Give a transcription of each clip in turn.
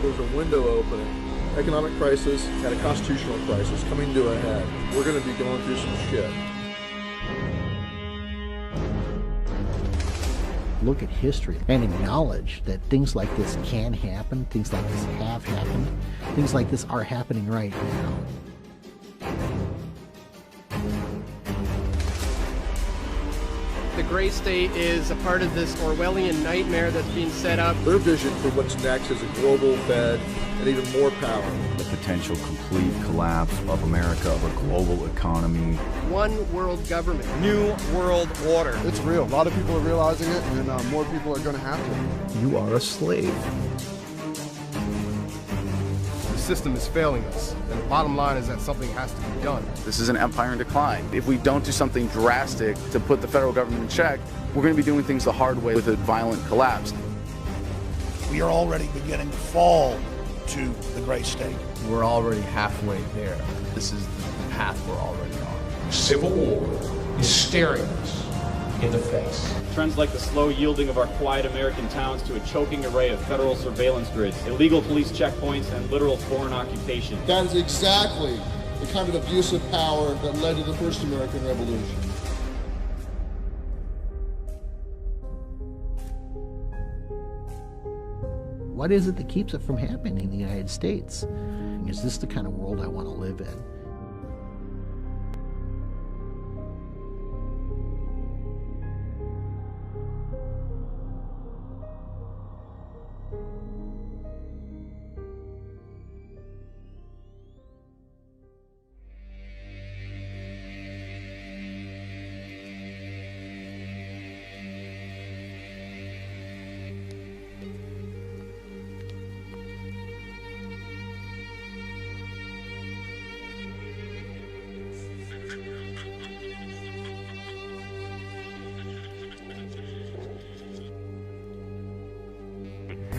There's a window opening. Economic crisis and a constitutional crisis coming to a head. We're going to be going through some shit. Look at history and acknowledge that things like this can happen, things like this have happened, things like this are happening right now. The gray state is a part of this Orwellian nightmare that's being set up. Their vision for what's next is a global Fed and even more power. The potential complete collapse of America, of a global economy. One world government. New world order. It's real. A lot of people are realizing it, and more people are going to have to. You are a slave. The system is failing us, and the bottom line is that something has to be done. This is an empire in decline. If we don't do something drastic to put the federal government in check, we're going to be doing things the hard way with a violent collapse. We are already beginning to fall to the gray state. We're already halfway there. This is the path we're already on. Civil war is staring us in the face. Trends like the slow yielding of our quiet American towns to a choking array of federal surveillance grids, illegal police checkpoints, and literal foreign occupation. That is exactly the kind of abuse of power that led to the first American Revolution. What is it that keeps it from happening in the United States? Is this the kind of world I want to live in?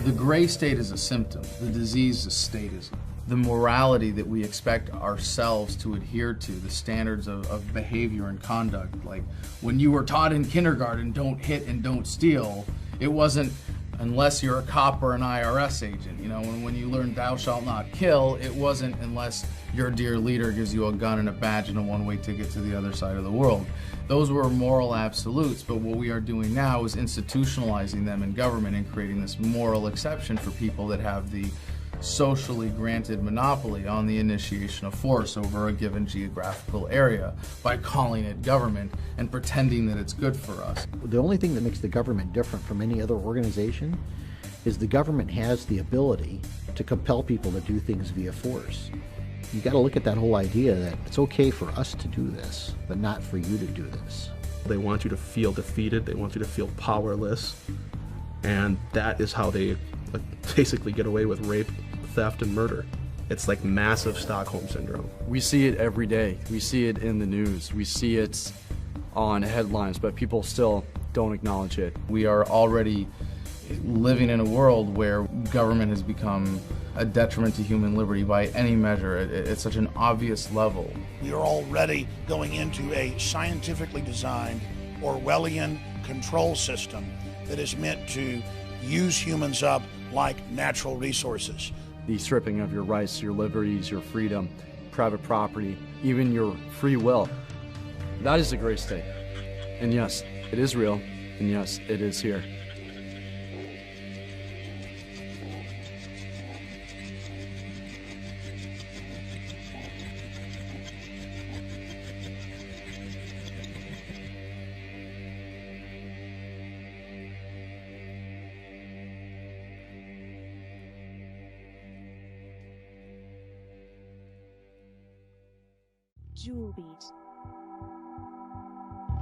The gray state is a symptom. The disease is statism. The morality that we expect ourselves to adhere to, the standards of behavior and conduct. Like when you were taught in kindergarten, don't hit and don't steal, it wasn't unless you're a cop or an IRS agent. You know, when you learned thou shalt not kill, it wasn't unless your dear leader gives you a gun and a badge and a one-way ticket to the other side of the world. Those were moral absolutes, but what we are doing now is institutionalizing them in government and creating this moral exception for people that have the socially granted monopoly on the initiation of force over a given geographical area by calling it government and pretending that it's good for us. The only thing that makes the government different from any other organization is the government has the ability to compel people to do things via force. You got to look at that whole idea that it's okay for us to do this, but not for you to do this. They want you to feel defeated, they want you to feel powerless, and that is how they basically get away with rape, theft, and murder. It's like massive Stockholm Syndrome. We see it every day. We see it in the news. We see it on headlines, but people still don't acknowledge it. We are already living in a world where government has become a detriment to human liberty by any measure. It's such an obvious level. We are already going into a scientifically designed Orwellian control system that is meant to use humans up like natural resources. The stripping of your rights, your liberties, your freedom, private property, even your free will. That is the gray state. And yes, it is real, and yes, it is here. Jewel Beat.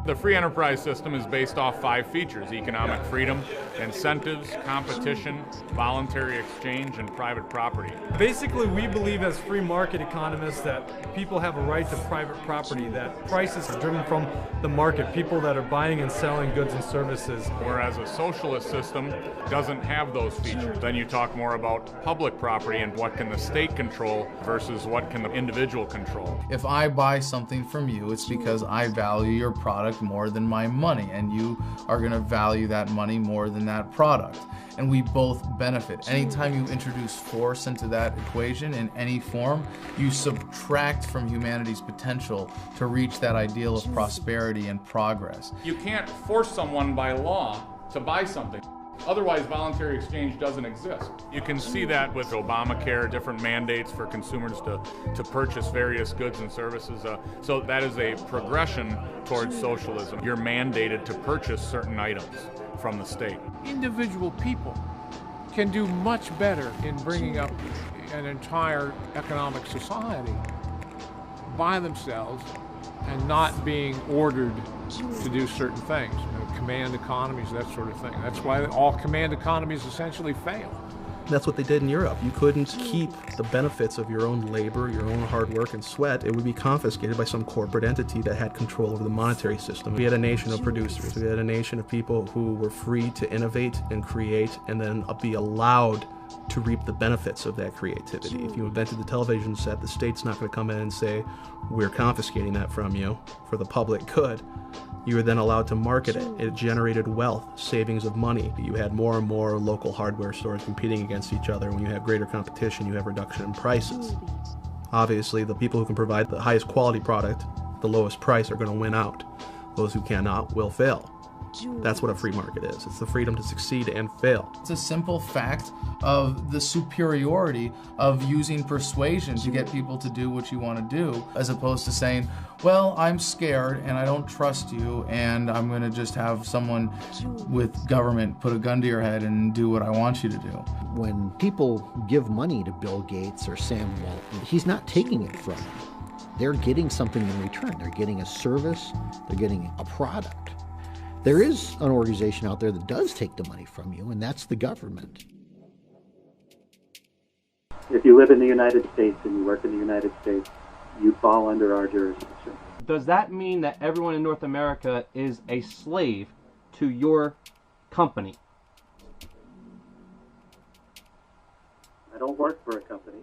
The free enterprise system is based off 5 features: economic freedom, incentives, competition, voluntary exchange, and private property. Basically, we believe as free market economists that people have a right to private property, that prices are driven from the market, people that are buying and selling goods and services. Whereas a socialist system doesn't have those features. Then you talk more about public property and what can the state control versus what can the individual control. If I buy something from you, it's because I value your product worth more than my money, and you are going to value that money more than that product. And we both benefit. Anytime you introduce force into that equation in any form, you subtract from humanity's potential to reach that ideal of prosperity and progress. You can't force someone by law to buy something. Otherwise, voluntary exchange doesn't exist. You can see that with Obamacare, different mandates for consumers to purchase various goods and services. So that is a progression towards socialism. You're mandated to purchase certain items from the state. Individual people can do much better in bringing up an entire economic society by themselves and not being ordered to do certain things. Command economies, that sort of thing. That's why all command economies essentially fail. That's what they did in Europe. You couldn't keep the benefits of your own labor, your own hard work and sweat. It would be confiscated by some corporate entity that had control over the monetary system. We had a nation of producers. We had a nation of people who were free to innovate and create and then be allowed to reap the benefits of that creativity. If you invented the television set, the state's not going to come in and say, we're confiscating that from you for the public good. You were then allowed to market it. It generated wealth, savings of money. You had more and more local hardware stores competing against each other. When you have greater competition, you have reduction in prices. Obviously, the people who can provide the highest quality product, the lowest price, are going to win out. Those who cannot will fail. That's what a free market is. It's the freedom to succeed and fail. It's a simple fact of the superiority of using persuasion to get people to do what you want to do, as opposed to saying, well, I'm scared and I don't trust you and I'm going to just have someone with government put a gun to your head and do what I want you to do. When people give money to Bill Gates or Sam Walton, he's not taking it from them. They're getting something in return. They're getting a service. They're getting a product. There is an organization out there that does take the money from you, and that's the government. If you live in the United States and you work in the United States, you fall under our jurisdiction. Does that mean that everyone in North America is a slave to your company? I don't work for a company.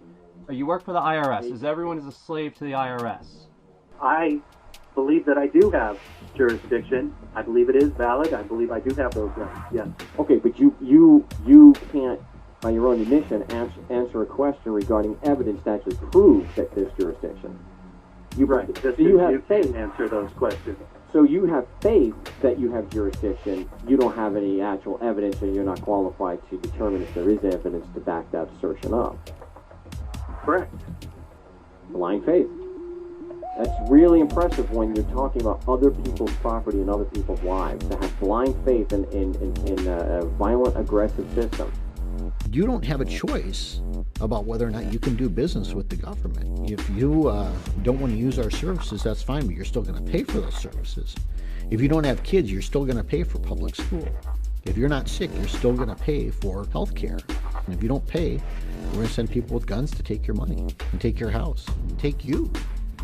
You work for the IRS. Is everyone a slave to the IRS? I believe that I do have jurisdiction. I believe it is valid. I believe I do have those rights. Yes. Okay, but you can't, by your own admission, answer a question regarding evidence to actually prove that there's jurisdiction. Right. So you have faith. Answer those questions. So you have faith that you have jurisdiction. You don't have any actual evidence, and you're not qualified to determine if there is evidence to back that assertion up. Correct. Blind faith. That's really impressive when you're talking about other people's property and other people's lives. To have blind faith in a violent, aggressive system. You don't have a choice about whether or not you can do business with the government. If you don't want to use our services, that's fine, but you're still going to pay for those services. If you don't have kids, you're still going to pay for public school. If you're not sick, you're still going to pay for health care. And if you don't pay, we're going to send people with guns to take your money and take your house and take you.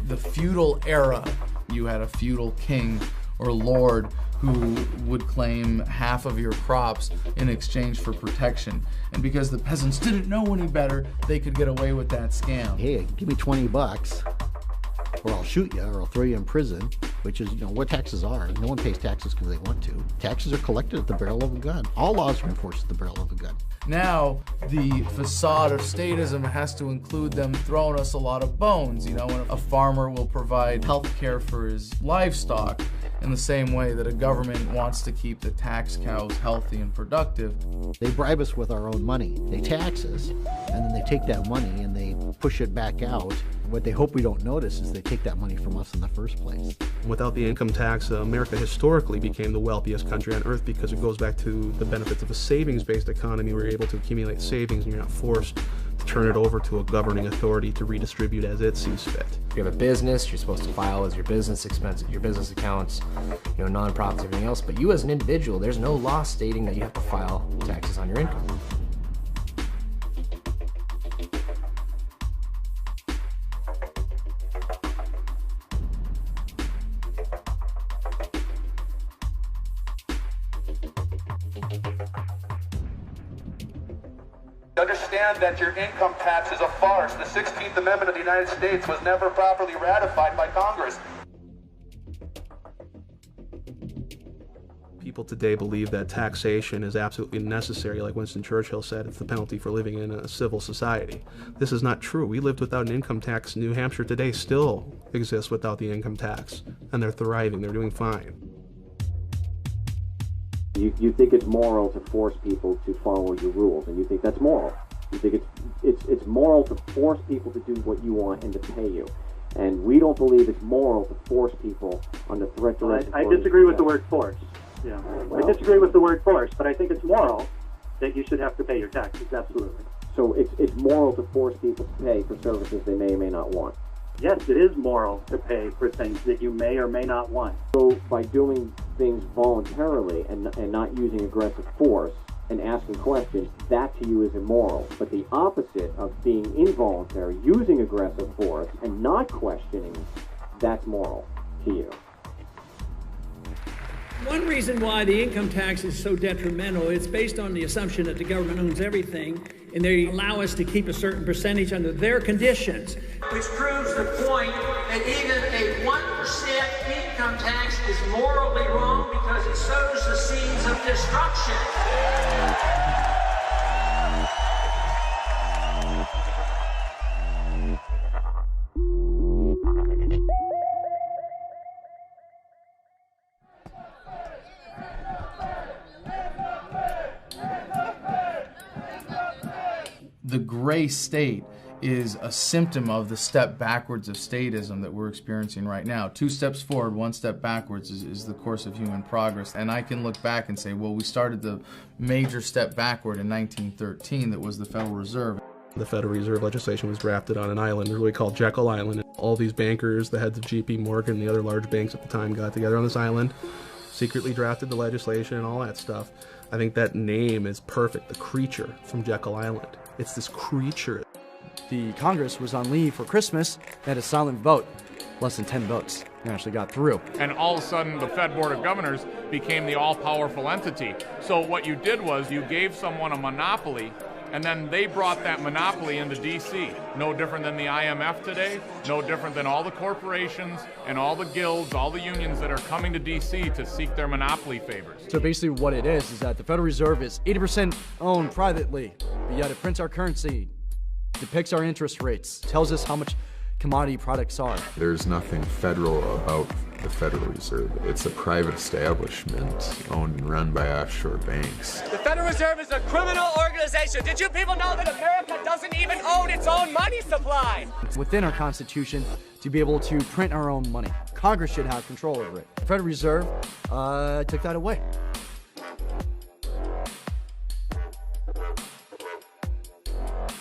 The feudal era, you had a feudal king or lord who would claim half of your crops in exchange for protection. And because the peasants didn't know any better, they could get away with that scam. Hey, give me $20 or I'll shoot you or I'll throw you in prison, which is, what taxes are. No one pays taxes because they want to. Taxes are collected at the barrel of a gun. All laws are enforced at the barrel of a gun. Now, the facade of statism has to include them throwing us a lot of bones. When a farmer will provide health care for his livestock in the same way that a government wants to keep the tax cows healthy and productive. They bribe us with our own money. They tax us, and then they take that money and they push it back out. What they hope we don't notice is they take that money from us in the first place. Without the income tax, America historically became the wealthiest country on earth because it goes back to the benefits of a savings-based economy where you're able to accumulate savings and you're not forced to turn it over to a governing authority to redistribute as it sees fit. If you have a business, you're supposed to file as your business expenses, your business accounts, nonprofits, everything else. But you as an individual, there's no law stating that you have to file taxes on your income. Understand that your income tax is a farce. The 16th Amendment of the United States was never properly ratified by Congress. People today believe that taxation is absolutely necessary. Like Winston Churchill said, it's the penalty for living in a civil society. This is not true. We lived without an income tax. New Hampshire today still exists without the income tax, and they're thriving. They're doing fine. You think it's moral to force people to follow your rules, and you think that's moral. You think it's moral to force people to do what you want and to pay you. And we don't believe it's moral to force people under threat to I disagree with the word force. Yeah, I disagree with the word force, but I think it's moral that you should have to pay your taxes, absolutely. So it's moral to force people to pay for services they may or may not want. Yes, it is moral to pay for things that you may or may not want. So by doing things voluntarily and not using aggressive force and asking questions, that to you is immoral. But the opposite of being involuntary, using aggressive force and not questioning, that's moral to you. One reason why the income tax is so detrimental, it's based on the assumption that the government owns everything, and they allow us to keep a certain percentage under their conditions. Which proves the point that even a 1% income tax is morally wrong because it sows the seeds of destruction. The gray state is a symptom of the step backwards of statism that we're experiencing right now. 2 steps forward, 1 step backwards is the course of human progress. And I can look back and say, well, we started the major step backward in 1913 that was the Federal Reserve. The Federal Reserve legislation was drafted on an island, really called Jekyll Island. All these bankers, the heads of J.P. Morgan and the other large banks at the time got together on this island, secretly drafted the legislation and all that stuff. I think that name is perfect, the creature from Jekyll Island. It's this creature. The Congress was on leave for Christmas and had a silent vote. Less than 10 votes. It actually got through. And all of a sudden, the Fed Board of Governors became the all-powerful entity. So what you did was you gave someone a monopoly, and then they brought that monopoly into D.C. No different than the IMF today, no different than all the corporations and all the guilds, all the unions that are coming to D.C. to seek their monopoly favors. So basically what it is that the Federal Reserve is 80% owned privately, but yet it prints our currency, depicts our interest rates, tells us how much commodity products are. There's nothing federal about the Federal Reserve. It's a private establishment owned and run by offshore banks. The Federal Reserve is a criminal organization. Did you people know that America doesn't even own its own money supply? It's within our Constitution to be able to print our own money. Congress should have control over it. The Federal Reserve took that away.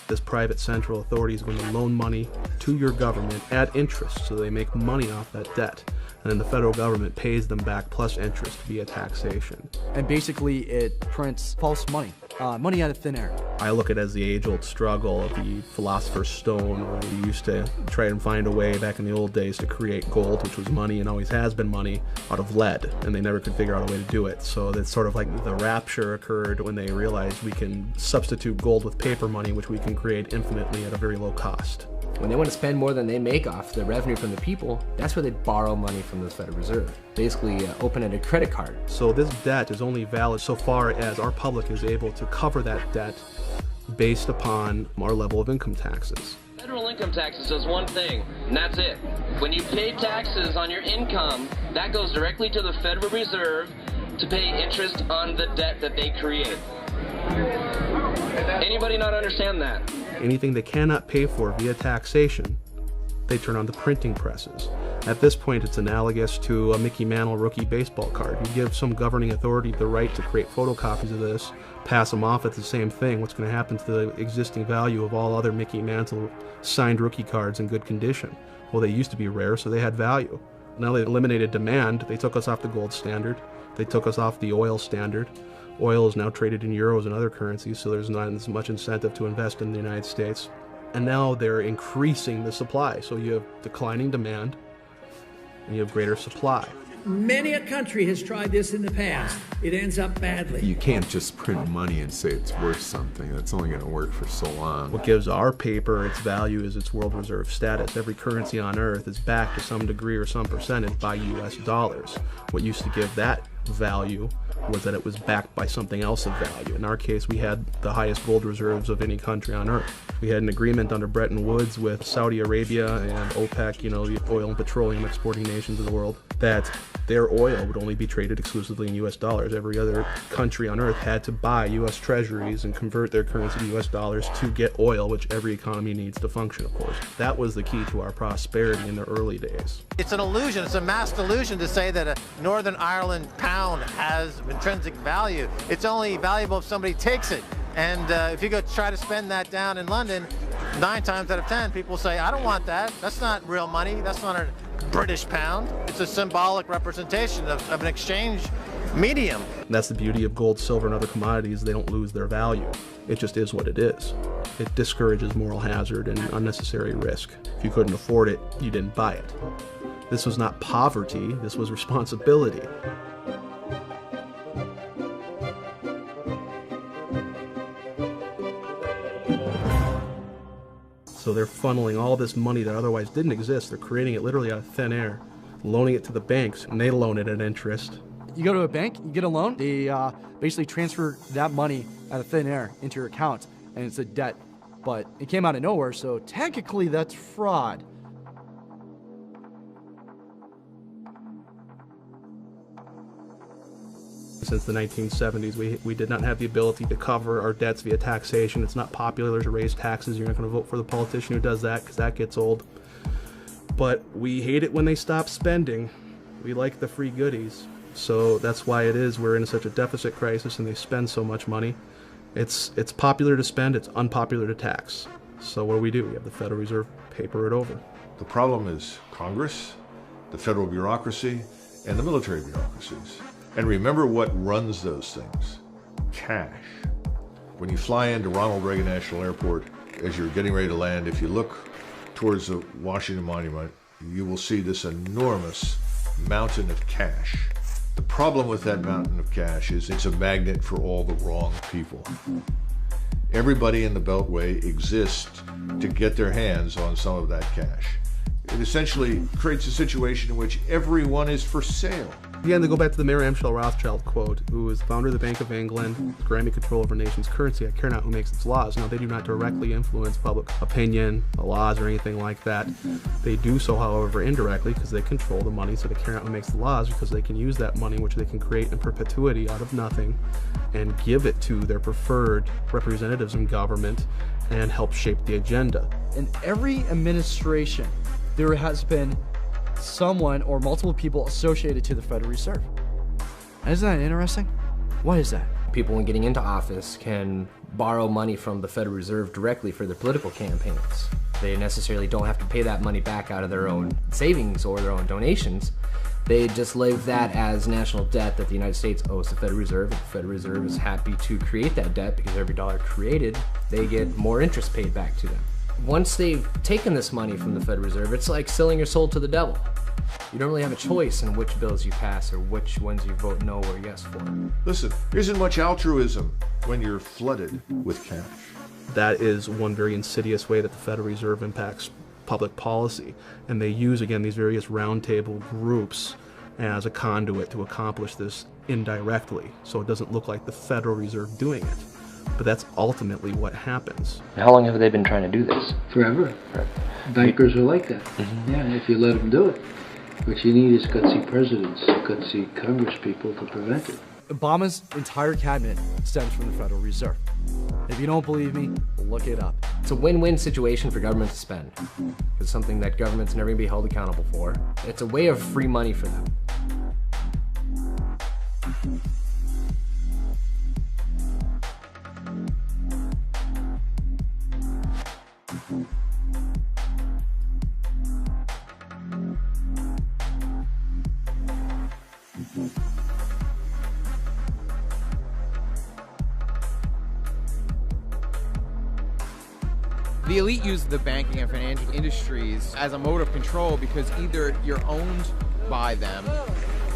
This private central authority is going to loan money to your government at interest, so they make money off that debt. And then the federal government pays them back plus interest via taxation. And basically it prints false money, money out of thin air. I look at it as the age-old struggle of the philosopher's stone, where we used to try and find a way back in the old days to create gold, which was money and always has been money, out of lead, and they never could figure out a way to do it. So that's sort of like the rapture occurred when they realized we can substitute gold with paper money, which we can create infinitely at a very low cost. When they want to spend more than they make off the revenue from the people, that's where they borrow money from the Federal Reserve. Basically open a credit card. So this debt is only valid so far as our public is able to cover that debt based upon our level of income taxes. Federal income taxes does one thing, and that's it. When you pay taxes on your income, that goes directly to the Federal Reserve to pay interest on the debt that they create. Anybody not understand that? Anything they cannot pay for via taxation, they turn on the printing presses. At this point, it's analogous to a Mickey Mantle rookie baseball card. You give some governing authority the right to create photocopies of this, pass them off, it's the same thing. What's going to happen to the existing value of all other Mickey Mantle signed rookie cards in good condition? Well, they used to be rare, so they had value. Now they eliminated demand. They took us off the gold standard. They took us off the oil standard. Oil is now traded in euros and other currencies, so there's not as much incentive to invest in the United States. And now they're increasing the supply. So you have declining demand, and you have greater supply. Many a country has tried this in the past. It ends up badly. You can't just print money and say it's worth something. That's only going to work for so long. What gives our paper its value is its world reserve status. Every currency on earth is backed to some degree or some percentage by US dollars. What used to give that value was that it was backed by something else of value. In our case, we had the highest gold reserves of any country on earth. We had an agreement under Bretton Woods with Saudi Arabia and OPEC, you know, the oil and petroleum exporting nations of the world, that their oil would only be traded exclusively in US dollars. Every other country on earth had to buy US treasuries and convert their currency to US dollars to get oil, which every economy needs to function, of course. That was the key to our prosperity in the early days. It's an illusion, it's a mass delusion to say that a Northern Ireland pound has intrinsic value. It's only valuable if somebody takes it. And if you go try to spend that down in London, 9 times out of 10 people say, I don't want that. That's not real money. That's not a British pound. It's a symbolic representation of an exchange medium. And that's the beauty of gold, silver, and other commodities. They don't lose their value. It just is what it is. It discourages moral hazard and unnecessary risk. If you couldn't afford it, you didn't buy it. This was not poverty, this was responsibility. So they're funneling all this money that otherwise didn't exist. They're creating it literally out of thin air, loaning it to the banks, and they loan it at interest. You go to a bank, you get a loan, they basically transfer that money out of thin air into your account, and it's a debt. But it came out of nowhere, so technically that's fraud. Since the 1970s, we did not have the ability to cover our debts via taxation. It's not popular to raise taxes. You're not going to vote for the politician who does that because that gets old. But we hate it when they stop spending. We like the free goodies. So that's why it is we're in such a deficit crisis and they spend so much money. It's popular to spend, it's unpopular to tax. So what do? We have the Federal Reserve paper it over. The problem is Congress, the federal bureaucracy, and the military bureaucracies. And remember what runs those things: cash. When you fly into Ronald Reagan National Airport, as you're getting ready to land, if you look towards the Washington Monument, you will see this enormous mountain of cash. The problem with that mountain of cash is it's a magnet for all the wrong people. Everybody in the Beltway exists to get their hands on some of that cash. It essentially creates a situation in which everyone is for sale. Again, to go back to the Mayor Amschel Rothschild quote, who is founder of the Bank of England, granting control over a nation's currency. I care not who makes its laws. Now, they do not directly influence public opinion, laws, or anything like that. They do so, however, indirectly, because they control the money, so they care not who makes the laws, because they can use that money, which they can create in perpetuity out of nothing, and give it to their preferred representatives in government and help shape the agenda. In every administration, there has been someone or multiple people associated to the Federal Reserve. Isn't that interesting? Why is that? People, when getting into office, can borrow money from the Federal Reserve directly for their political campaigns. They necessarily don't have to pay that money back out of their own savings or their own donations. They just leave that as national debt that the United States owes the Federal Reserve. And the Federal Reserve is happy to create that debt because every dollar created, they get more interest paid back to them. Once they've taken this money from the Federal Reserve, it's like selling your soul to the devil. You don't really have a choice in which bills you pass or which ones you vote no or yes for. Listen, there isn't much altruism when you're flooded with cash. That is one very insidious way that the Federal Reserve impacts public policy. And they use, again, these various roundtable groups as a conduit to accomplish this indirectly. So it doesn't look like the Federal Reserve doing it. But that's ultimately what happens. How long have they been trying to do this? Forever. Bankers are like that. Yeah, if you let them do it. What you need is gutsy presidents, gutsy Congress people to prevent it. Obama's entire cabinet stems from the Federal Reserve. If you don't believe me, look it up. It's a win-win situation for government to spend. It's something that government's never going to be held accountable for. It's a way of free money for them. The elite use the banking and financial industries as a mode of control because either you're owned by them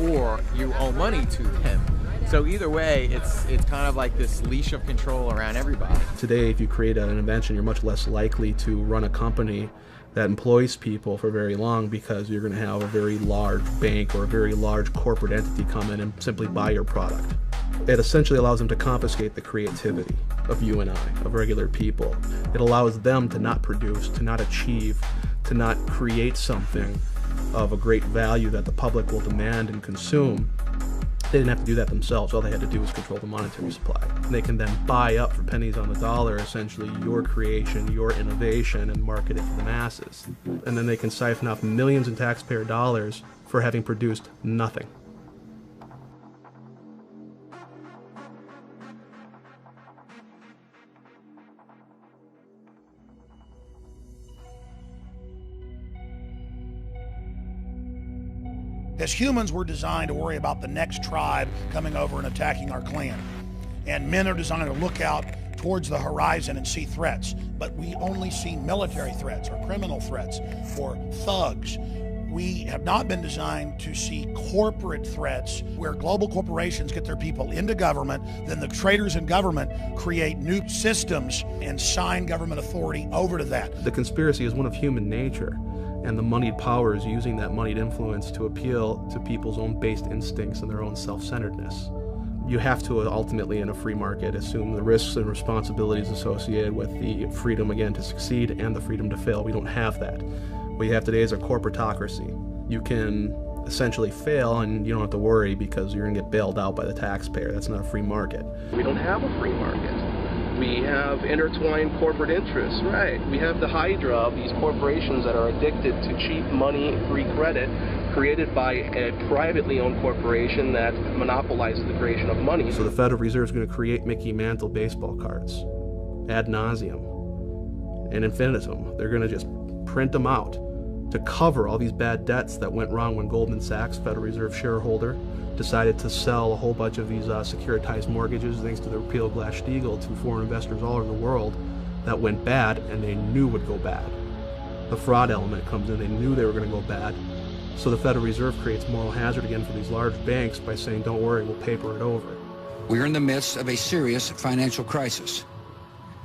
or you owe money to them. So either way, it's kind of like this leash of control around everybody. Today, if you create an invention, you're much less likely to run a company that employs people for very long, because you're going to have a very large bank or a very large corporate entity come in and simply buy your product. It essentially allows them to confiscate the creativity of you and I, of regular people. It allows them to not produce, to not achieve, to not create something of a great value that the public will demand and consume. They didn't have to do that themselves. All they had to do was control the monetary supply. And they can then buy up for pennies on the dollar, essentially, your creation, your innovation, and market it to the masses. And then they can siphon off millions in taxpayer dollars for having produced nothing. As humans, we're designed to worry about the next tribe coming over and attacking our clan. And men are designed to look out towards the horizon and see threats. But we only see military threats or criminal threats or thugs. We have not been designed to see corporate threats where global corporations get their people into government, then the traders in government create new systems and sign government authority over to that. The conspiracy is one of human nature. And the moneyed power is using that moneyed influence to appeal to people's own based instincts and their own self-centeredness. You have to ultimately, in a free market, assume the risks and responsibilities associated with the freedom, again, to succeed and the freedom to fail. We don't have that. What you have today is a corporatocracy. You can essentially fail and you don't have to worry because you're going to get bailed out by the taxpayer. That's not a free market. We don't have a free market. We have intertwined corporate interests, right? We have the hydra of these corporations that are addicted to cheap money, free credit, created by a privately owned corporation that monopolizes the creation of money. So the Federal Reserve is going to create Mickey Mantle baseball cards, ad nauseum, and infinitum. They're going to just print them out to cover all these bad debts that went wrong when Goldman Sachs, Federal Reserve shareholder, decided to sell a whole bunch of these securitized mortgages thanks to the repeal of Glass-Steagall to foreign investors all over the world. That went bad and they knew would go bad. The fraud element comes in, they knew they were going to go bad. So the Federal Reserve creates moral hazard again for these large banks by saying, don't worry, we'll paper it over. We're in the midst of a serious financial crisis,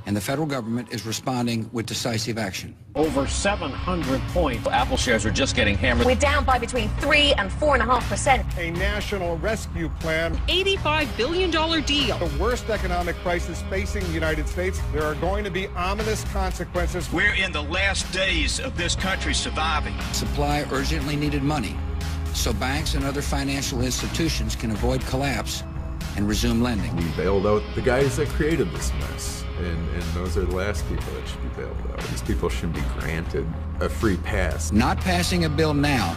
and the federal government is responding with decisive action. Over 700 points. Apple shares are just getting hammered. We're down by between 3 and 4.5%. A national rescue plan. $85 billion deal. The worst economic crisis facing the United States. There are going to be ominous consequences. We're in the last days of this country surviving. Supply urgently needed money so banks and other financial institutions can avoid collapse and resume lending. We bailed out the guys that created this mess. And those are the last people that should be bailed out. These people shouldn't be granted a free pass. Not passing a bill now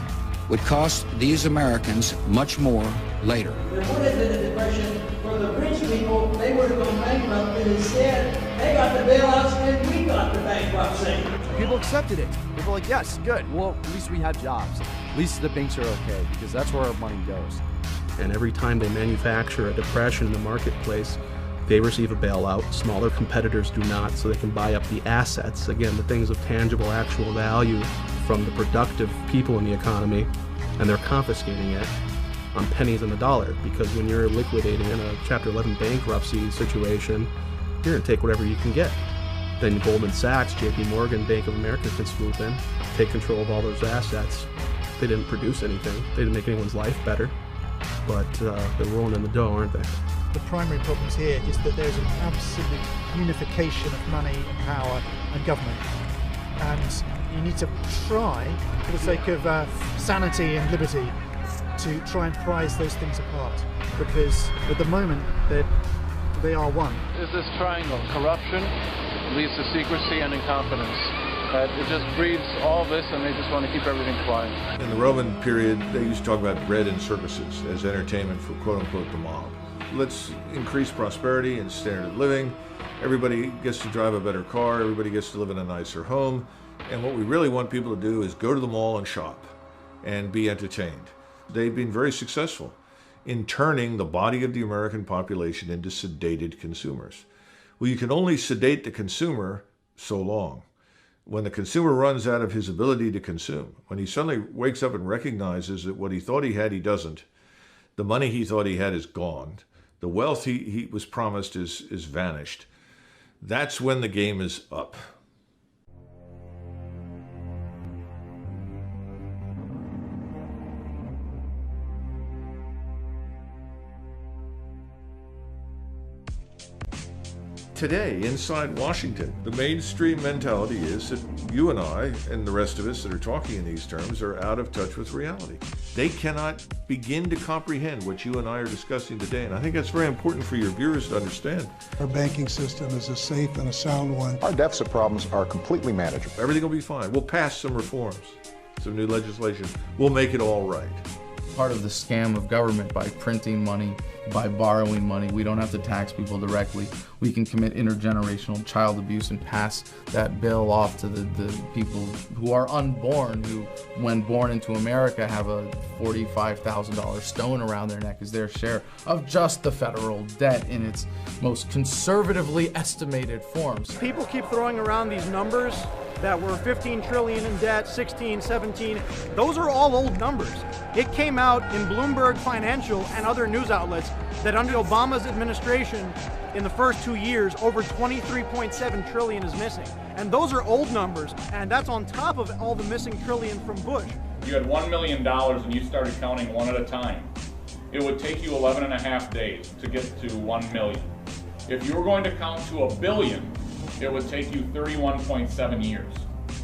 would cost these Americans much more later. There would have been a depression for the rich people. They would have gone bankrupt, and instead, they got the bailouts and we got the bankruptcy. People accepted it. People were like, yes, good. Well, at least we have jobs. At least the banks are okay, because that's where our money goes. And every time they manufacture a depression in the marketplace, they receive a bailout. Smaller competitors do not, so they can buy up the assets, again, the things of tangible, actual value from the productive people in the economy, and they're confiscating it on pennies on the dollar, because when you're liquidating in a Chapter 11 bankruptcy situation, you're going to take whatever you can get. Then Goldman Sachs, JP Morgan, Bank of America can swoop in, take control of all those assets. They didn't produce anything. They didn't make anyone's life better, but they're rolling in the dough, aren't they? The primary problems here is that there's an absolute unification of money and power and government. And you need to try, for the sake of sanity and liberty, to try and prize those things apart. Because at the moment, they are one. Is this triangle? Corruption leads to secrecy and incompetence. It just breeds all this, and they just want to keep everything quiet. In the Roman period, they used to talk about bread and circuses as entertainment for quote-unquote the mob. Let's increase prosperity and standard of living. Everybody gets to drive a better car. Everybody gets to live in a nicer home. And what we really want people to do is go to the mall and shop and be entertained. They've been very successful in turning the body of the American population into sedated consumers. Well, you can only sedate the consumer so long. When the consumer runs out of his ability to consume, when he suddenly wakes up and recognizes that what he thought he had, he doesn't, the money he thought he had is gone, the wealth he was promised is vanished, that's when the game is up. Today, inside Washington, the mainstream mentality is that you and I and the rest of us that are talking in these terms are out of touch with reality. They cannot begin to comprehend what you and I are discussing today, and I think that's very important for your viewers to understand. Our banking system is a safe and a sound one. Our deficit problems are completely manageable. Everything will be fine. We'll pass some reforms, some new legislation. We'll make it all right. Part of the scam of government by printing money, by borrowing money. We don't have to tax people directly. We can commit intergenerational child abuse and pass that bill off to the people who are unborn, who, when born into America, have a $45,000 stone around their neck as their share of just the federal debt in its most conservatively estimated forms. People keep throwing around these numbers that were 15 trillion in debt, 16, 17. Those are all old numbers. It came out in Bloomberg Financial and other news outlets that under Obama's administration, in the first 2 years, over 23.7 trillion is missing. And those are old numbers, and that's on top of all the missing trillion from Bush. You had $1 million and you started counting one at a time. It would take you 11.5 days to get to 1 million. If you were going to count to a billion, it would take you 31.7 years.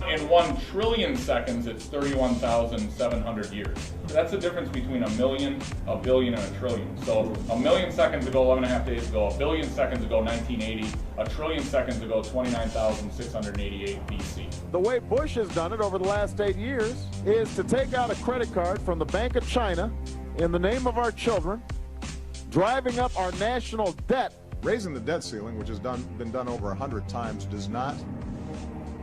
In 1 trillion seconds, it's 31,700 years. That's the difference between a million, a billion, and a trillion. So a million seconds ago, 11.5 days ago, a billion seconds ago, 1980, a trillion seconds ago, 29,688 BC. The way Bush has done it over the last 8 years is to take out a credit card from the Bank of China in the name of our children, driving up our national debt. Raising the debt ceiling, which has been done over 100 times, does not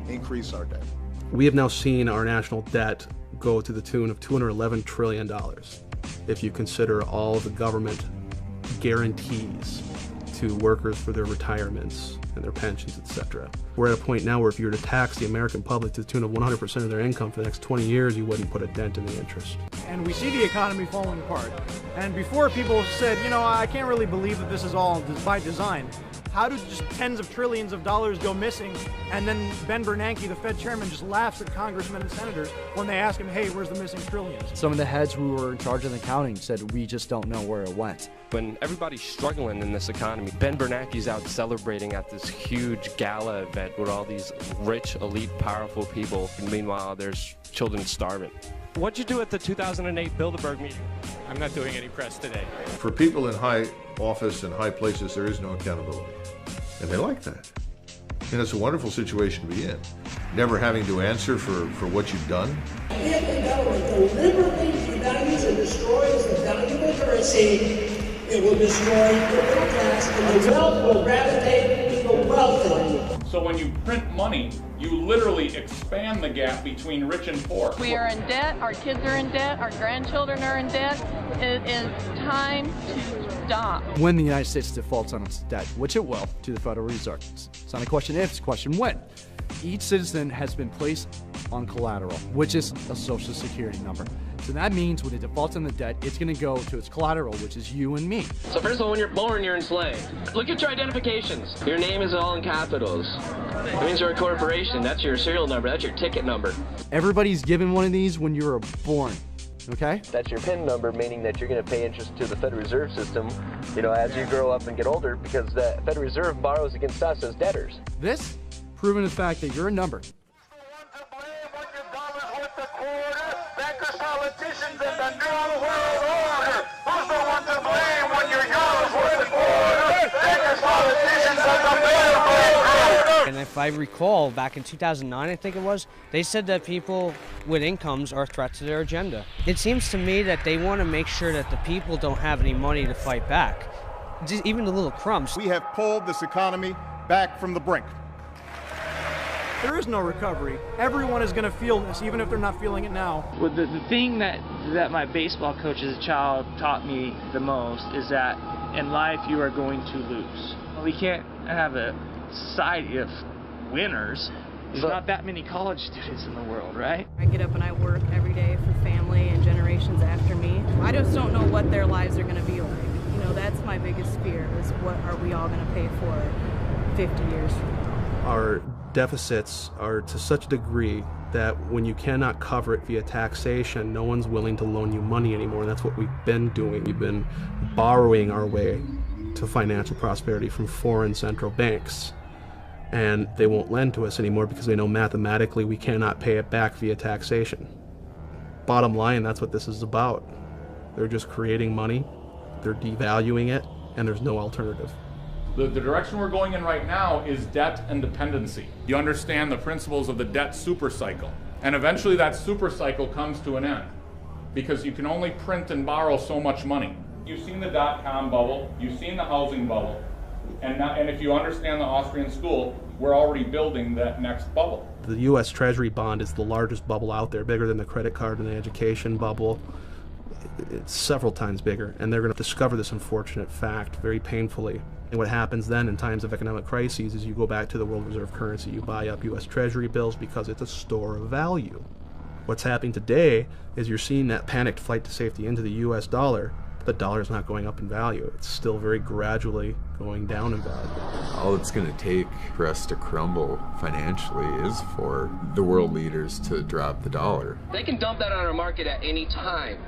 increase our debt. We have now seen our national debt go to the tune of $211 trillion if you consider all the government guarantees to workers for their retirements and their pensions, etc. We're at a point now where if you were to tax the American public to the tune of 100% of their income for the next 20 years, you wouldn't put a dent in the interest. And we see the economy falling apart. And before, people said, you know, I can't really believe that this is all by design. How do just tens of trillions of dollars go missing? And then Ben Bernanke, the Fed chairman, just laughs at congressmen and senators when they ask him, hey, where's the missing trillions? Some of the heads who were in charge of the accounting said, we just don't know where it went. When everybody's struggling in this economy, Ben Bernanke's out celebrating at this huge gala event with all these rich, elite, powerful people. And meanwhile, there's children starving. What'd you do at the 2008 Bilderberg meeting? I'm not doing any press today. For people in high office and high places, there is no accountability. And they like that. And it's a wonderful situation to be in. Never having to answer for what you've done. If the government deliberately devalues and destroys the value of the currency, it will destroy the middle class and the wealth will gravitate to the wealthy. So when you print money, you literally expand the gap between rich and poor. We are in debt, our kids are in debt, our grandchildren are in debt. It is time to stop. When the United States defaults on its debt, which it will, to the Federal Reserve. It's not a question if, it's a question when. Each citizen has been placed on collateral, which is a social security number. So that means when it defaults on the debt, it's going to go to its collateral, which is you and me. So first of all, when you're born, you're enslaved. Look at your identifications. Your name is all in capitals. It means you're a corporation. That's your serial number. That's your ticket number. Everybody's given one of these when you were born. Okay? That's your PIN number, meaning that you're going to pay interest to the Federal Reserve System, you know, as you grow up and get older, because the Federal Reserve borrows against us as debtors. This, proven the fact that you're a number. Politicians in the New World Order. Who's the one to blame when you're yours with the border? Bankers, politicians, and the middle. And if I recall, back in 2009, I think it was, they said that people with incomes are a threat to their agenda. It seems to me that they want to make sure that the people don't have any money to fight back, just even the little crumbs. We have pulled this economy back from the brink. There is no recovery. Everyone is going to feel this, even if they're not feeling it now. Well, the thing that my baseball coach as a child taught me the most is that in life you are going to lose. We can't have a society of winners. There's not that many college students in the world, right? I get up and I work every day for family and generations after me. I just don't know what their lives are going to be like. You know, that's my biggest fear, is what are we all going to pay for 50 years from now? Our deficits are to such a degree that when you cannot cover it via taxation, no one's willing to loan you money anymore. And that's what we've been doing. We've been borrowing our way to financial prosperity from foreign central banks. And they won't lend to us anymore because they know mathematically we cannot pay it back via taxation. Bottom line, that's what this is about. They're just creating money, they're devaluing it, and there's no alternative. The direction we're going in right now is debt and dependency. You understand the principles of the debt super cycle. And eventually that super cycle comes to an end because you can only print and borrow so much money. You've seen the dot-com bubble, you've seen the housing bubble, and if you understand the Austrian school, we're already building that next bubble. The U.S. Treasury bond is the largest bubble out there, bigger than the credit card and the education bubble. It's several times bigger, and they're going to discover this unfortunate fact very painfully. And what happens then in times of economic crises is you go back to the world reserve currency, you buy up U.S. Treasury bills because it's a store of value. What's happening today is you're seeing that panicked flight to safety into the U.S. dollar. The dollar is not going up in value. It's still very gradually going down in value. All it's going to take for us to crumble financially is for the world leaders to drop the dollar. They can dump that on our market at any time.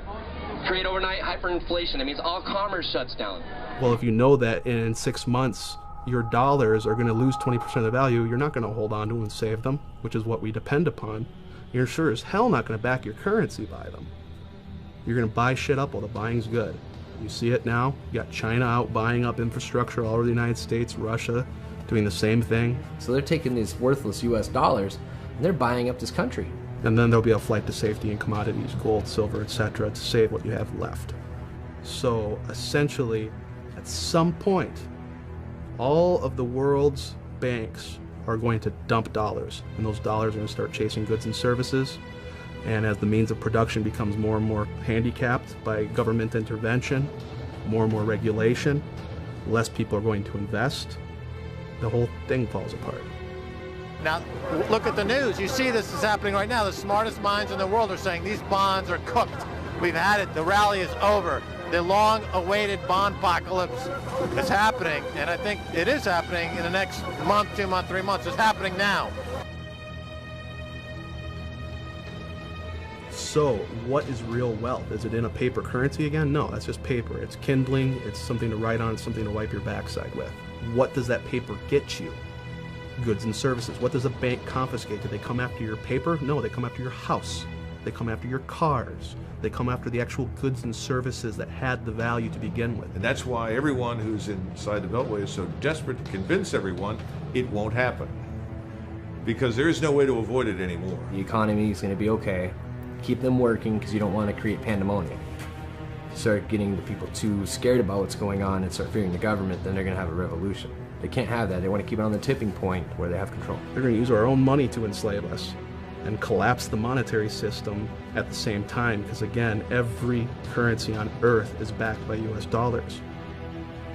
Create overnight hyperinflation. That means all commerce shuts down. Well, if you know that in 6 months your dollars are going to lose 20% of the value, you're not going to hold on to them and save them, which is what we depend upon. You're sure as hell not going to back your currency by them. You're going to buy shit up while the buying's good. You see it now. You got China out buying up infrastructure all over the United States, Russia doing the same thing. So they're taking these worthless US dollars and they're buying up this country. And then there'll be a flight to safety in commodities, gold, silver, etc., to save what you have left. So essentially, at some point, all of the world's banks are going to dump dollars, and those dollars are going to start chasing goods and services. And as the means of production becomes more and more handicapped by government intervention, more and more regulation, less people are going to invest, the whole thing falls apart. Now, look at the news. You see this is happening right now. The smartest minds in the world are saying these bonds are cooked. We've had it. The rally is over. The long-awaited bond apocalypse is happening, and I think it is happening in the next month, 2 months, 3 months. It's happening now. So, what is real wealth? Is it in a paper currency again? No, that's just paper. It's kindling, it's something to write on, it's something to wipe your backside with. What does that paper get you? Goods and services. What does a bank confiscate? Do they come after your paper? No, they come after your house. They come after your cars. They come after the actual goods and services that had the value to begin with. And that's why everyone who's inside the Beltway is so desperate to convince everyone it won't happen. Because there is no way to avoid it anymore. The economy is going to be okay. Keep them working because you don't want to create pandemonium. If you start getting the people too scared about what's going on and start fearing the government, then they're going to have a revolution. They can't have that. They want to keep it on the tipping point where they have control. They're going to use our own money to enslave us and collapse the monetary system at the same time, because again, every currency on earth is backed by US dollars.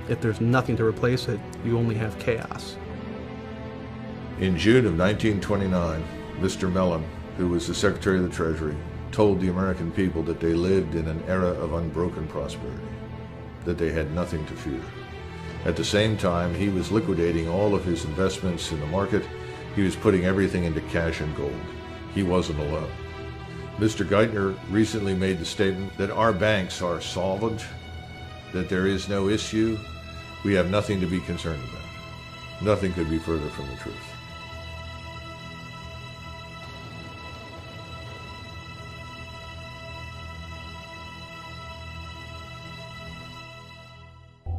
If there's nothing to replace it, you only have chaos. In June of 1929, Mr. Mellon, who was the Secretary of the Treasury, told the American people that they lived in an era of unbroken prosperity, that they had nothing to fear. At the same time, he was liquidating all of his investments in the market. He was putting everything into cash and gold. He wasn't alone. Mr. Geithner recently made the statement that our banks are solvent, that there is no issue. We have nothing to be concerned about. Nothing could be further from the truth.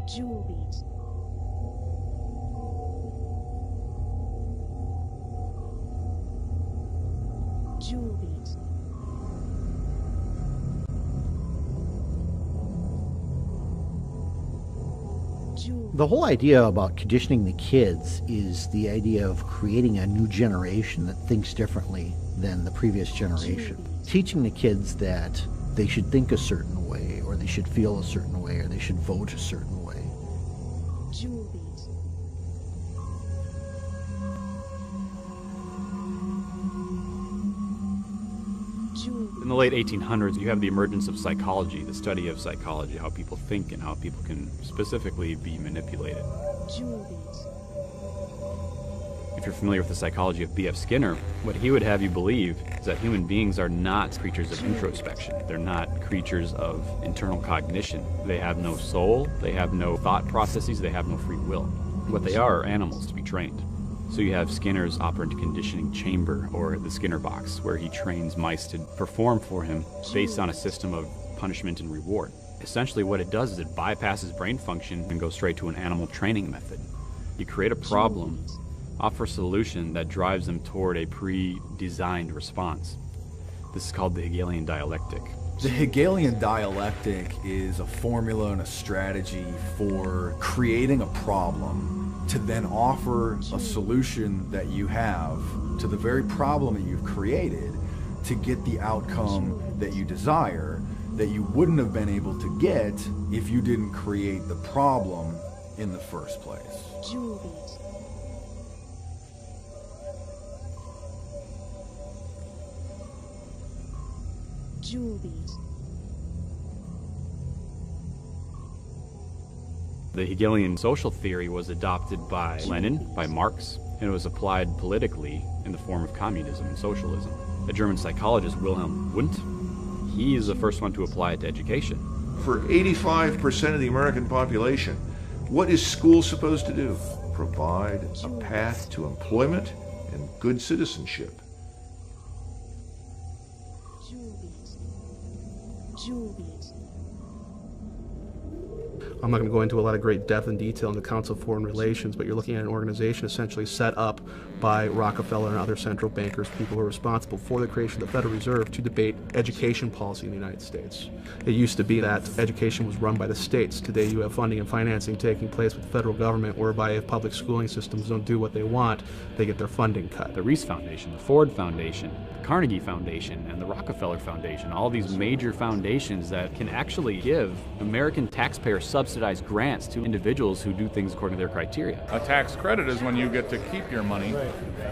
Jewel beat. Jewel beat. The whole idea about conditioning the kids is the idea of creating a new generation that thinks differently than the previous generation. Teaching the kids that they should think a certain way, or they should feel a certain way, or they should vote a certain way. Jewel beat. In the late 1800s, you have the emergence of psychology, the study of psychology, how people think and how people can specifically be manipulated. Jewel beat. If you're familiar with the psychology of B.F. Skinner, what he would have you believe is that human beings are not creatures of introspection. They're not creatures of internal cognition. They have no soul, they have no thought processes, they have no free will. What they are animals to be trained. So you have Skinner's operant conditioning chamber, or the Skinner box, where he trains mice to perform for him based on a system of punishment and reward. Essentially what it does is it bypasses brain function and goes straight to an animal training method. You create a problem, offer a solution that drives them toward a pre-designed response. This is called the Hegelian dialectic. The Hegelian dialectic is a formula and a strategy for creating a problem to then offer a solution that you have to the very problem that you've created to get the outcome that you desire, that you wouldn't have been able to get if you didn't create the problem in the first place. The Hegelian social theory was adopted by Lenin, by Marx, and it was applied politically in the form of communism and socialism. The German psychologist Wilhelm Wundt, he is the first one to apply it to education. For 85% of the American population, what is school supposed to do? Provide a path to employment and good citizenship. I'm not going to go into a lot of great depth and detail in the Council of Foreign Relations, but you're looking at an organization essentially set up by Rockefeller and other central bankers, people who are responsible for the creation of the Federal Reserve, to debate education policy in the United States. It used to be that education was run by the states. Today you have funding and financing taking place with the federal government, whereby if public schooling systems don't do what they want, they get their funding cut. The Reese Foundation, the Ford Foundation, the Carnegie Foundation, and the Rockefeller Foundation, all these major foundations that can actually give American taxpayer subsidized grants to individuals who do things according to their criteria. A tax credit is when you get to keep your money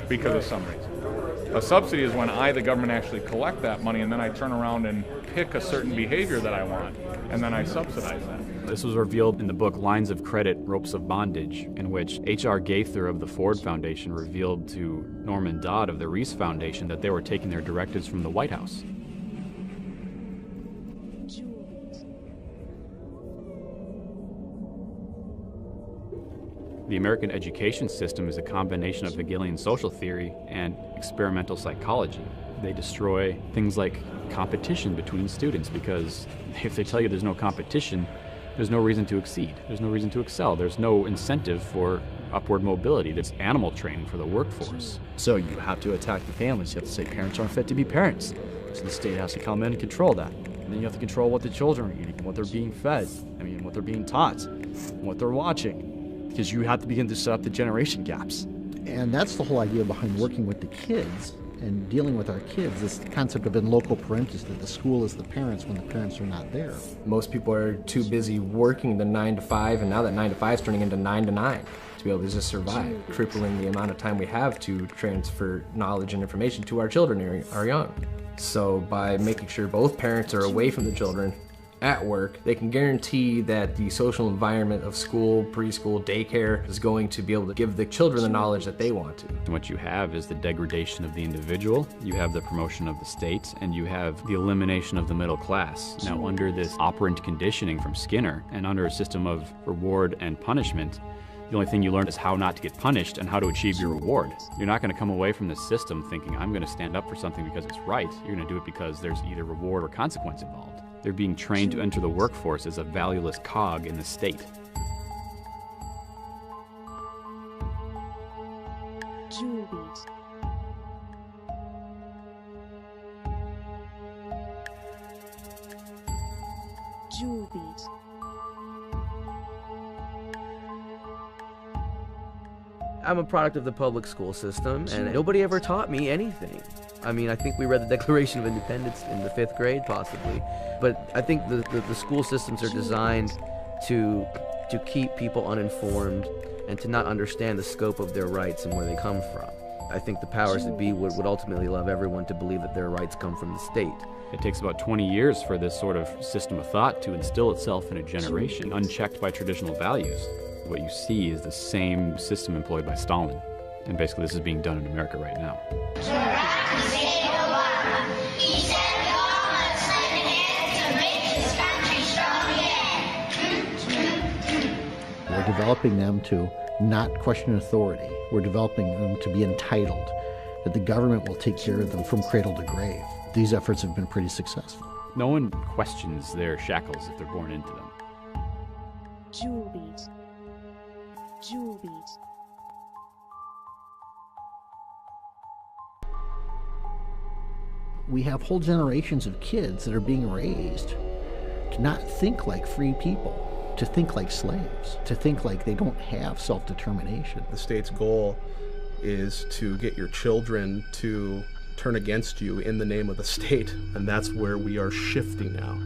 because of some reason. A subsidy is when I, the government, actually collect that money and then I turn around and pick a certain behavior that I want and then I subsidize that. This was revealed in the book Lines of Credit, Ropes of Bondage, in which H.R. Gaither of the Ford Foundation revealed to Norman Dodd of the Reese Foundation that they were taking their directives from the White House. The American education system is a combination of Hegelian social theory and experimental psychology. They destroy things like competition between students, because if they tell you there's no competition, there's no reason to exceed. There's no reason to excel. There's no incentive for upward mobility. There's animal training for the workforce. So you have to attack the families. You have to say parents aren't fit to be parents. So the state has to come in and control that. And then you have to control what the children are eating, what they're being fed, what they're being taught, what they're watching. Because you have to begin to set up the generation gaps. And that's the whole idea behind working with the kids and dealing with our kids, this concept of in loco parentis, that the school is the parents when the parents are not there. Most people are too busy working the 9 to 5, and now that 9 to 5 is turning into 9 to 9 to be able to just survive, crippling the amount of time we have to transfer knowledge and information to our children, our young. So by making sure both parents are away from the children at work, they can guarantee that the social environment of school, preschool, daycare is going to be able to give the children the knowledge that they want to. And what you have is the degradation of the individual, you have the promotion of the state, and you have the elimination of the middle class. Now, under this operant conditioning from Skinner, and under a system of reward and punishment, the only thing you learn is how not to get punished and how to achieve your reward. You're not going to come away from this system thinking, I'm going to stand up for something because it's right. You're going to do it because there's either reward or consequence involved. They're being trained to enter the workforce as a valueless cog in the state. I'm a product of the public school system, and nobody ever taught me anything. I mean, I think we read the Declaration of Independence in the 5th grade, possibly. But I think the school systems are designed to keep people uninformed and to not understand the scope of their rights and where they come from. I think the powers that be would ultimately love everyone to believe that their rights come from the state. It takes about 20 years for this sort of system of thought to instill itself in a generation, unchecked by traditional values. What you see is the same system employed by Stalin. And basically this is being done in America right now. We're developing them to not question authority. We're developing them to be entitled, that the government will take care of them from cradle to grave. These efforts have been pretty successful. No one questions their shackles if they're born into them. Jewel beat. Jewel beat. We have whole generations of kids that are being raised to not think like free people, to think like slaves, to think like they don't have self-determination. The state's goal is to get your children to turn against you in the name of the state, and that's where we are shifting now.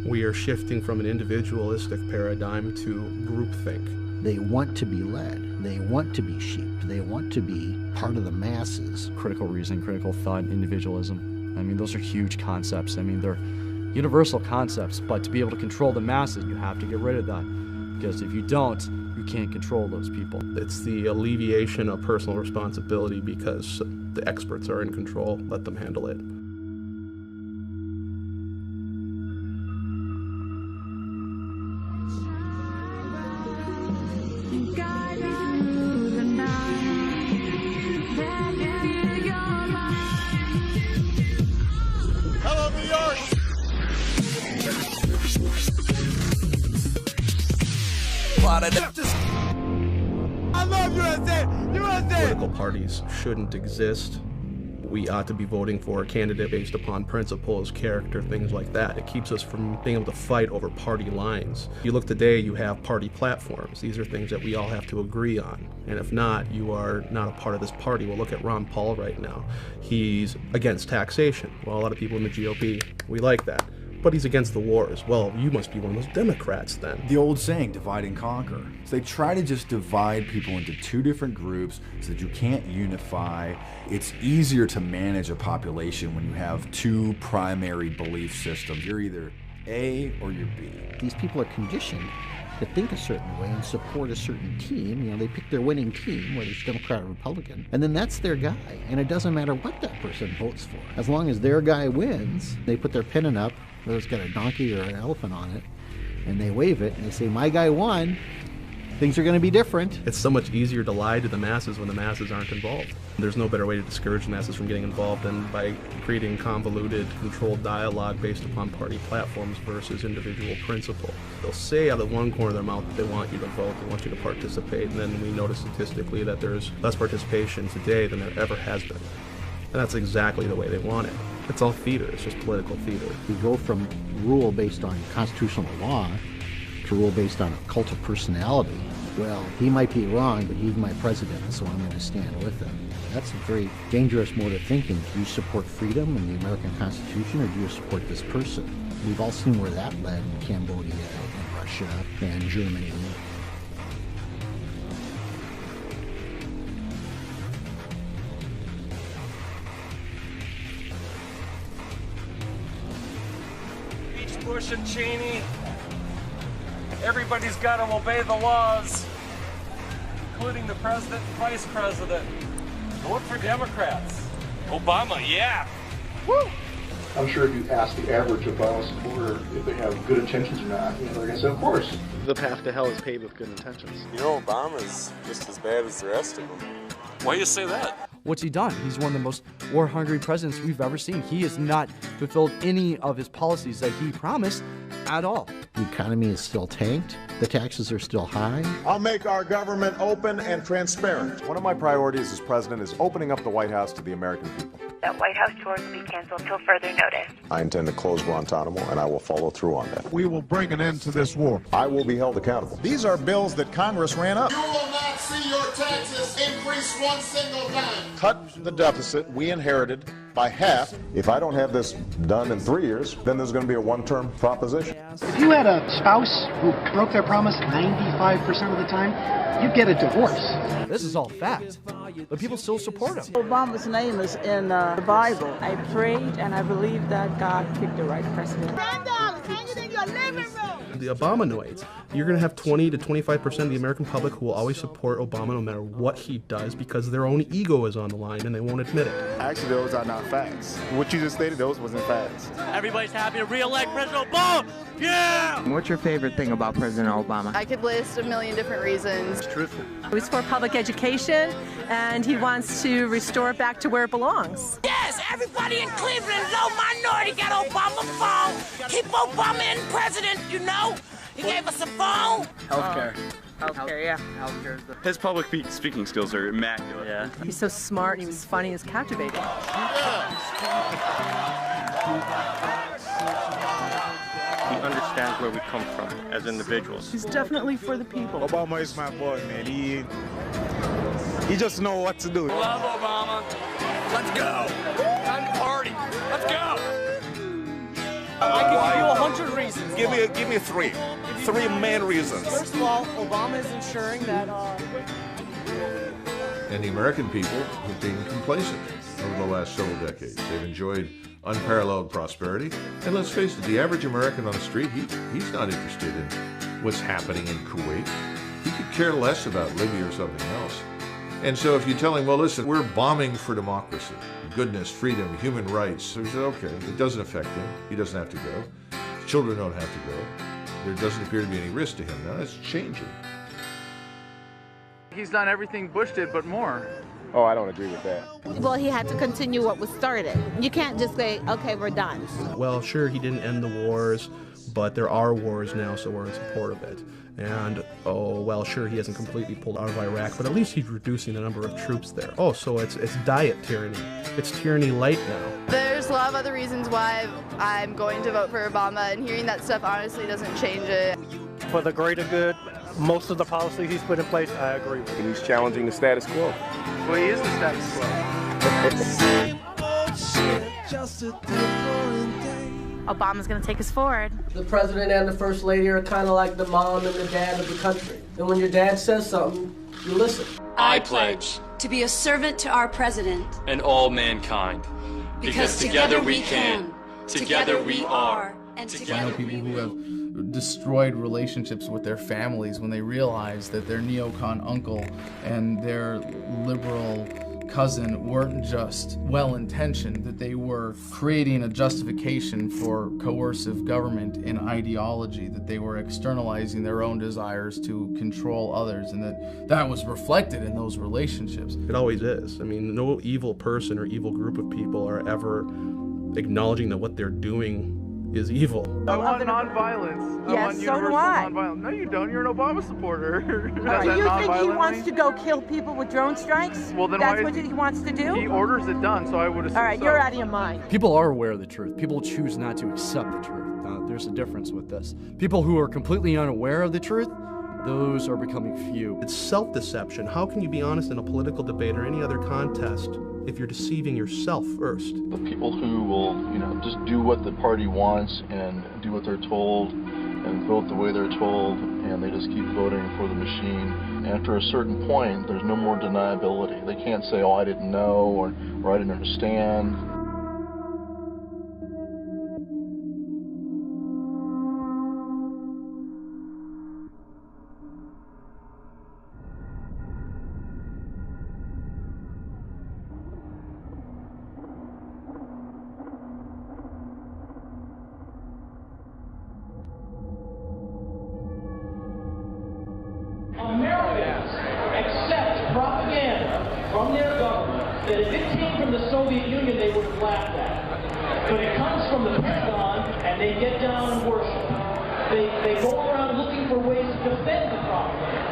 We are shifting from an individualistic paradigm to groupthink. They want to be led. They want to be sheep. They want to be part of the masses. Critical reasoning, critical thought, individualism. I mean, those are huge concepts. I mean, they're universal concepts, but to be able to control the masses, you have to get rid of that. Because if you don't, you can't control those people. It's the alleviation of personal responsibility because the experts are in control. Let them handle it. Hello, New York! I love USA! USA! Political parties shouldn't exist. We ought to be voting for a candidate based upon principles, character, things like that. It keeps us from being able to fight over party lines. You look today, you have party platforms. These are things that we all have to agree on. And if not, you are not a part of this party. Well, look at Ron Paul right now. He's against taxation. Well, a lot of people in the GOP, we like that. But he's against the wars. Well, you must be one of those Democrats then. The old saying, divide and conquer. So they try to just divide people into two different groups so that you can't unify. It's easier to manage a population when you have two primary belief systems. You're either A or you're B. These people are conditioned to think a certain way and support a certain team. You know, they pick their winning team, whether it's Democrat or Republican, and then that's their guy. And it doesn't matter what that person votes for. As long as their guy wins, they put their pennant up, whether it's got a donkey or an elephant on it, and they wave it, and they say, my guy won. Things are going to be different. It's so much easier to lie to the masses when the masses aren't involved. There's no better way to discourage the masses from getting involved than by creating convoluted, controlled dialogue based upon party platforms versus individual principle. They'll say out of one corner of their mouth that they want you to vote, they want you to participate, and then we notice statistically that there's less participation today than there ever has been. And that's exactly the way they want it. It's all theater, it's just political theater. We go from rule based on constitutional law to rule based on a cult of personality. Well, he might be wrong, but he's my president, so I'm going to stand with him. That's a very dangerous mode of thinking. Do you support freedom and the American Constitution, or do you support this person? We've all seen where that led in Cambodia and Russia and Germany. Bush and Cheney. Everybody's got to obey the laws, including the president and vice president. Vote for Democrats. Obama, yeah. Woo! I'm sure if you ask the average Obama supporter if they have good intentions or not, they're going to say, of course. The path to hell is paved with good intentions. You know, Obama's just as bad as the rest of them. Why do you say that? What's he done? He's one of the most war-hungry presidents we've ever seen. He has not fulfilled any of his policies that he promised at all. The economy is still tanked. The taxes are still high. I'll make our government open and transparent. One of my priorities as president is opening up the White House to the American people. That White House tour will be canceled till further notice. I intend to close Guantanamo, and I will follow through on that. We will bring an end to this war. I will be held accountable. These are bills that Congress ran up. You will not see your taxes increase one single time. Cut the deficit we inherited by half. If I don't have this done in 3 years, then there's going to be a one-term proposition. If you had a spouse who broke their promise 95% of the time, you'd get a divorce. This is all fact, but people still support him. Obama's name is in the Bible. I prayed and I believe that God picked the right president. $10. Anything you The Obamanoids. You're going to have 20 to 25% of the American public who will always support Obama no matter what he does because their own ego is on the line and they won't admit it. Actually, those are not facts. What you just stated, those wasn't facts. Everybody's happy to re-elect President Obama! Yeah! What's your favorite thing about President Obama? I could list a million different reasons. It's truthful. He's for public education, and he wants to restore it back to where it belongs. Yes, everybody in Cleveland, low minority, got Obama phone. Keep Obama in president, you know? He gave us a phone. Healthcare. Healthcare, yeah. Healthcare. His public speaking skills are immaculate. Yeah. He's so smart, and he was funny, he was captivating. He understands where we come from as individuals. He's definitely for the people. Obama is my boy, man. He just knows what to do. Love Obama. Let's go. Time to party. Let's go. I can give you 100 reasons. Give me three. Three main reasons. First of all, Obama is ensuring that And the American people have been complacent over the last several decades. They've enjoyed unparalleled prosperity. And let's face it, the average American on the street, he's not interested in what's happening in Kuwait. He could care less about Libya or something else. And so if you tell him, well, listen, we're bombing for democracy, goodness, freedom, human rights, so he said, okay, it doesn't affect him. He doesn't have to go. His children don't have to go. There doesn't appear to be any risk to him. Now that's changing. He's done everything Bush did, but more. Oh, I don't agree with that. Well, he had to continue what was started. You can't just say, okay, we're done. Well, sure, he didn't end the wars, but there are wars now, so we're in support of it. And, oh, well, sure, he hasn't completely pulled out of Iraq, but at least he's reducing the number of troops there. Oh, so it's diet tyranny. It's tyranny light now. There's a lot of other reasons why I'm going to vote for Obama, and hearing that stuff honestly doesn't change it. For the greater good, most of the policies he's put in place, I agree with. And he's challenging the status quo. Well, he is the status quo. Obama's going to take us forward. The president and the first lady are kind of like the mom and the dad of the country. And when your dad says something, you listen. I pledge to be a servant to our president and all mankind. Because together we can, together we are, and together I know people who have destroyed relationships with their families when they realize that their neocon uncle and their liberal cousin weren't just well-intentioned, that they were creating a justification for coercive government and ideology, that they were externalizing their own desires to control others, and that was reflected in those relationships. It always is. I mean, no evil person or evil group of people are ever acknowledging that what they're doing is evil. I want nonviolence. Yes, I want so do universal I. nonviolence. No, you don't. You're an Obama supporter. Do you think he wants to go kill people with drone strikes? Well, then that's why what he wants to do? He orders it done, so I would assume. All right, so. you're out of your mind. People are aware of the truth. People choose not to accept the truth. There's a difference with this. People who are completely unaware of the truth, those are becoming few. It's self-deception. How can you be honest in a political debate or any other contest if you're deceiving yourself first? The people who will, just do what the party wants and do what they're told and vote the way they're told, and they just keep voting for the machine. After a certain point, there's no more deniability. They can't say, oh, I didn't know, or I didn't understand. Americans accept propaganda from their government that if it came from the Soviet Union, they would have laughed at. But it comes from the Pentagon, and they get down and worship. They go around looking for ways to defend the propaganda.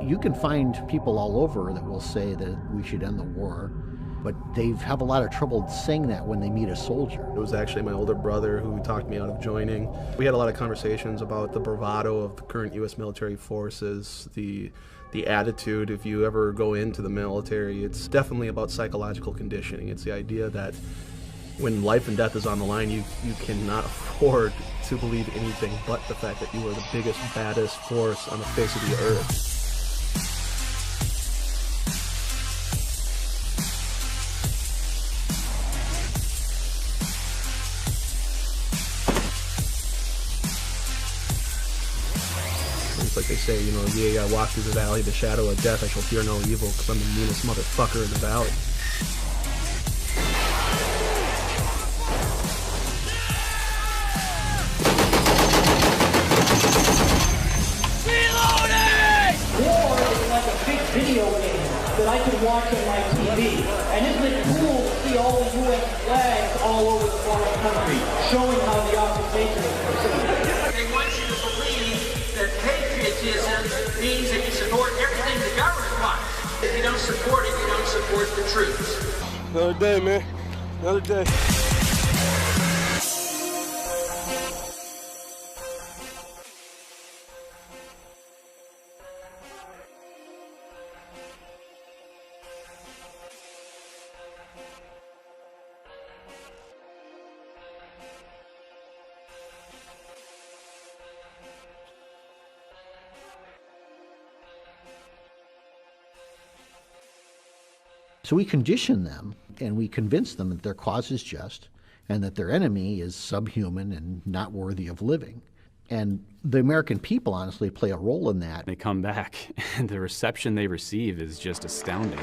You can find people all over that will say that we should end the war, but they have a lot of trouble saying that when they meet a soldier. It was actually my older brother who talked me out of joining. We had a lot of conversations about the bravado of the current U.S. military forces, the attitude. If you ever go into the military, it's definitely about psychological conditioning. It's the idea that when life and death is on the line, you cannot afford to believe anything but the fact that you are the biggest, baddest force on the face of the earth. It's like they say, you know, yea, I walk through the valley of the shadow of death, I shall fear no evil, because I'm the meanest motherfucker in the valley. War is like a big video game that I can watch on my TV. And isn't it cool to see all the U.S. flags all over the foreign country, showing how the occupation is proceeding? They want you to believe that patriotism means that you support everything the government wants. If you don't support it, you don't support the troops. Another day, man. Another day. So we condition them, and we convince them that their cause is just, and that their enemy is subhuman and not worthy of living. And the American people honestly play a role in that. They come back, and the reception they receive is just astounding.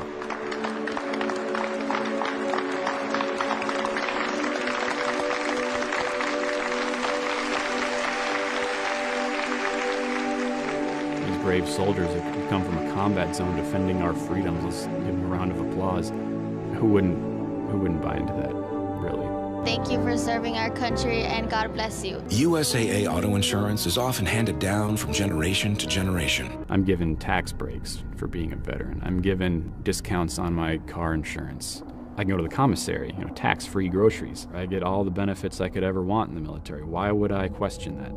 Brave soldiers that come from a combat zone defending our freedoms. Let's give them a round of applause. Who wouldn't buy into that, really? Thank you for serving our country, and God bless you. USAA auto insurance is often handed down from generation to generation. I'm given tax breaks for being a veteran. I'm given discounts on my car insurance. I can go to the commissary, you know, tax-free groceries. I get all the benefits I could ever want in the military. Why would I question that?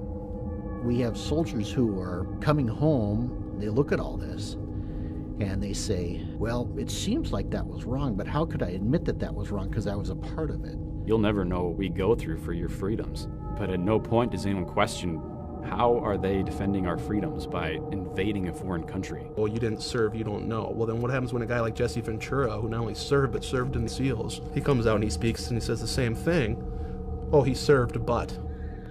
We have soldiers who are coming home, they look at all this, and they say, well, it seems like that was wrong, but how could I admit that that was wrong because I was a part of it? You'll never know what we go through for your freedoms, but at no point does anyone question how are they defending our freedoms by invading a foreign country. Well, you didn't serve, you don't know. Well, then what happens when a guy like Jesse Ventura, who not only served, but served in the SEALs, he comes out and he speaks and he says the same thing. Oh, he served, but.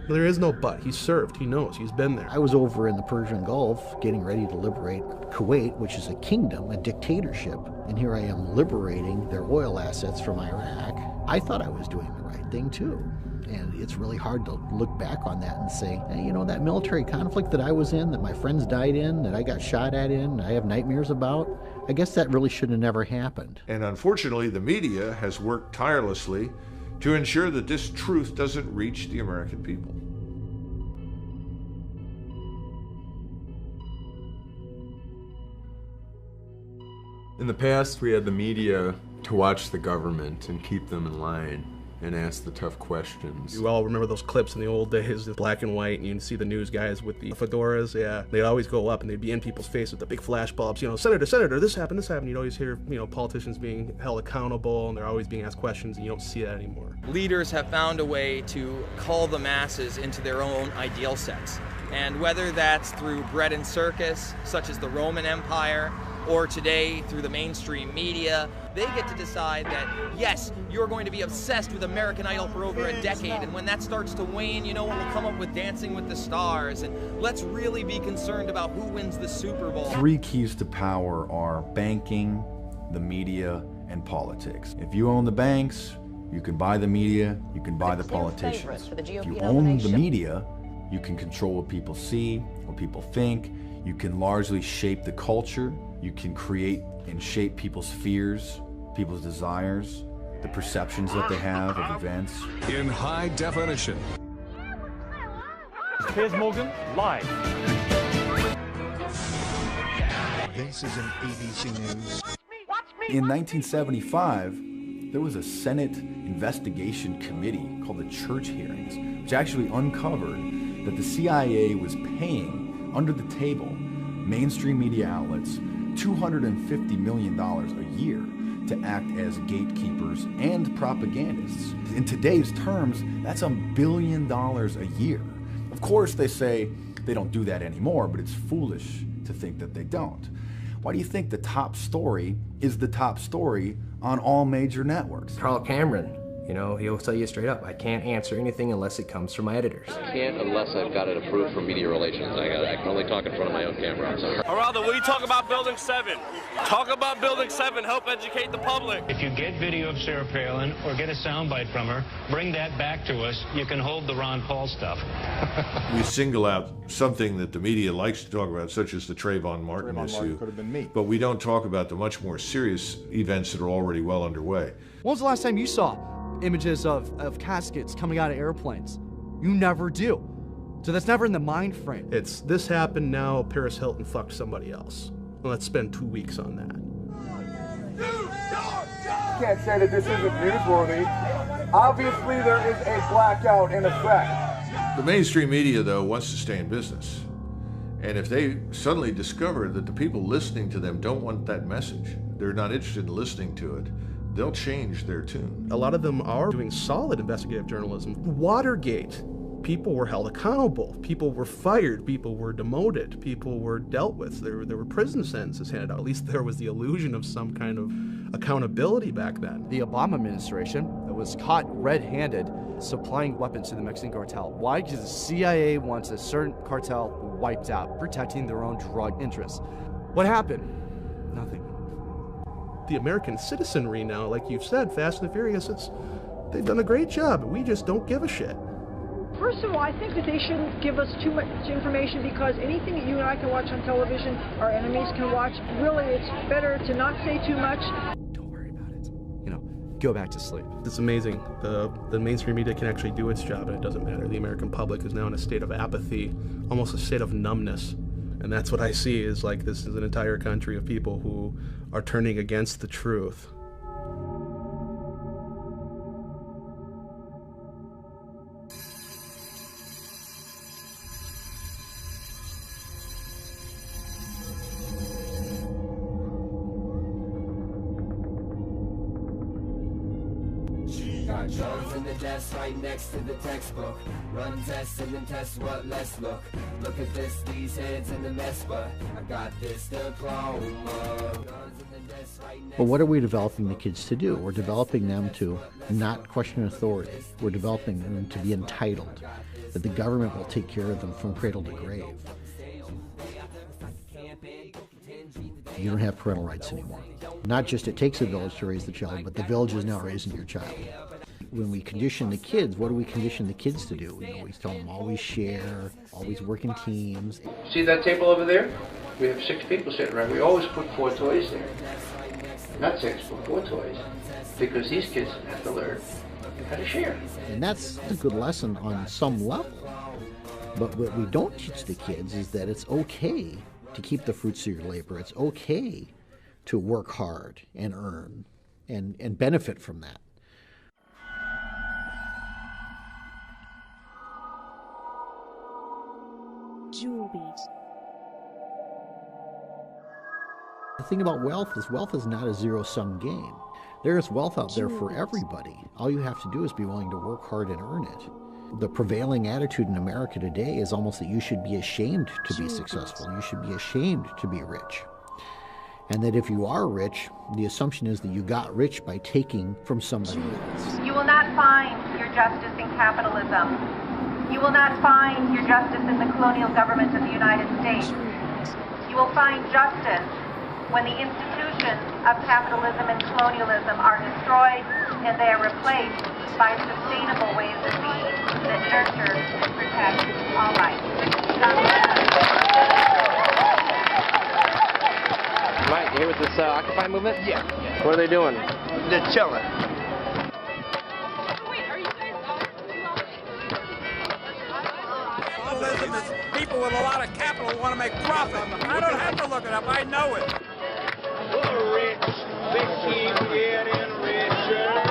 There is no but. He served. He knows. He's been there. I was over in the Persian Gulf getting ready to liberate Kuwait, which is a kingdom, a dictatorship, and here I am liberating their oil assets from Iraq. I thought I was doing the right thing too. And it's really hard to look back on that and say, hey, you know, that military conflict that I was in, that my friends died in, that I got shot at in, I have nightmares about, I guess that really should have never happened. And unfortunately, the media has worked tirelessly to ensure that this truth doesn't reach the American people. In the past, we had the media to watch the government and keep them in line and ask the tough questions. You all remember those clips in the old days, the black and white, and you'd see the news guys with the fedoras, yeah. They'd always go up and they'd be in people's face with the big flash bulbs, you know, Senator, this happened. You'd always hear, you know, politicians being held accountable and they're always being asked questions, and you don't see that anymore. Leaders have found a way to cull the masses into their own ideal sets. And whether that's through bread and circus, such as the Roman Empire, or today through the mainstream media, they get to decide that, yes, you're going to be obsessed with American Idol for over a decade, and when that starts to wane, you know, we'll come up with Dancing with the Stars, and let's really be concerned about who wins the Super Bowl. 3 keys to power are banking, the media, and politics. If you own the banks, you can buy the media, you can buy the politicians. If you own the media, you can control what people see, what people think, you can largely shape the culture, you can create and shape people's fears, people's desires, the perceptions that they have of events. In high definition. Piers Morgan, live. This is an ABC News. In 1975, There was a Senate investigation committee called the Church Hearings, which actually uncovered that the CIA was paying, under the table, mainstream media outlets $250 million a year to act as gatekeepers and propagandists. In today's terms, that's $1 billion a year. Of course, they say they don't do that anymore, but it's foolish to think that they don't. Why do you think the top story is the top story on all major networks? Carl Cameron, you know, he'll tell you straight up, I can't answer anything unless it comes from my editors. I can't unless I've got it approved from media relations. I can only talk in front of my own camera. I'm sorry. Geraldo, we talk about Building 7. Talk about Building 7. Help educate the public. If you get video of Sarah Palin or get a soundbite from her, bring that back to us. You can hold the Ron Paul stuff. We single out something that the media likes to talk about, such as the Trayvon Martin issue. Could have been me. But we don't talk about the much more serious events that are already well underway. When was the last time you saw images of caskets coming out of airplanes? You never do. So that's never in the mind frame. It's this happened now, Paris Hilton fucked somebody else. Well, let's spend 2 weeks on that. You can't say that this isn't newsworthy. Obviously, there is a blackout in effect. The mainstream media, though, wants to stay in business. And if they suddenly discover that the people listening to them don't want that message, they're not interested in listening to it, they'll change their tune. A lot of them are doing solid investigative journalism. Watergate, people were held accountable. People were fired. People were demoted. People were dealt with. There were prison sentences handed out. At least there was the illusion of some kind of accountability back then. The Obama administration was caught red-handed supplying weapons to the Mexican cartel. Why? Because the CIA wants a certain cartel wiped out, protecting their own drug interests. What happened? Nothing. The American citizenry now, like you've said, Fast and the Furious, they've done a great job. We just don't give a shit. First of all, I think that they shouldn't give us too much information, because anything that you and I can watch on television, our enemies can watch. Really, it's better to not say too much. Don't worry about it. You know, go back to sleep. It's amazing. The mainstream media can actually do its job, and it doesn't matter. The American public is now in a state of apathy, almost a state of numbness. And that's what I see, is like this is an entire country of people who are turning against the truth. Got drugs in the desk right next to the textbook. Run tests and then test what less look. Look at this, these heads in the mess, but I got this diploma. But what are we developing the kids to do? We're developing them to not question authority. We're developing them to be entitled, that the government will take care of them from cradle to grave. You don't have parental rights anymore. Not just it takes a village to raise the child, but the village is now raising your child. When we condition the kids, what do we condition the kids to do? You know, we tell them always share, always work in teams. See that table over there? We have 6 people sitting around. We always put 4 toys there. Not 6, but 4 toys. Because these kids have to learn how to share. And that's a good lesson on some level. But what we don't teach the kids is that it's okay to keep the fruits of your labor. It's okay to work hard and earn and benefit from that. Jewel Beat. The thing about wealth is not a zero-sum game. There is wealth out there for everybody. All you have to do is be willing to work hard and earn it. The prevailing attitude in America today is almost that you should be ashamed to be successful. You should be ashamed to be rich. And that if you are rich, the assumption is that you got rich by taking from somebody else. You will not find your justice in capitalism. You will not find your justice in the colonial government of the United States. You will find justice when the institutions of capitalism and colonialism are destroyed and they are replaced by sustainable ways of being that nurture and protect all life. Mike, you here with this Occupy movement? Yeah. What are they doing? They're chilling. Capitalism is people with a lot of capital who want to make profit. I don't have to look it up. I know it. The rich, they keep getting richer.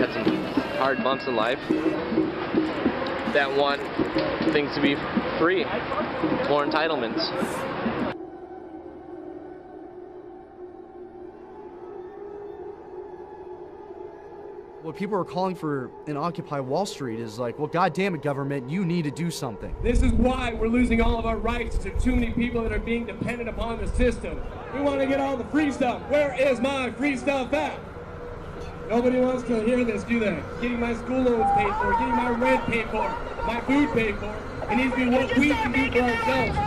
had some hard bumps in life that want things to be free, more entitlements. What people are calling for in Occupy Wall Street is like, well, goddamn it, government, you need to do something. This is why we're losing all of our rights to too many people that are being dependent upon the system. We want to get all the free stuff. Where is my free stuff at? Nobody wants to hear this, do they? Getting my school loans paid for, getting my rent paid for, my food paid for. It needs to be what we can do for ourselves.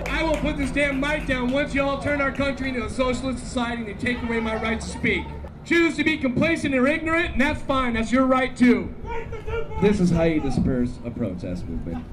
I will put this damn mic down once you all turn our country into a socialist society and take away my right to speak. Choose to be complacent or ignorant, and that's fine. That's your right too. This is how you disperse a protest movement.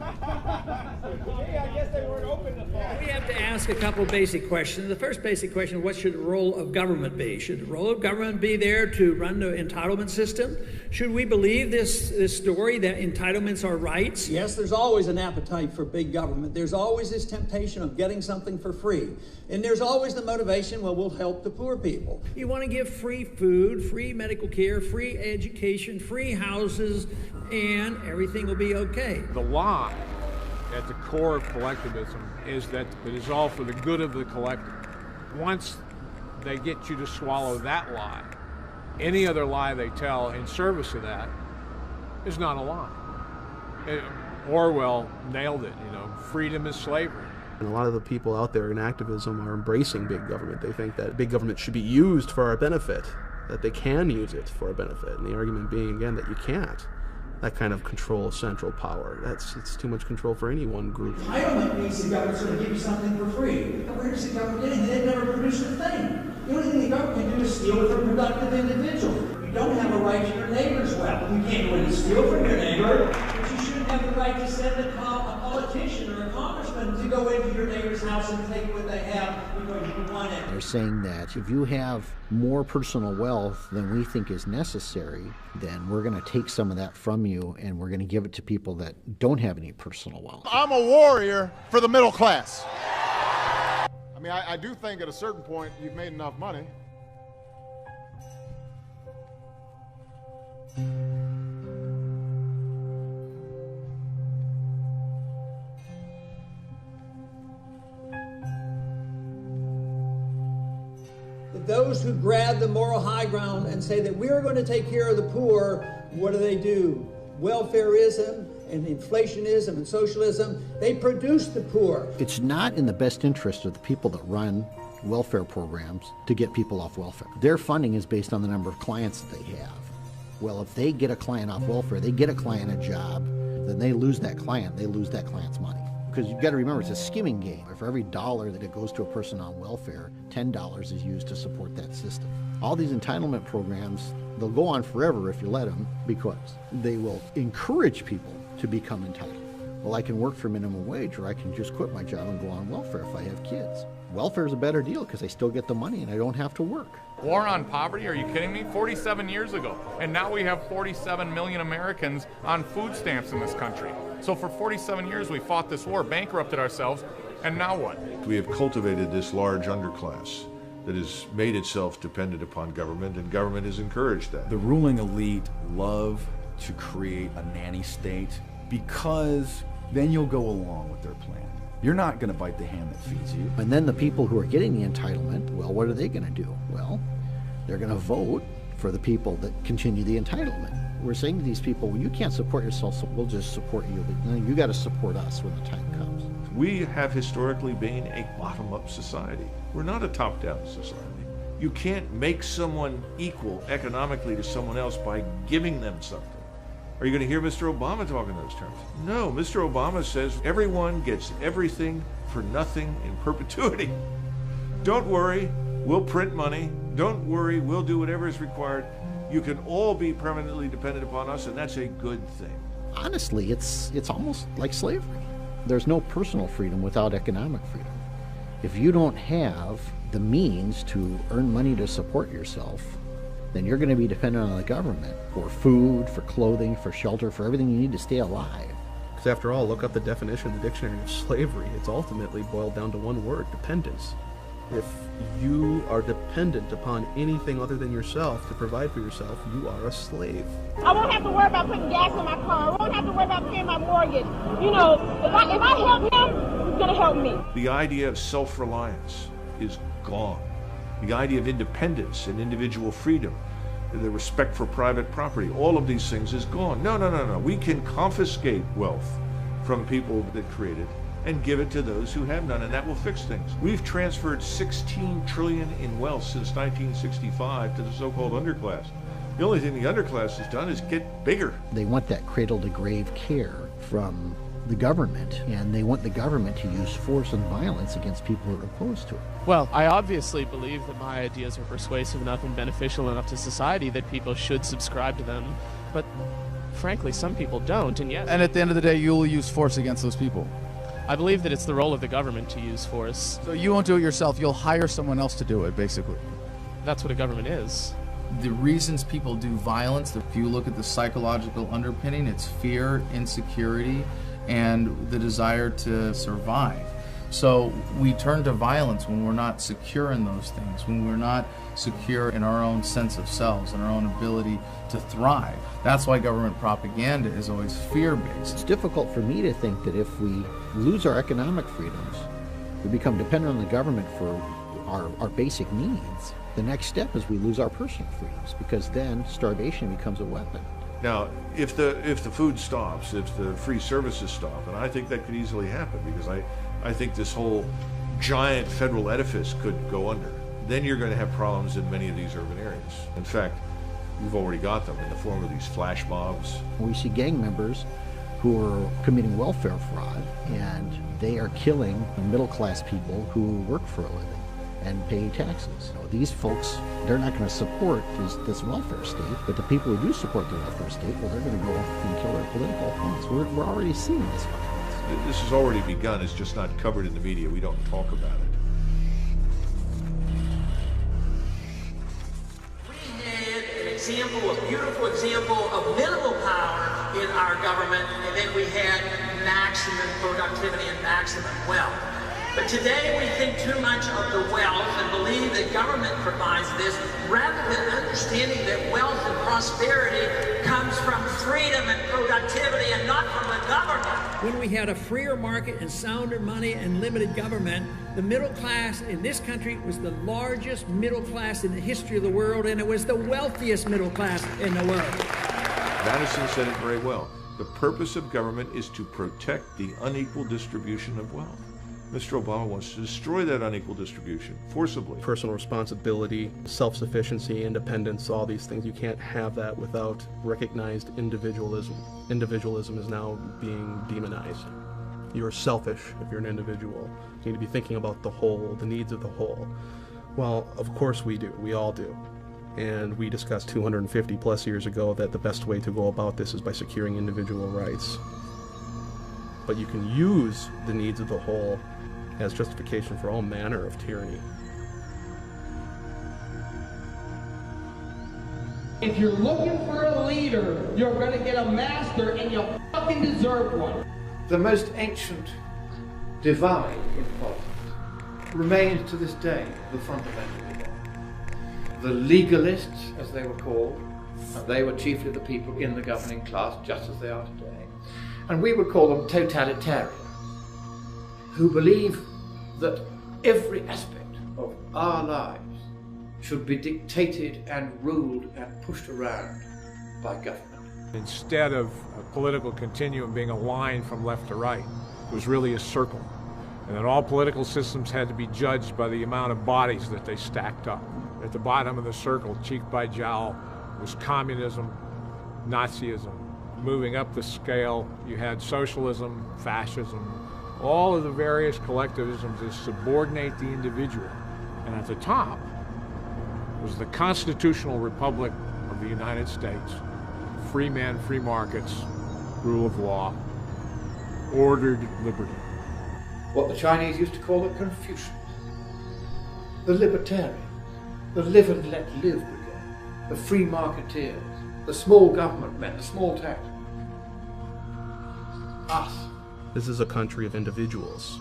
We have to ask a couple basic questions. The first basic question, what should the role of government be? Should the role of government be there to run the entitlement system? Should we believe this story that entitlements are rights? Yes, there's always an appetite for big government. There's always this temptation of getting something for free. And there's always the motivation, well, we'll help the poor people. You want to give free food, free medical care, free education, free houses, and everything will be okay. The lie at the core of collectivism is that it is all for the good of the collective. Once they get you to swallow that lie, any other lie they tell in service of that is not a lie. Orwell nailed it, freedom is slavery. And a lot of the people out there in activism are embracing big government. They think that big government should be used for our benefit, that they can use it for our benefit. And the argument being, again, that you can't. That kind of control central power. It's too much control for any one group. Entitlement means the government's going to give you something for free. Where does the government get anything? They've never produced a thing. The only thing the government can do is steal it from productive individuals. You don't have a right to your neighbor's wealth. You can't go in and steal from your neighbor, but you shouldn't have the right to send a politician or a congressman to go into your neighbor's house and take what they have because you want it. They're saying that if you have more personal wealth than we think is necessary, then we're going to take some of that from you and we're going to give it to people that don't have any personal wealth. I'm a warrior for the middle class. I mean, I do think at a certain point you've made enough money. Those who grab the moral high ground and say that we're going to take care of the poor, what do? Welfareism and inflationism and socialism, they produce the poor. It's not in the best interest of the people that run welfare programs to get people off welfare. Their funding is based on the number of clients that they have. Well, if they get a client off welfare, they get a client a job, then they lose that client, they lose that client's money. Because you've got to remember, it's a skimming game. For every dollar that it goes to a person on welfare, $10 is used to support that system. All these entitlement programs, they'll go on forever if you let them, because they will encourage people to become entitled. Well, I can work for minimum wage, or I can just quit my job and go on welfare if I have kids. Welfare is a better deal because I still get the money and I don't have to work. War on poverty? Are you kidding me? 47 years ago. And now we have 47 million Americans on food stamps in this country. So for 47 years we fought this war, bankrupted ourselves, and now what? We have cultivated this large underclass that has made itself dependent upon government, and government has encouraged that. The ruling elite love to create a nanny state because then you'll go along with their plan. You're not going to bite the hand that feeds you. And then the people who are getting the entitlement, well, what are they going to do? Well, they're going to vote for the people that continue the entitlement. We're saying to these people, well, you can't support yourself, so we'll just support you. But no, you got to support us when the time comes. We have historically been a bottom-up society. We're not a top-down society. You can't make someone equal economically to someone else by giving them something. Are you going to hear Mr. Obama talk in those terms? No, Mr. Obama says everyone gets everything for nothing in perpetuity. Don't worry, we'll print money. Don't worry, we'll do whatever is required. You can all be permanently dependent upon us, and that's a good thing. Honestly, it's almost like slavery. There's no personal freedom without economic freedom. If you don't have the means to earn money to support yourself, then you're going to be dependent on the government for food, for clothing, for shelter, for everything you need to stay alive. Because after all, look up the definition in the dictionary of slavery. It's ultimately boiled down to one word: dependence. If you are dependent upon anything other than yourself to provide for yourself, you are a slave. I won't have to worry about putting gas in my car. I won't have to worry about paying my mortgage. You know, if I help him, he's going to help me. The idea of self-reliance is gone. The idea of independence and individual freedom, the respect for private property, all of these things is gone. No. We can confiscate wealth from people that create it and give it to those who have none, and that will fix things. We've transferred $16 trillion in wealth since 1965 to the so-called underclass. The only thing the underclass has done is get bigger. They want that cradle-to-grave care from the government, and they want the government to use force and violence against people who are opposed to it. Well, I obviously believe that my ideas are persuasive enough and beneficial enough to society that people should subscribe to them, but frankly, some people don't, and yes. And at the end of the day, you'll use force against those people. I believe that it's the role of the government to use force. So you won't do it yourself, you'll hire someone else to do it, basically. That's what a government is. The reasons people do violence, if you look at the psychological underpinning, it's fear, insecurity, and the desire to survive. So we turn to violence when we're not secure in those things, when we're not secure in our own sense of selves and our own ability to thrive. That's why government propaganda is always fear-based. It's difficult for me to think that if we lose our economic freedoms, we become dependent on the government for our basic needs. The next step is we lose our personal freedoms, because then starvation becomes a weapon. Now, if the food stops, if the free services stop, and I think that could easily happen, because I think this whole giant federal edifice could go under, then you're going to have problems in many of these urban areas. In fact, we've already got them in the form of these flash mobs. We see gang members who are committing welfare fraud, and they are killing middle-class people who work for a living and pay taxes. These folks, they're not going to support this welfare state, but the people who do support the welfare state, well, they're going to go and kill their political opponents. We're already seeing this violence. This has already begun. It's just not covered in the media. We don't talk about it. We had an example, a beautiful example of minimal power in our government, and then we had maximum productivity and maximum wealth. But today we think too much of the wealth and believe that government provides this, rather than understanding that wealth and prosperity comes from freedom and productivity and not from the government. When we had a freer market and sounder money and limited government, the middle class in this country was the largest middle class in the history of the world, and it was the wealthiest middle class in the world. Madison said it very well. The purpose of government is to protect the unequal distribution of wealth. Mr. Obama wants to destroy that unequal distribution forcibly. Personal responsibility, self-sufficiency, independence, all these things. You can't have that without recognized individualism. Individualism is now being demonized. You're selfish if you're an individual. You need to be thinking about the whole, the needs of the whole. Well, of course we do. We all do. And we discussed 250 plus years ago that the best way to go about this is by securing individual rights. But you can use the needs of the whole as justification for all manner of tyranny. If you're looking for a leader, you're going to get a master, and you fucking deserve one. The most ancient divide in politics remains to this day the fundamental divide. The legalists, as they were called, and they were chiefly the people in the governing class, just as they are today, and we would call them totalitarian, who believe that every aspect of our lives should be dictated and ruled and pushed around by government. Instead of a political continuum being a line from left to right, it was really a circle. And that all political systems had to be judged by the amount of bodies that they stacked up. At the bottom of the circle, cheek by jowl, was communism, Nazism. Moving up the scale, you had socialism, fascism, all of the various collectivisms that subordinate the individual. And at the top was the constitutional republic of the United States. Free men, free markets, rule of law, ordered liberty. What the Chinese used to call the Confucians, the libertarians, the live and let live brigade, the free marketeers, the small government men, the small tax. Us. This is a country of individuals.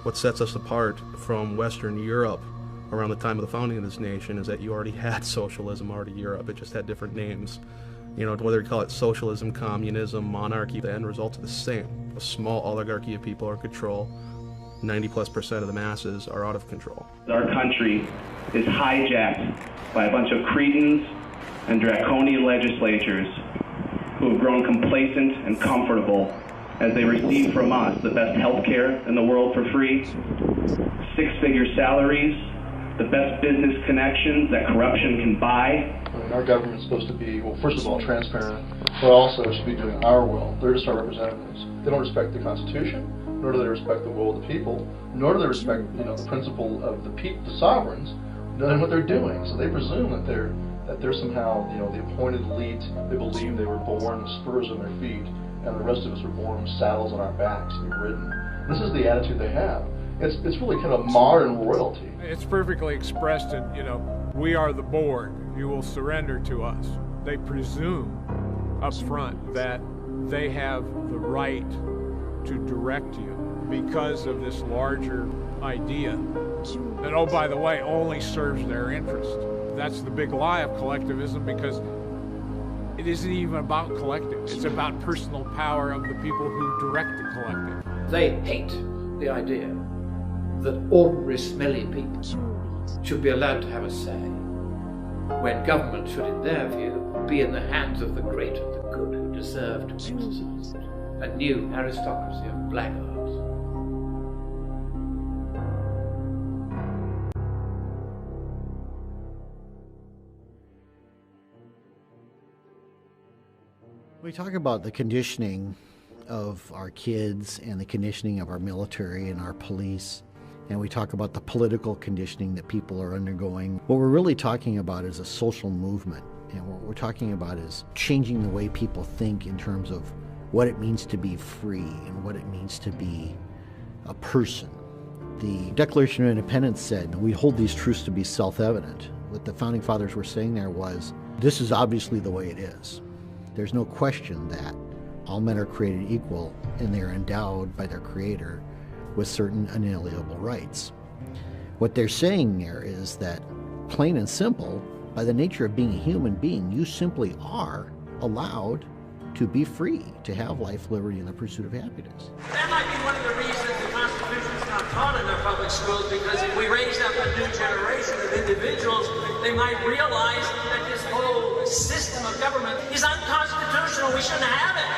What sets us apart from Western Europe around the time of the founding of this nation is that you already had socialism already in Europe. It just had different names. You know, whether you call it socialism, communism, monarchy, the end result is the same. A small oligarchy of people are in control. 90+% of the masses are out of control. Our country is hijacked by a bunch of cretins and draconian legislatures who have grown complacent and comfortable as they receive from us the best health care in the world for free, six-figure salaries, the best business connections that corruption can buy. Our government's supposed to be, well, first of all, transparent, but also should be doing our will. They're just our representatives. They don't respect the Constitution, nor do they respect the will of the people, nor do they respect, the principle of the sovereigns, knowing what they're doing. So they presume that they're somehow, the appointed elite. They believe they were born with spurs on their feet, and the rest of us were born with saddles on our backs to be ridden. This is the attitude they have. It's really kind of modern royalty. It's perfectly expressed in, we are the board. You will surrender to us. They presume up front that they have the right to direct you because of this larger idea that, oh, by the way, only serves their interest. That's the big lie of collectivism, because it isn't even about collective. It's about personal power of the people who direct the collective. They hate the idea that ordinary smelly people should be allowed to have a say, when government should, in their view, be in the hands of the great and the good who deserve to exercise it. A new aristocracy of blackguards. We talk about the conditioning of our kids and the conditioning of our military and our police, and we talk about the political conditioning that people are undergoing. What we're really talking about is a social movement, and what we're talking about is changing the way people think in terms of what it means to be free and what it means to be a person. The Declaration of Independence said, we hold these truths to be self-evident. What the Founding Fathers were saying there was, this is obviously the way it is. There's no question that all men are created equal and they are endowed by their Creator with certain unalienable rights. What they're saying there is that, plain and simple, by the nature of being a human being, you simply are allowed to be free, to have life, liberty, and the pursuit of happiness. That might be one of the reasons the Constitution's not taught in our public schools, because if we raise up a new generation of individuals, they might realize that this whole system of government is unconstitutional. We shouldn't have it.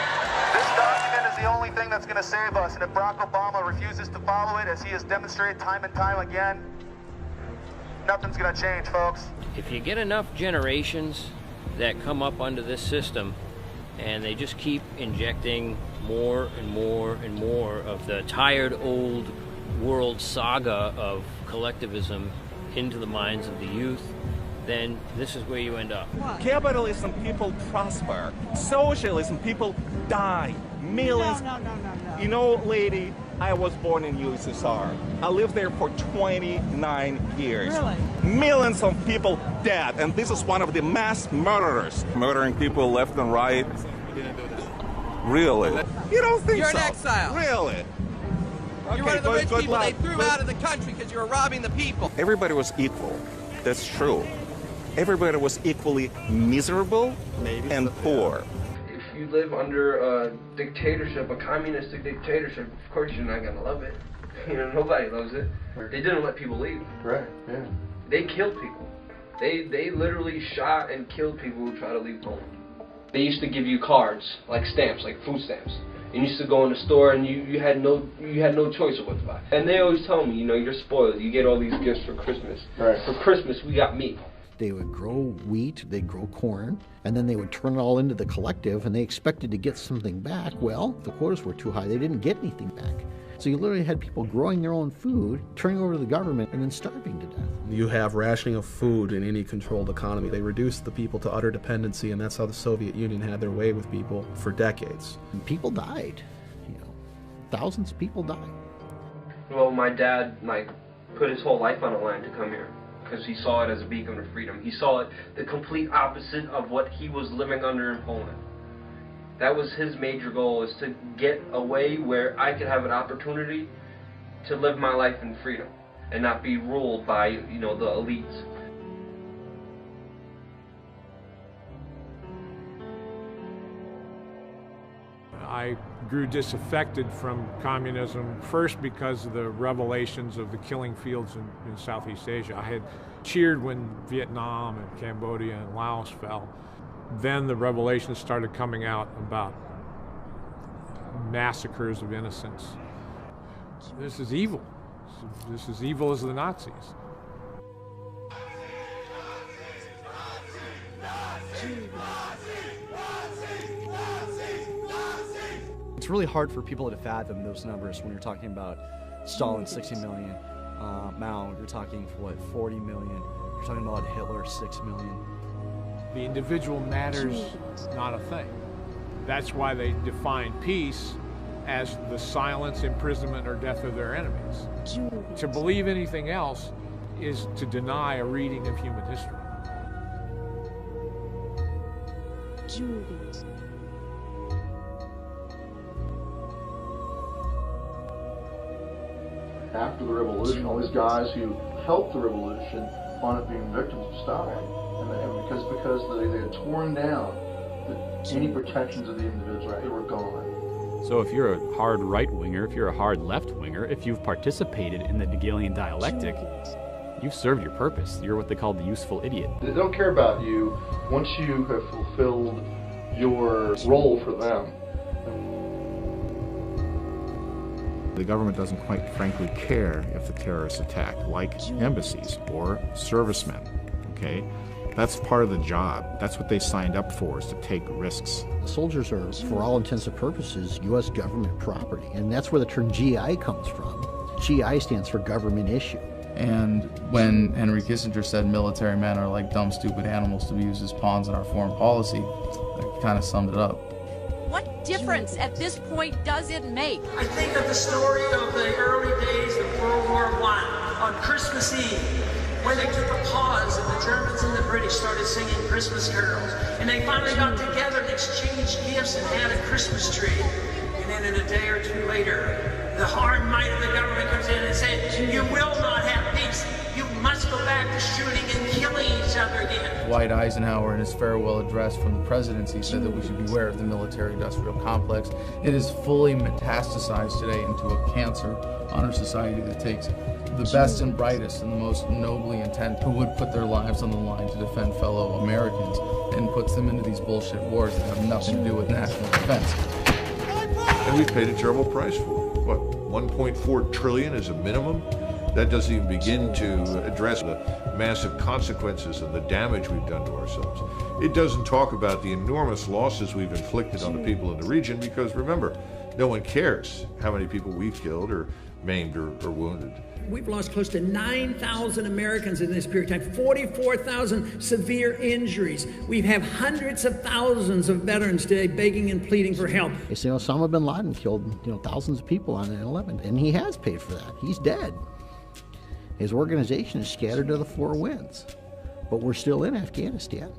This document is the only thing that's going to save us, and if Barack Obama refuses to follow it, as he has demonstrated time and time again, nothing's going to change, folks. If you get enough generations that come up under this system, and they just keep injecting more and more and more of the tired old world saga of collectivism into the minds of the youth, then this is where you end up. Capitalism, people prosper. Socialism, people die. Millions. No. You know, lady, I was born in USSR. I lived there for 29 years. Really? Millions of people dead, and this is one of the mass murderers. Murdering people left and right. Really? You don't think You're so? You're an exile. Really? You're one of the rich people they threw out of the country because you were robbing the people. Everybody was equal. That's true. Everybody was equally miserable and poor. If you live under a dictatorship, a communistic dictatorship, of course you're not gonna love it. Nobody loves it. They didn't let people leave. Right, yeah. They killed people. They literally shot and killed people who try to leave home. They used to give you cards, like stamps, like food stamps. And you used to go in the store and you had no choice of what to buy. And they always tell me, you're spoiled. You get all these gifts for Christmas. Right. For Christmas, we got meat. They would grow wheat, they'd grow corn, and then they would turn it all into the collective, and they expected to get something back. Well, the quotas were too high. They didn't get anything back. So you literally had people growing their own food, turning over to the government, and then starving to death. You have rationing of food in any controlled economy. They reduced the people to utter dependency, and that's how the Soviet Union had their way with people for decades. And people died. Thousands of people died. Well, my dad, put his whole life on the line to come here, because he saw it as a beacon of freedom. He saw it the complete opposite of what he was living under in Poland. That was his major goal, is to get away where I could have an opportunity to live my life in freedom and not be ruled by, you know, the elites. I grew disaffected from communism, first because of the revelations of the killing fields in Southeast Asia. I had cheered when Vietnam and Cambodia and Laos fell. Then the revelations started coming out about massacres of innocents. This is evil. This is evil as the Nazis. It's really hard for people to fathom those numbers when you're talking about Stalin 60 million, Mao, you're talking, what, 40 million, you're talking about Hitler 6 million. The individual matters not a thing. That's why they define peace as the silence, imprisonment, or death of their enemies. To believe anything else is to deny a reading of human history. After the revolution, all these guys who helped the revolution wound up being victims of Stalin, and because they had torn down any protections of the individual, they were gone. So if you're a hard right-winger, if you're a hard left-winger, if you've participated in the Hegelian dialectic, you've served your purpose. You're what they call the useful idiot. They don't care about you once you have fulfilled your role for them. The government doesn't quite frankly care if the terrorists attack, like embassies or servicemen, okay? That's part of the job. That's what they signed up for, is to take risks. Soldiers are, for all intents and purposes, U.S. government property, and that's where the term GI comes from. GI stands for government issue. And when Henry Kissinger said military men are like dumb, stupid animals to be used as pawns in our foreign policy, that kind of summed it up. What difference at this point does it make? I think of the story of the early days of World War I on Christmas Eve, when they took a pause and the Germans and the British started singing Christmas carols, and they finally got together and exchanged gifts and had a Christmas tree. And then in a day or two later, the hard might of the government comes in and says, you will not have peace. You must go back to shooting and killing each other again. Dwight Eisenhower, in his farewell address from the presidency, said that we should beware of the military-industrial complex. It is fully metastasized today into a cancer on our society that takes the best and brightest and the most nobly intent who would put their lives on the line to defend fellow Americans and puts them into these bullshit wars that have nothing to do with national defense. And we paid a terrible price for it. What, 1.4 trillion is a minimum? That doesn't even begin to address the massive consequences and the damage we've done to ourselves. It doesn't talk about the enormous losses we've inflicted on the people in the region, because remember, no one cares how many people we've killed or maimed or wounded. We've lost close to 9,000 Americans in this period of time, 44,000 severe injuries. We have hundreds of thousands of veterans today begging and pleading for help. They say Osama bin Laden killed, thousands of people on 9/11, and he has paid for that. He's dead. His organization is scattered to the four winds, but we're still in Afghanistan.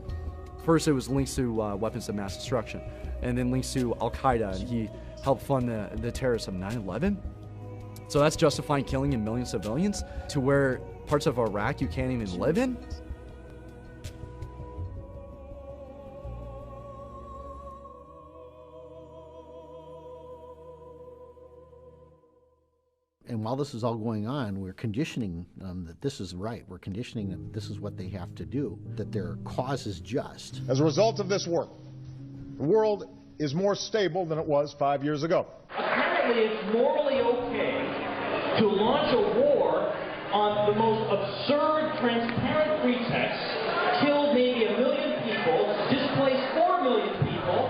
First, it was links to weapons of mass destruction, and then links to Al-Qaeda, and he helped fund the terrorists of 9/11. So that's justifying killing a million civilians to where parts of Iraq you can't even live in? And while this is all going on, we're conditioning them that this is right. We're conditioning them that this is what they have to do, that their cause is just. As a result of this work, the world is more stable than it was 5 years ago. Apparently it's morally okay to launch a war on the most absurd, transparent pretext, kill maybe 1 million people, displace 4 million people,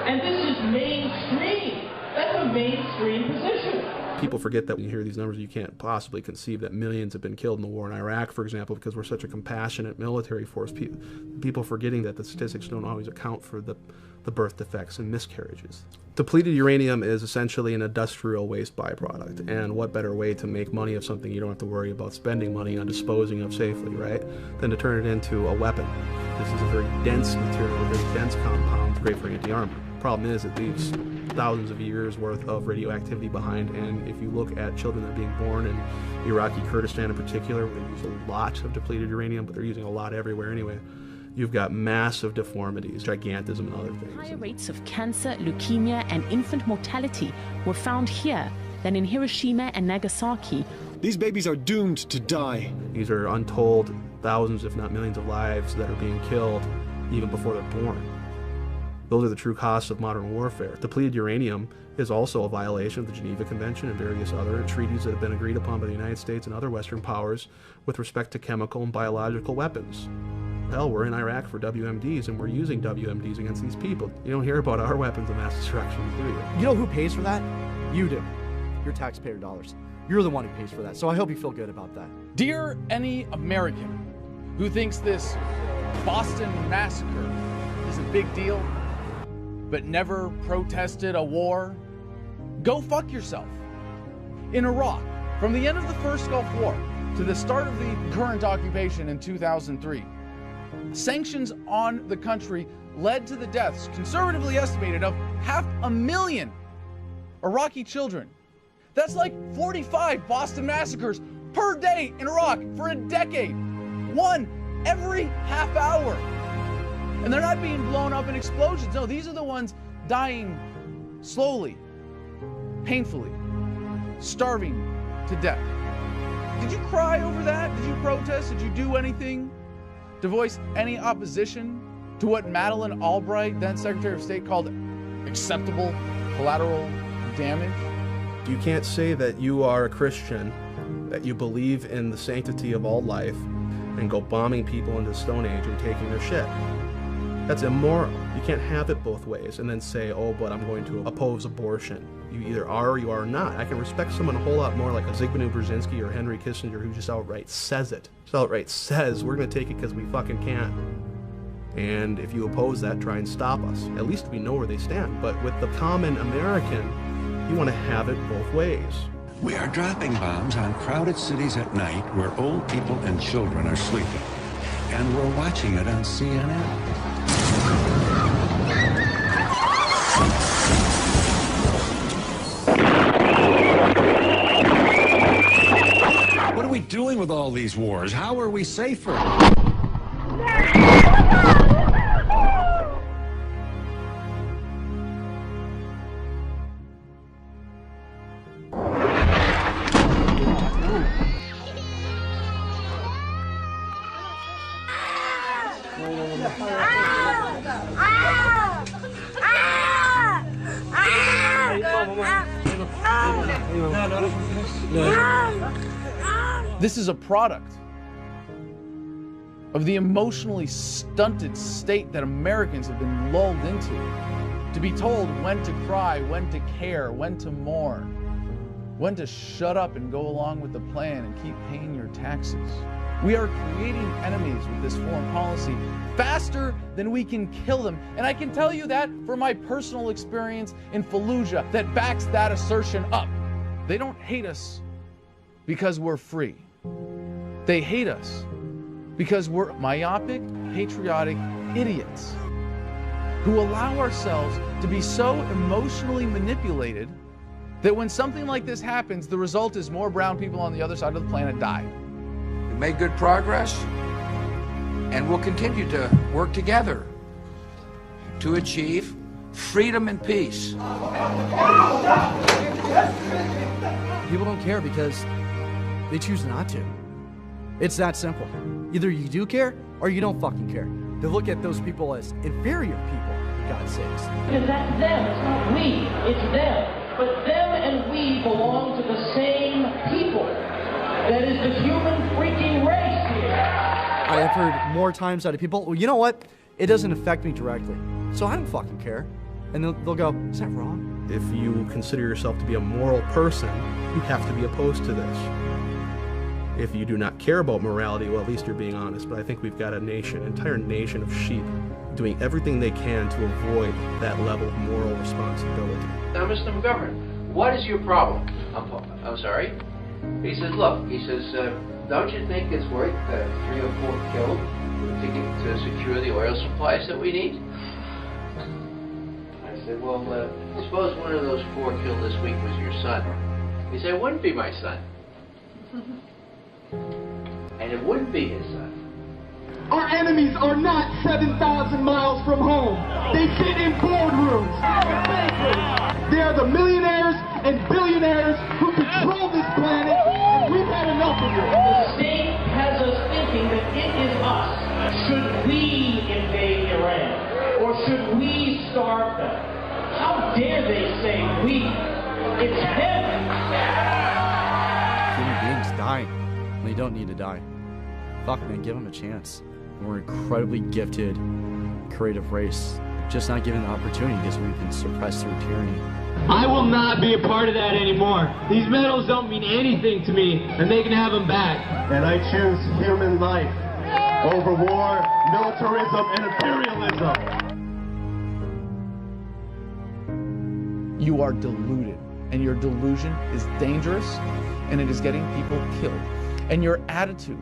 and this is mainstream. That's a mainstream position. People forget that when you hear these numbers, you can't possibly conceive that millions have been killed in the war in Iraq, for example, because we're such a compassionate military force. People forgetting that the statistics don't always account for the birth defects and miscarriages. Depleted uranium is essentially an industrial waste byproduct, and what better way to make money of something you don't have to worry about spending money on disposing of safely, right, than to turn it into a weapon. This is a very dense material, a very dense compound, great for anti-armor. Problem is, it leaves thousands of years worth of radioactivity behind. And if you look at children that are being born in Iraqi Kurdistan in particular, where they use a lot of depleted uranium, but they're using a lot everywhere anyway, you've got massive deformities, gigantism, and other things. Higher rates of cancer, leukemia, and infant mortality were found here than in Hiroshima and Nagasaki. These babies are doomed to die. These are untold thousands, if not millions, of lives that are being killed even before they're born. Those are the true costs of modern warfare. Depleted uranium is also a violation of the Geneva Convention and various other treaties that have been agreed upon by the United States and other Western powers with respect to chemical and biological weapons. Hell, we're in Iraq for WMDs, and we're using WMDs against these people. You don't hear about our weapons of mass destruction, do you? You know who pays for that? You do. Your taxpayer dollars. You're the one who pays for that, so I hope you feel good about that. Dear any American who thinks this Boston massacre is a big deal, but never protested a war, go fuck yourself. In Iraq, from the end of the first Gulf War to the start of the current occupation in 2003, sanctions on the country led to the deaths, conservatively estimated, of 500,000 Iraqi children. That's like 45 Boston massacres per day in Iraq for a decade. One every half hour. And they're not being blown up in explosions. No, these are the ones dying slowly, painfully, starving to death. Did you cry over that? Did you protest? Did you do anything to voice any opposition to what Madeleine Albright, then Secretary of State, called acceptable collateral damage? You can't say that you are a Christian, that you believe in the sanctity of all life, and go bombing people into the Stone Age and taking their shit. That's immoral. You can't have it both ways and then say, oh, but I'm going to oppose abortion. You either are or you are not. I can respect someone a whole lot more like a Zbigniew Brzezinski or Henry Kissinger who just outright says it. Just outright says, we're going to take it because we fucking can. And if you oppose that, try and stop us. At least we know where they stand. But with the common American, you want to have it both ways. We are dropping bombs on crowded cities at night where old people and children are sleeping. And we're watching it on CNN. What are we doing with all these wars? How are we safer? This is a product of the emotionally stunted state that Americans have been lulled into. To be told when to cry, when to care, when to mourn, when to shut up and go along with the plan and keep paying your taxes. We are creating enemies with this foreign policy faster than we can kill them. And I can tell you that from my personal experience in Fallujah that backs that assertion up. They don't hate us because we're free. They hate us because we're myopic, patriotic idiots who allow ourselves to be so emotionally manipulated that when something like this happens, the result is more brown people on the other side of the planet die. We made good progress, and we'll continue to work together to achieve freedom and peace. People don't care because they choose not to. It's that simple. Either you do care or you don't fucking care. They look at those people as inferior people, for God's sakes. Because that's them, it's not we, it's them. But them and we belong to the same people. That is the human freaking race here. I have heard more times out of people, well, you know what? It doesn't affect me directly, so I don't fucking care. And they'll go, is that wrong? If you consider yourself to be a moral person, you have to be opposed to this. If you do not care about morality, well, at least you're being honest. But I think we've got a nation, an entire nation of sheep doing everything they can to avoid that level of moral responsibility. Now, Mr. McGovern, what is your problem? I'm sorry? He says, look, he says, don't you think it's worth 3 or 4 killed to secure the oil supplies that we need? I said, well, suppose one of those 4 killed this week was your son. He said, it wouldn't be my son. And it wouldn't be his son. Our enemies are not 7,000 miles from home. They sit in boardrooms. They are the millionaires and billionaires who control this planet, and we've had enough of it. The state has us thinking that it is us. Should we invade Iran? Or should we starve them? How dare they say we? It's them. Human beings die. They don't need to die. Fuck, man, give them a chance. We're an incredibly gifted, creative race, just not given the opportunity because we've been suppressed through tyranny. I will not be a part of that anymore. These medals don't mean anything to me, and they can have them back. And I choose human life over war, militarism, and imperialism. You are deluded, and your delusion is dangerous, and it is getting people killed. And your attitude,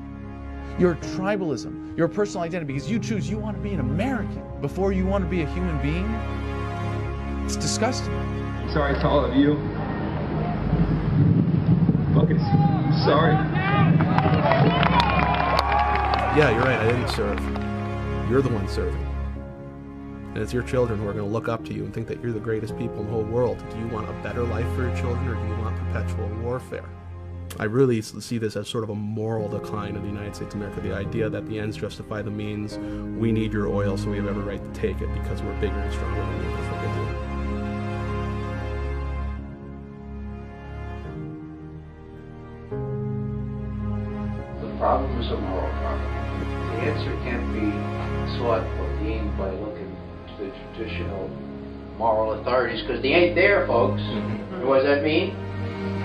your tribalism, your personal identity, because you choose you want to be an American before you want to be a human being, it's disgusting. Sorry to all of you. Fucking sorry. Yeah, you're right, I didn't serve. You're the one serving. And it's your children who are going to look up to you and think that you're the greatest people in the whole world. Do you want a better life for your children, or do you want perpetual warfare? I really see this as sort of a moral decline of the United States of America, the idea that the ends justify the means. We need your oil, so we have every right to take it because we're bigger and stronger than you. That's what they do. The problem is a moral problem. The answer can't be sought or gained by looking to the traditional moral authorities, because they ain't there, folks. And what does that mean?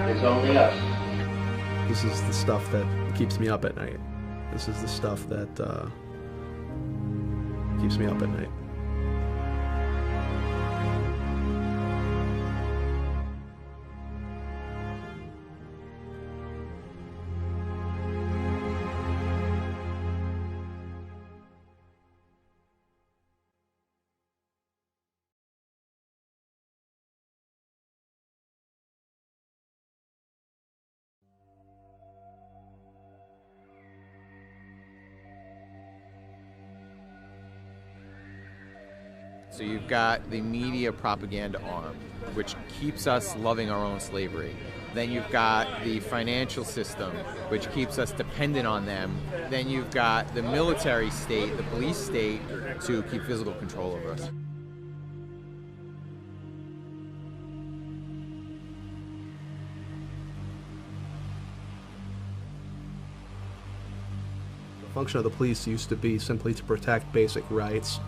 It's only us. This is the stuff that keeps me up at night. This is the stuff that keeps me up at night. So you've got the media propaganda arm, which keeps us loving our own slavery. Then you've got the financial system, which keeps us dependent on them. Then you've got the military state, the police state, to keep physical control over us. The function of the police used to be simply to protect basic rights.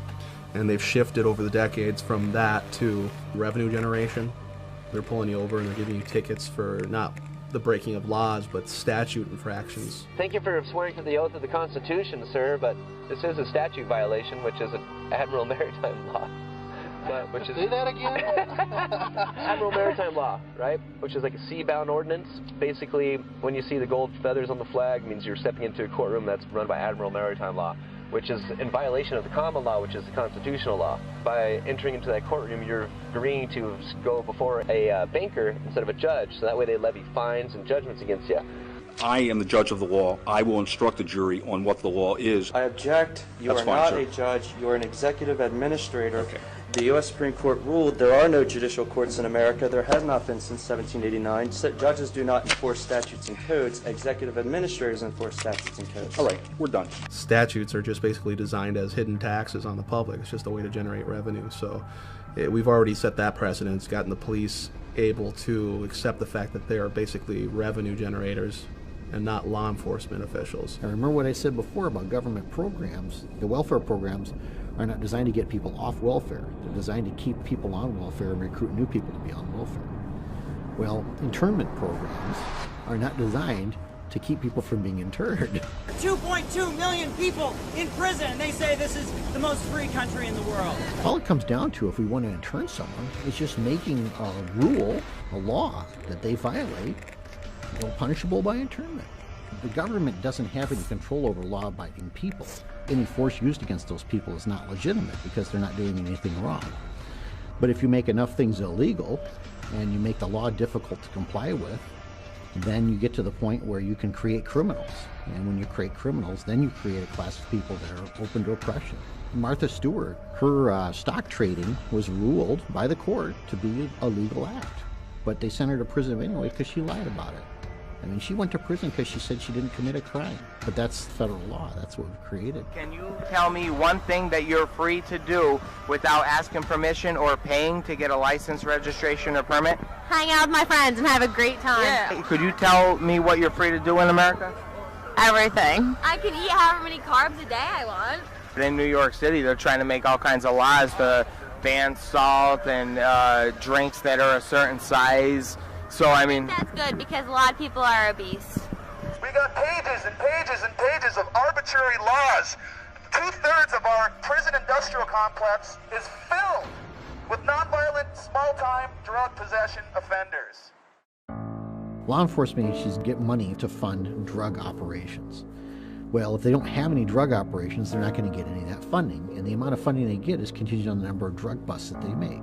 And they've shifted over the decades from that to revenue generation. They're pulling you over and they're giving you tickets for not the breaking of laws, but statute infractions. Thank you for swearing to the oath of the Constitution, sir, but this is a statute violation, which is an Admiral Maritime Law. Which is, say that again? Admiral Maritime Law, right? Which is like a sea-bound ordinance. Basically, when you see the gold feathers on the flag, it means you're stepping into a courtroom that's run by Admiral Maritime Law, which is in violation of the common law, which is the constitutional law. By entering into that courtroom, you're agreeing to go before a banker instead of a judge, so that way they levy fines and judgments against you. I am the judge of the law. I will instruct the jury on what the law is. I object. You That's are fine, not sir. a judge. You are an executive administrator. Okay. The U.S. Supreme Court ruled there are no judicial courts in America. There have not been since 1789. Judges do not enforce statutes and codes. Executive administrators enforce statutes and codes. All right, we're done. Statutes are just basically designed as hidden taxes on the public. It's just a way to generate revenue. So we've already set that precedent. It's gotten the police able to accept the fact that they are basically revenue generators and not law enforcement officials. I remember what I said before about government programs. The welfare programs are not designed to get people off welfare. They're designed to keep people on welfare and recruit new people to be on welfare. Well, internment programs are not designed to keep people from being interred. 2.2 million people in prison, and they say this is the most free country in the world. All it comes down to, if we want to intern someone, is just making a rule, a law, that they violate, punishable by internment. The government doesn't have any control over law-abiding people. Any force used against those people is not legitimate because they're not doing anything wrong. But if you make enough things illegal and you make the law difficult to comply with, then you get to the point where you can create criminals. And when you create criminals, then you create a class of people that are open to oppression. Martha Stewart, her stock trading was ruled by the court to be a legal act. But they sent her to prison anyway because she lied about it. I mean, she went to prison because she said she didn't commit a crime. But that's federal law. That's what we've created. Can you tell me one thing that you're free to do without asking permission or paying to get a license, registration, or permit? Hang out with my friends and have a great time. Yeah. Could you tell me what you're free to do in America? Everything. I can eat however many carbs a day I want. In New York City, they're trying to make all kinds of laws to ban salt and drinks that are a certain size. So, I mean... That's good because a lot of people are obese. We got pages and pages and pages of arbitrary laws. 2/3 of our prison industrial complex is filled with nonviolent, small-time drug possession offenders. Law enforcement agencies get money to fund drug operations. Well, if they don't have any drug operations, they're not going to get any of that funding. And the amount of funding they get is contingent on the number of drug busts that they make.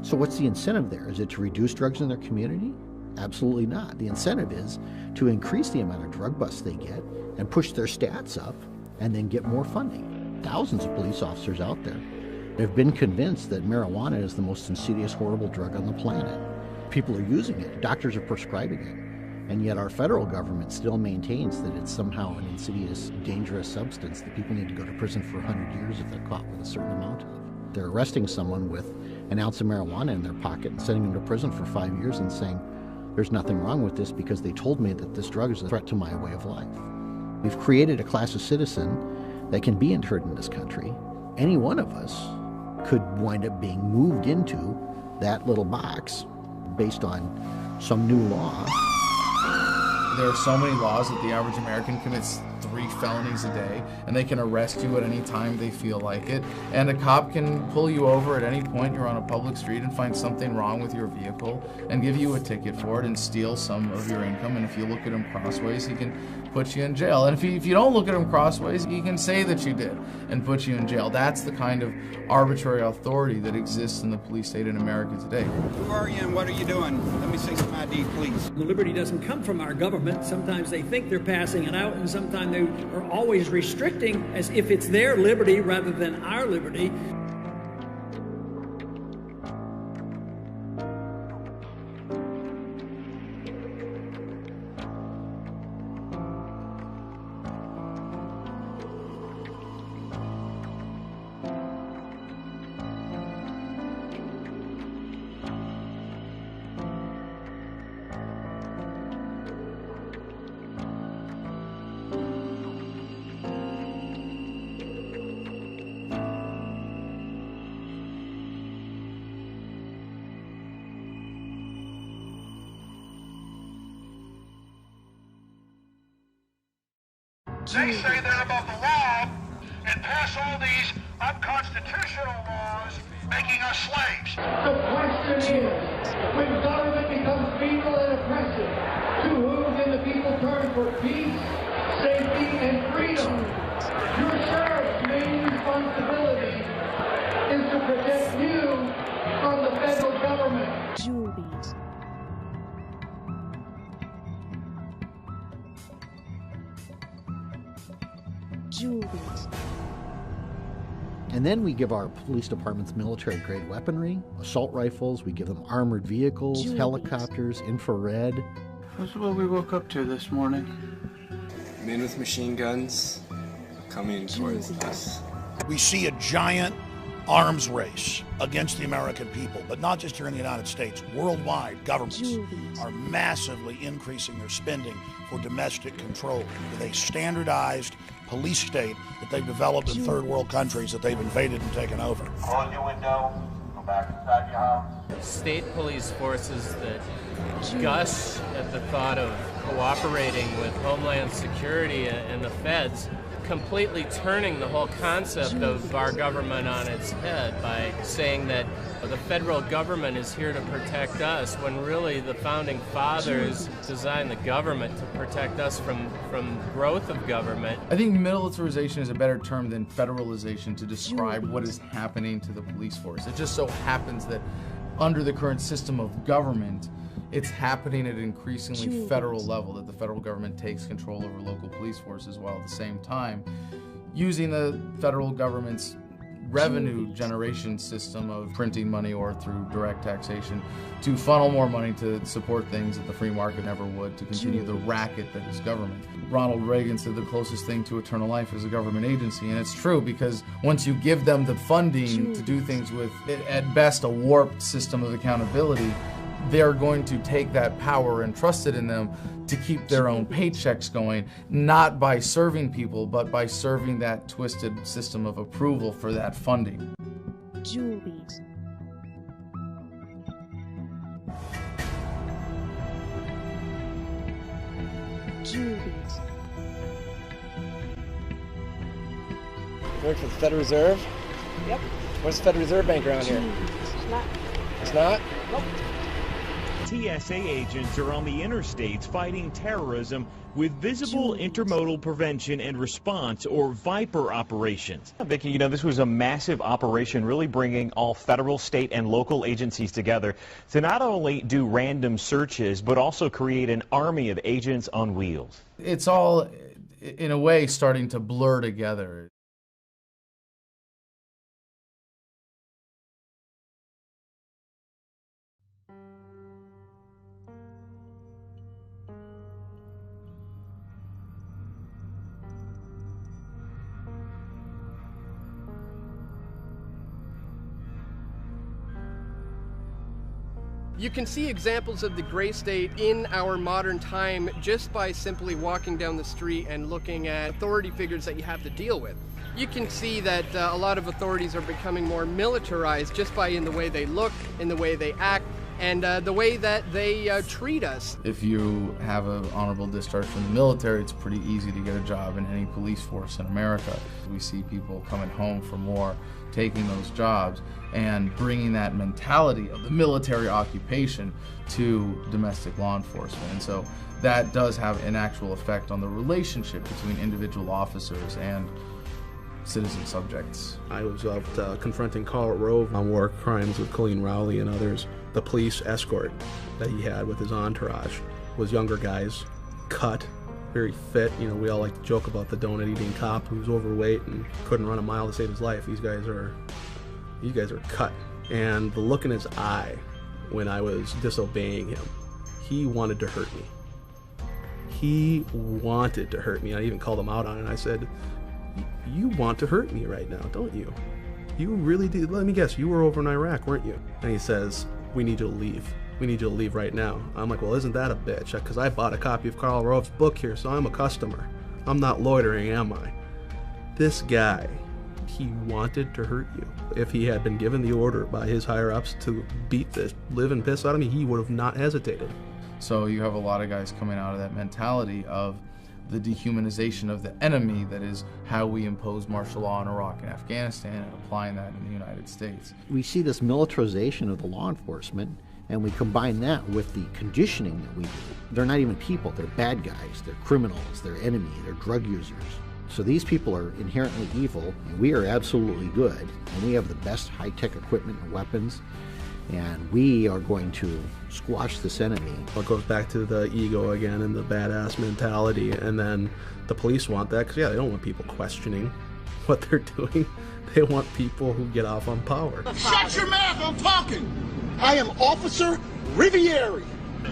So what's the incentive there? Is it to reduce drugs in their community? Absolutely not. The incentive is to increase the amount of drug busts they get and push their stats up and then get more funding. Thousands of police officers out there have been convinced that marijuana is the most insidious, horrible drug on the planet. People are using it. Doctors are prescribing it. And yet our federal government still maintains that it's somehow an insidious, dangerous substance that people need to go to prison for 100 years if they're caught with a certain amount of. They're arresting someone with an ounce of marijuana in their pocket and sending them to prison for 5 years and saying, there's nothing wrong with this because they told me that this drug is a threat to my way of life. We've created a class of citizen that can be interned in this country. Any one of us could wind up being moved into that little box based on some new law. There are so many laws that the average American commits 3 felonies a day, and they can arrest you at any time they feel like it. And a cop can pull you over at any point you're on a public street and find something wrong with your vehicle and give you a ticket for it and steal some of your income. And if you look at him crossways, he can put you in jail. And if you don't look at him crossways, he can say that you did and put you in jail. That's the kind of arbitrary authority that exists in the police state in America today. Who are you and what are you doing? Let me see some ID, please. The liberty doesn't come from our government. Sometimes they think they're passing it out, and sometimes they are always restricting as if it's their liberty rather than our liberty. They say they're above the law and pass all these unconstitutional laws, making us slaves. The question is, when government becomes venal and oppressive, to whom can the people turn for peace, safety, and freedom? Your sheriff's main responsibility is to protect you from the federal government. And then we give our police departments military-grade weaponry, assault rifles, we give them armored vehicles, helicopters, infrared. That's what we woke up to this morning. Men with machine guns coming towards us. We see a giant arms race against the American people, but not just here in the United States. Worldwide, governments are massively increasing their spending for domestic control with a standardized police state that they've developed in third world countries that they've invaded and taken over. Close your window, go back inside your house. State police forces that gush at the thought of cooperating with Homeland Security and the feds, completely turning the whole concept of our government on its head by saying that The federal government is here to protect us, when really the founding fathers designed the government to protect us from growth of government. I think militarization is a better term than federalization to describe what is happening to the police force. It just so happens that under the current system of government, it's happening at an increasingly federal level, that the federal government takes control over local police forces, while at the same time using the federal government's revenue generation system of printing money or through direct taxation to funnel more money to support things that the free market never would, to continue the racket that is government. Ronald Reagan said the closest thing to eternal life is a government agency, and it's true, because once you give them the funding to do things with, at best, a warped system of accountability, they're going to take that power and trust it in them to keep their own paychecks going, not by serving people, but by serving that twisted system of approval for that funding. Juliet. Work for the Federal Reserve? Yep. What's the Federal Reserve Bank around here? It's not. It's not? Nope. TSA agents are on the interstates fighting terrorism with visible intermodal prevention and response, or VIPER operations. Vicki, you know, this was a massive operation really bringing all federal, state, and local agencies together to not only do random searches, but also create an army of agents on wheels. It's all, in a way, starting to blur together. You can see examples of the gray state in our modern time just by simply walking down the street and looking at authority figures that you have to deal with. You can see that a lot of authorities are becoming more militarized just by in the way they look, in the way they act, and the way that they treat us. If you have an honorable discharge from the military, it's pretty easy to get a job in any police force in America. We see people coming home from war, taking those jobs, and bringing that mentality of the military occupation to domestic law enforcement. And so that does have an actual effect on the relationship between individual officers and citizen subjects. I was out confronting Karl Rove on war crimes with Colleen Rowley and others. The police escort that he had with his entourage was younger guys, cut, very fit. You know, we all like to joke about the donut-eating cop who's overweight and couldn't run a mile to save his life. These guys are cut. And the look in his eye when I was disobeying him, he wanted to hurt me. He wanted to hurt me. I even called him out on it. I said, "You want to hurt me right now, don't you? You really do. Let me guess, you were over in Iraq, weren't you?" And he says, "We need you to leave. We need you to leave right now." I'm like, "Well, isn't that a bitch? Because I bought a copy of Karl Rove's book here, so I'm a customer. I'm not loitering, am I?" This guy, he wanted to hurt you. If he had been given the order by his higher-ups to beat the living piss out of me, he would have not hesitated. So you have a lot of guys coming out of that mentality of the dehumanization of the enemy, that is how we impose martial law in Iraq and Afghanistan, and applying that in the United States. We see this militarization of the law enforcement, and we combine that with the conditioning that we do. They're not even people, they're bad guys, they're criminals, they're enemy, they're drug users. So these people are inherently evil, and we are absolutely good, and we have the best high-tech equipment and weapons, and we are going to squash this enemy. It goes back to the ego again and the badass mentality, and then the police want that because, yeah, they don't want people questioning what they're doing. They want people who get off on power. Shut your mouth, I'm talking! I am Officer Riviere.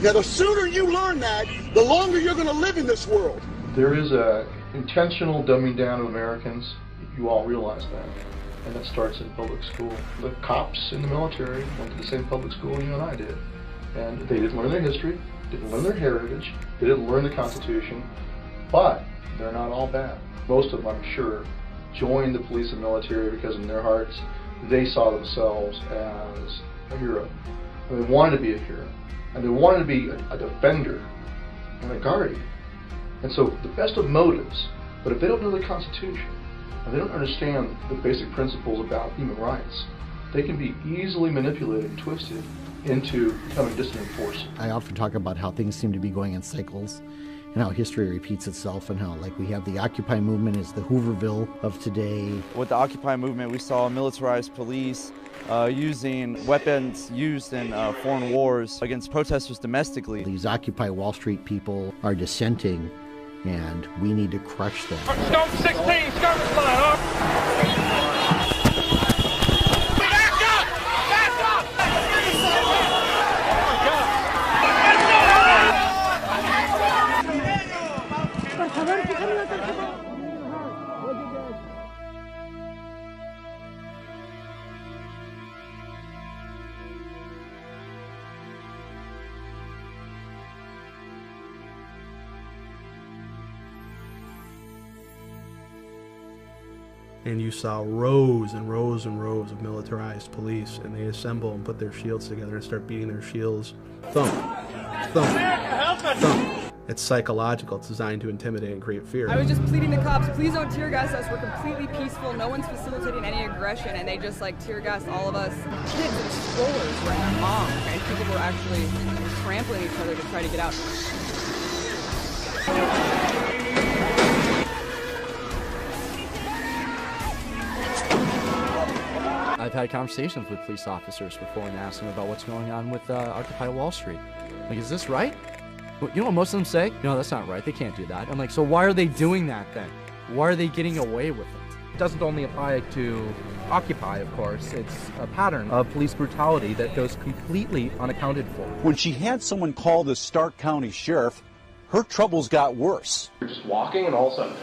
Now, the sooner you learn that, the longer you're going to live in this world. There is a intentional dumbing down of Americans. You all realize that. And that starts in public school. The cops in the military went to the same public school you and I did. And they didn't learn their history, didn't learn their heritage, they didn't learn the Constitution, but they're not all bad. Most of them, I'm sure, joined the police and military because in their hearts, they saw themselves as a hero. And they wanted to be a hero. And they wanted to be a defender and a guardian. And so the best of motives, but if they don't know the Constitution, and they don't understand the basic principles about human rights, they can be easily manipulated and twisted into becoming just an enforcer. I often talk about how things seem to be going in cycles and how history repeats itself, and how, like, we have the Occupy movement is the Hooverville of today. With the Occupy movement, we saw militarized police using weapons used in foreign wars against protesters domestically. These Occupy Wall Street people are dissenting, and we need to crush them. Stone 16, skirmish line, huh? And you saw rows and rows and rows of militarized police, and they assemble and put their shields together and start beating their shields. Thump, thump, thump. It's psychological. It's designed to intimidate and create fear. I was just pleading to cops, please don't tear gas us. We're completely peaceful. No one's facilitating any aggression, and they just like tear gassed all of us. Kids and strollers were their moms, and people were actually trampling each other to try to get out. I've had conversations with police officers before and asked them about what's going on with Occupy Wall Street. Like, is this right? You know what most of them say? No, that's not right. They can't do that. I'm like, so why are they doing that then? Why are they getting away with it? It doesn't only apply to Occupy, of course. It's a pattern of police brutality that goes completely unaccounted for. When she had someone call the Stark County sheriff, her troubles got worse. You're just walking and all of a sudden...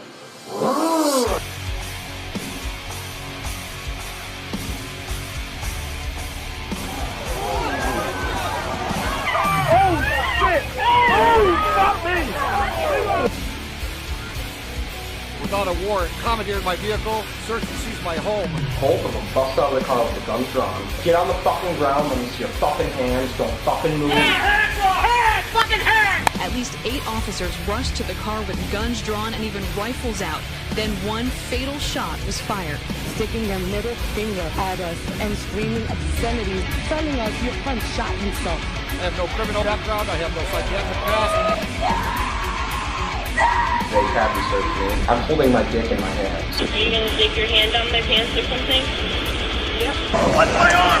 Without a warrant, commandeered my vehicle, searched and seized my home. Both of them bust out of the car with the guns drawn. Get on the fucking ground, let me see your fucking hands, don't fucking move. Hands! Fucking hands! At least 8 officers rushed to the car with guns drawn and even rifles out. Then one fatal shot was fired. Sticking their middle finger at us and screaming obscenities, telling us your friend shot himself. I have no criminal background, I have no psychiatric past. They have me search me. I'm holding my dick in my hands. Are you gonna stick your hand down their pants or something? Yep. What's my arm?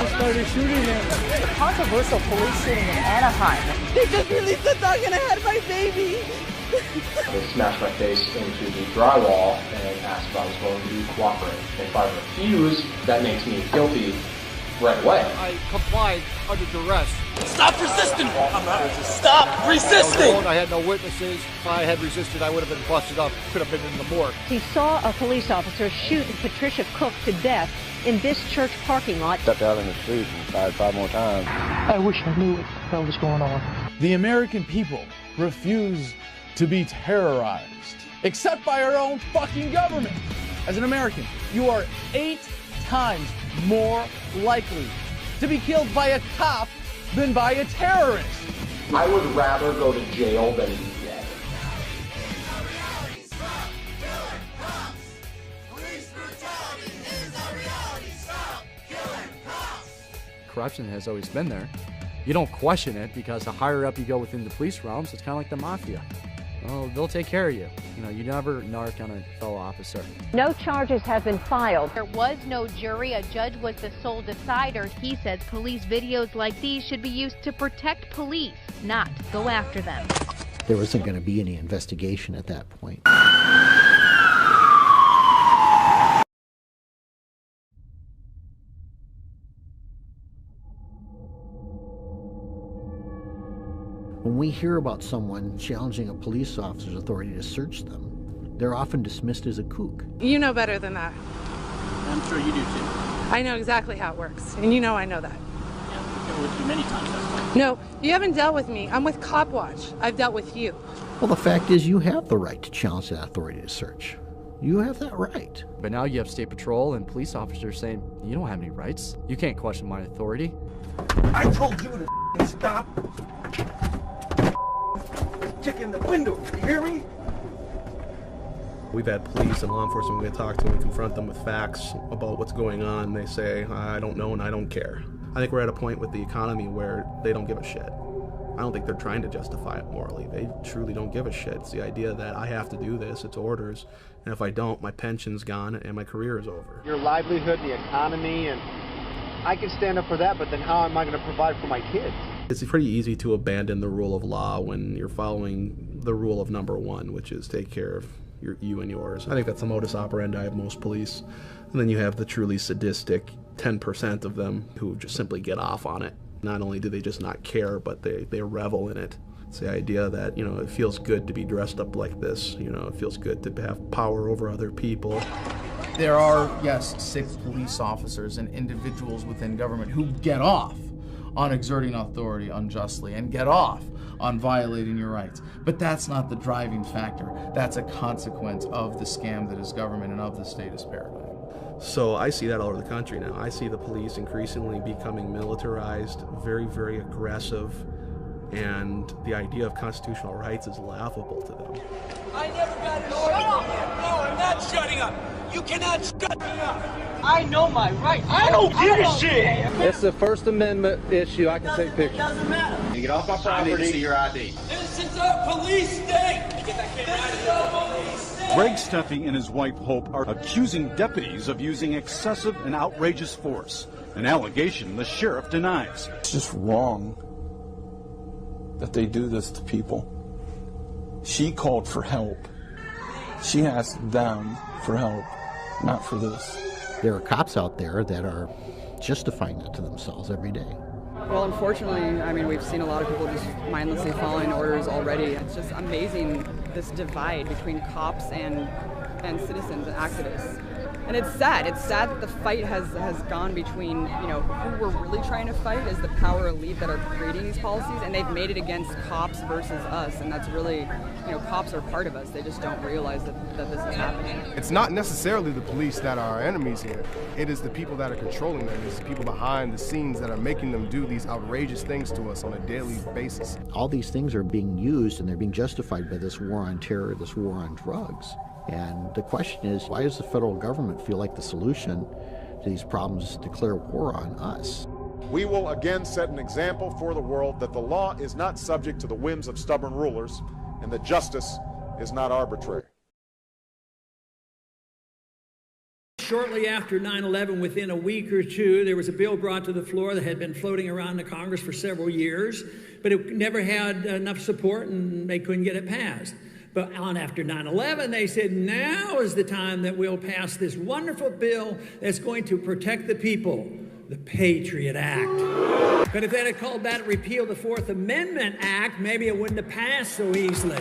They started shooting him. A controversial police shooting in Anaheim. They just released a dog and I had my baby. They smashed my face into the drywall and asked if I was going to cooperate. If I refuse, that makes me guilty right away. I complied under duress. Stop resisting! Stop resisting! I had no witnesses. If I had resisted, I would have been busted up. Could have been in the morgue. He saw a police officer shoot Patricia Cook to death in this church parking lot. Stepped out in the street and fired 5 more times. I wish I knew what the hell was going on. The American people refuse to be terrorized, except by our own fucking government. As an American, you are 8 times more likely to be killed by a cop than by a terrorist. I would rather go to jail than be dead. Corruption has always been there. You don't question it because the higher up you go within the police realms, it's kind of like the mafia. Well, they'll take care of you. You know, you never narc on a fellow officer. No charges have been filed. There was no jury. A judge was the sole decider. He says police videos like these should be used to protect police, not go after them. There wasn't going to be any investigation at that point. When we hear about someone challenging a police officer's authority to search them, they're often dismissed as a kook. You know better than that. I'm sure you do too. I know exactly how it works, and you know I know that. Yeah, I've dealt with you many times, that's why. No, you haven't dealt with me. I'm with Cop Watch. I've dealt with you. Well, the fact is you have the right to challenge that authority to search. You have that right. But now you have State Patrol and police officers saying, you don't have any rights. You can't question my authority. I told you to stop. Check in the window, you hear me? We've had police and law enforcement, we talk to them, we confront them with facts about what's going on. They say, I don't know and I don't care. I think we're at a point with the economy where they don't give a shit. I don't think they're trying to justify it morally. They truly don't give a shit. It's the idea that I have to do this, it's orders, and if I don't, my pension's gone and my career is over. Your livelihood, the economy, and I can stand up for that, but then how am I going to provide for my kids? It's pretty easy to abandon the rule of law when you're following the rule of number one, which is take care of you and yours. I think that's the modus operandi of most police. And then you have the truly sadistic 10% of them who just simply get off on it. Not only do they just not care, but they revel in it. It's the idea that, you know, it feels good to be dressed up like this. You know, it feels good to have power over other people. There are, yes, sick police officers and individuals within government who get off on exerting authority unjustly and get off on violating your rights. But that's not the driving factor. That's a consequence of the scam that is government and of the status paradigm. So I see that all over the country now. I see the police increasingly becoming militarized, very, very aggressive, and the idea of constitutional rights is laughable to them. I never got an order. No, I'm not shutting up. You cannot shut me up. I know my rights. I don't give a shit. It's the First Amendment issue. I can take pictures. Doesn't matter. You get off my property. I need to see your ID. This is a police state. This is a police state. Greg Steffi and his wife Hope are accusing deputies of using excessive and outrageous force, an allegation the sheriff denies. It's just wrong that they do this to people. She called for help. She asked them for help, not for this. There are cops out there that are justifying that to themselves every day. Well, unfortunately, I mean, we've seen a lot of people just mindlessly following orders already. It's just amazing, this divide between cops and citizens and activists. And it's sad. It's sad that the fight has gone between, you know, who we're really trying to fight is the power elite that are creating these policies, and they've made it against cops versus us, and that's really, you know, cops are part of us. They just don't realize that this is happening. It's not necessarily the police that are our enemies here. It is the people that are controlling them. It's the people behind the scenes that are making them do these outrageous things to us on a daily basis. All these things are being used and they're being justified by this war on terror, this war on drugs. And the question is, why does the federal government feel like the solution to these problems is to declare war on us? We will again set an example for the world that the law is not subject to the whims of stubborn rulers and that justice is not arbitrary. Shortly after 9/11, within a week or two, there was a bill brought to the floor that had been floating around the Congress for several years, but it never had enough support and they couldn't get it passed. But on after 9/11, they said, now is the time that we'll pass this wonderful bill that's going to protect the people, the Patriot Act. But if they had called that repeal the Fourth Amendment Act, maybe it wouldn't have passed so easily.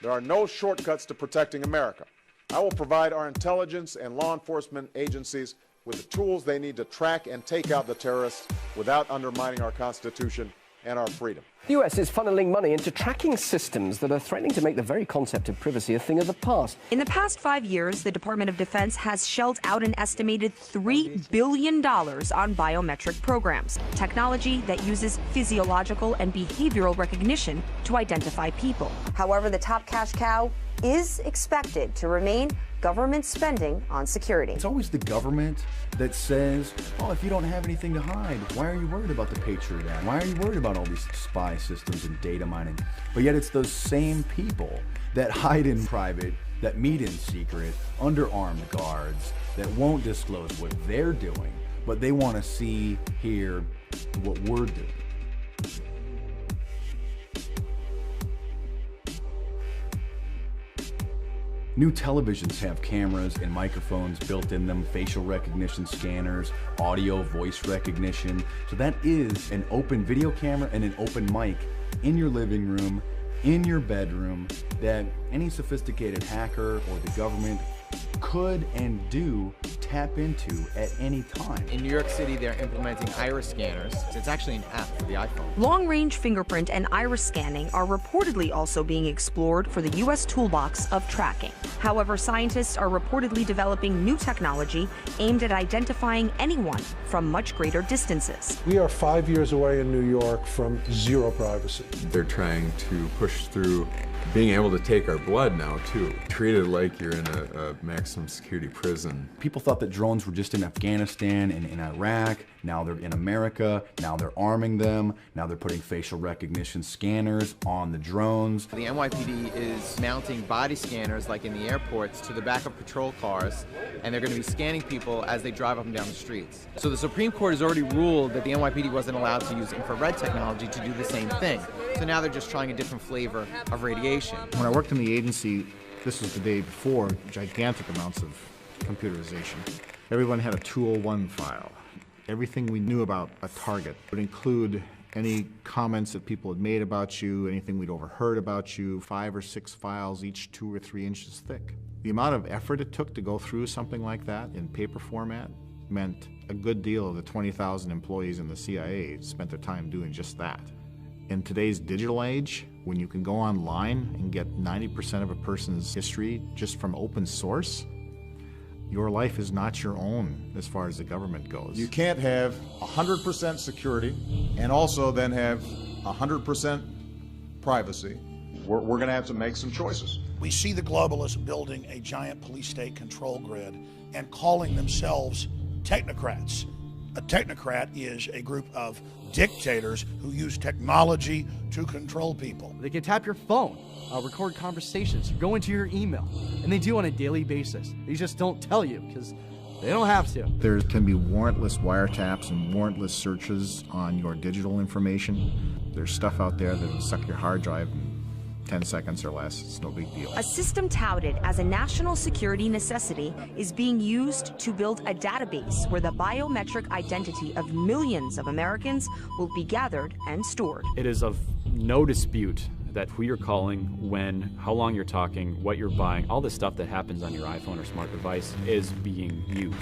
There are no shortcuts to protecting America. I will provide our intelligence and law enforcement agencies with the tools they need to track and take out the terrorists without undermining our Constitution and our freedom. The US is funneling money into tracking systems that are threatening to make the very concept of privacy a thing of the past. In the past 5 years, the Department of Defense has shelled out an estimated $3 billion on biometric programs, technology that uses physiological and behavioral recognition to identify people. However, the top cash cow is expected to remain government spending on security. It's always the government that says, oh, if you don't have anything to hide, why are you worried about the Patriot Act? Why are you worried about all these spy systems and data mining? But yet it's those same people that hide in private, that meet in secret, under armed guards, that won't disclose what they're doing, but they want to see, hear what we're doing. New televisions have cameras and microphones built in them, facial recognition scanners, audio, voice recognition. So that is an open video camera and an open mic in your living room, in your bedroom, that any sophisticated hacker or the government could and do tap into at any time. In New York City, they're implementing iris scanners. It's actually an app for the iPhone. Long-range fingerprint and iris scanning are reportedly also being explored for the U.S. toolbox of tracking. However, scientists are reportedly developing new technology aimed at identifying anyone from much greater distances. We are 5 years away in New York from zero privacy. They're trying to push through being able to take our blood now, too. Treat it like you're in a maximum security prison. People thought that drones were just in Afghanistan and in Iraq. Now they're in America. Now they're arming them. Now they're putting facial recognition scanners on the drones. The NYPD is mounting body scanners, like in the airports, to the back of patrol cars, and they're going to be scanning people as they drive up and down the streets. So the Supreme Court has already ruled that the NYPD wasn't allowed to use infrared technology to do the same thing. So now they're just trying a different flavor of radiation. When I worked in the agency, this was the day before gigantic amounts of computerization. Everyone had a 201 file. Everything we knew about a target would include any comments that people had made about you, anything we'd overheard about you, 5 or 6 files, each 2 or 3 inches thick. The amount of effort it took to go through something like that in paper format meant a good deal of the 20,000 employees in the CIA spent their time doing just that. In today's digital age, when you can go online and get 90% of a person's history just from open source, your life is not your own as far as the government goes. You can't have 100% security and also then have 100% privacy. We're going to have to make some choices. We see the globalists building a giant police state control grid and calling themselves technocrats. A technocrat is a group of dictators who use technology to control people. They can tap your phone, record conversations, go into your email, and they do on a daily basis. They just don't tell you because they don't have to. There can be warrantless wiretaps and warrantless searches on your digital information. There's stuff out there that will suck your hard drive in 10 seconds or less. It's no big deal. A system touted as a national security necessity is being used to build a database where the biometric identity of millions of Americans will be gathered and stored. It is of no dispute that who you're calling, when, how long you're talking, what you're buying, all the stuff that happens on your iPhone or smart device is being used.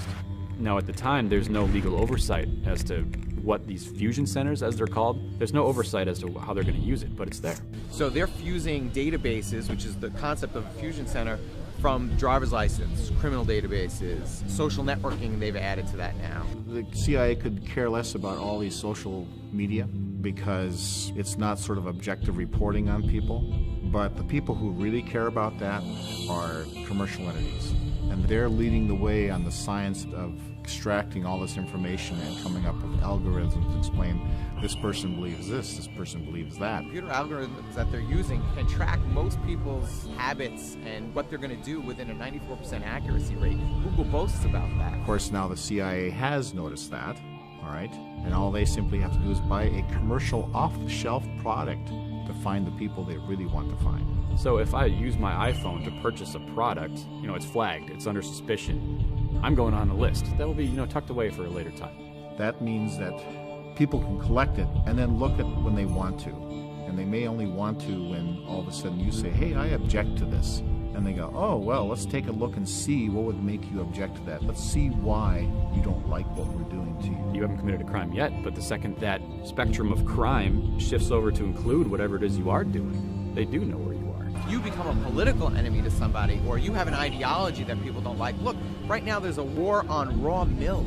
Now, at the time, there's no legal oversight as to what these fusion centers, as they're called, there's no oversight as to how they're going to use it, but it's there. So they're fusing databases, which is the concept of a fusion center, from driver's license, criminal databases, social networking they've added to that now. The CIA could care less about all these social media because it's not sort of objective reporting on people, but the people who really care about that are commercial entities. And they're leading the way on the science of extracting all this information and coming up with algorithms to explain this person believes this person believes that. Computer algorithms that they're using can track most people's habits and what they're going to do within a 94% accuracy rate. Google boasts about that. Of course, now the CIA has noticed that, all right? And all they simply have to do is buy a commercial off-the-shelf product to find the people they really want to find. So if I use my iPhone to purchase a product, it's flagged, it's under suspicion, I'm going on a list. That will be, tucked away for a later time. That means that people can collect it and then look at when they want to. And they may only want to when all of a sudden you say, hey, I object to this. And they go, oh, well, let's take a look and see what would make you object to that. Let's see why you don't like what we're doing to you. You haven't committed a crime yet, but the second that spectrum of crime shifts over to include whatever it is you are doing, they do know where you are. If you become a political enemy to somebody, or you have an ideology that people don't like, look, right now there's a war on raw milk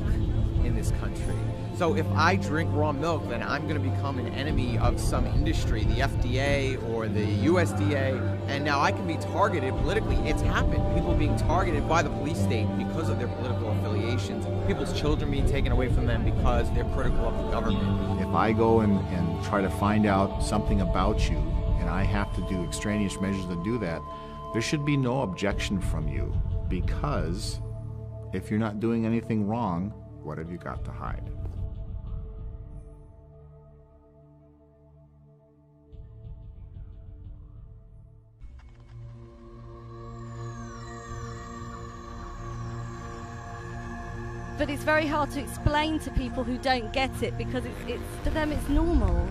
in this country. So if I drink raw milk, then I'm going to become an enemy of some industry, the FDA or the USDA, and now I can be targeted politically. It's happened. People being targeted by the police state because of their political affiliations. People's children being taken away from them because they're critical of the government. If I go and try to find out something about you, and I have to do extraneous measures to do that, there should be no objection from you, because if you're not doing anything wrong, what have you got to hide? But it's very hard to explain to people who don't get it, because it's for them it's normal.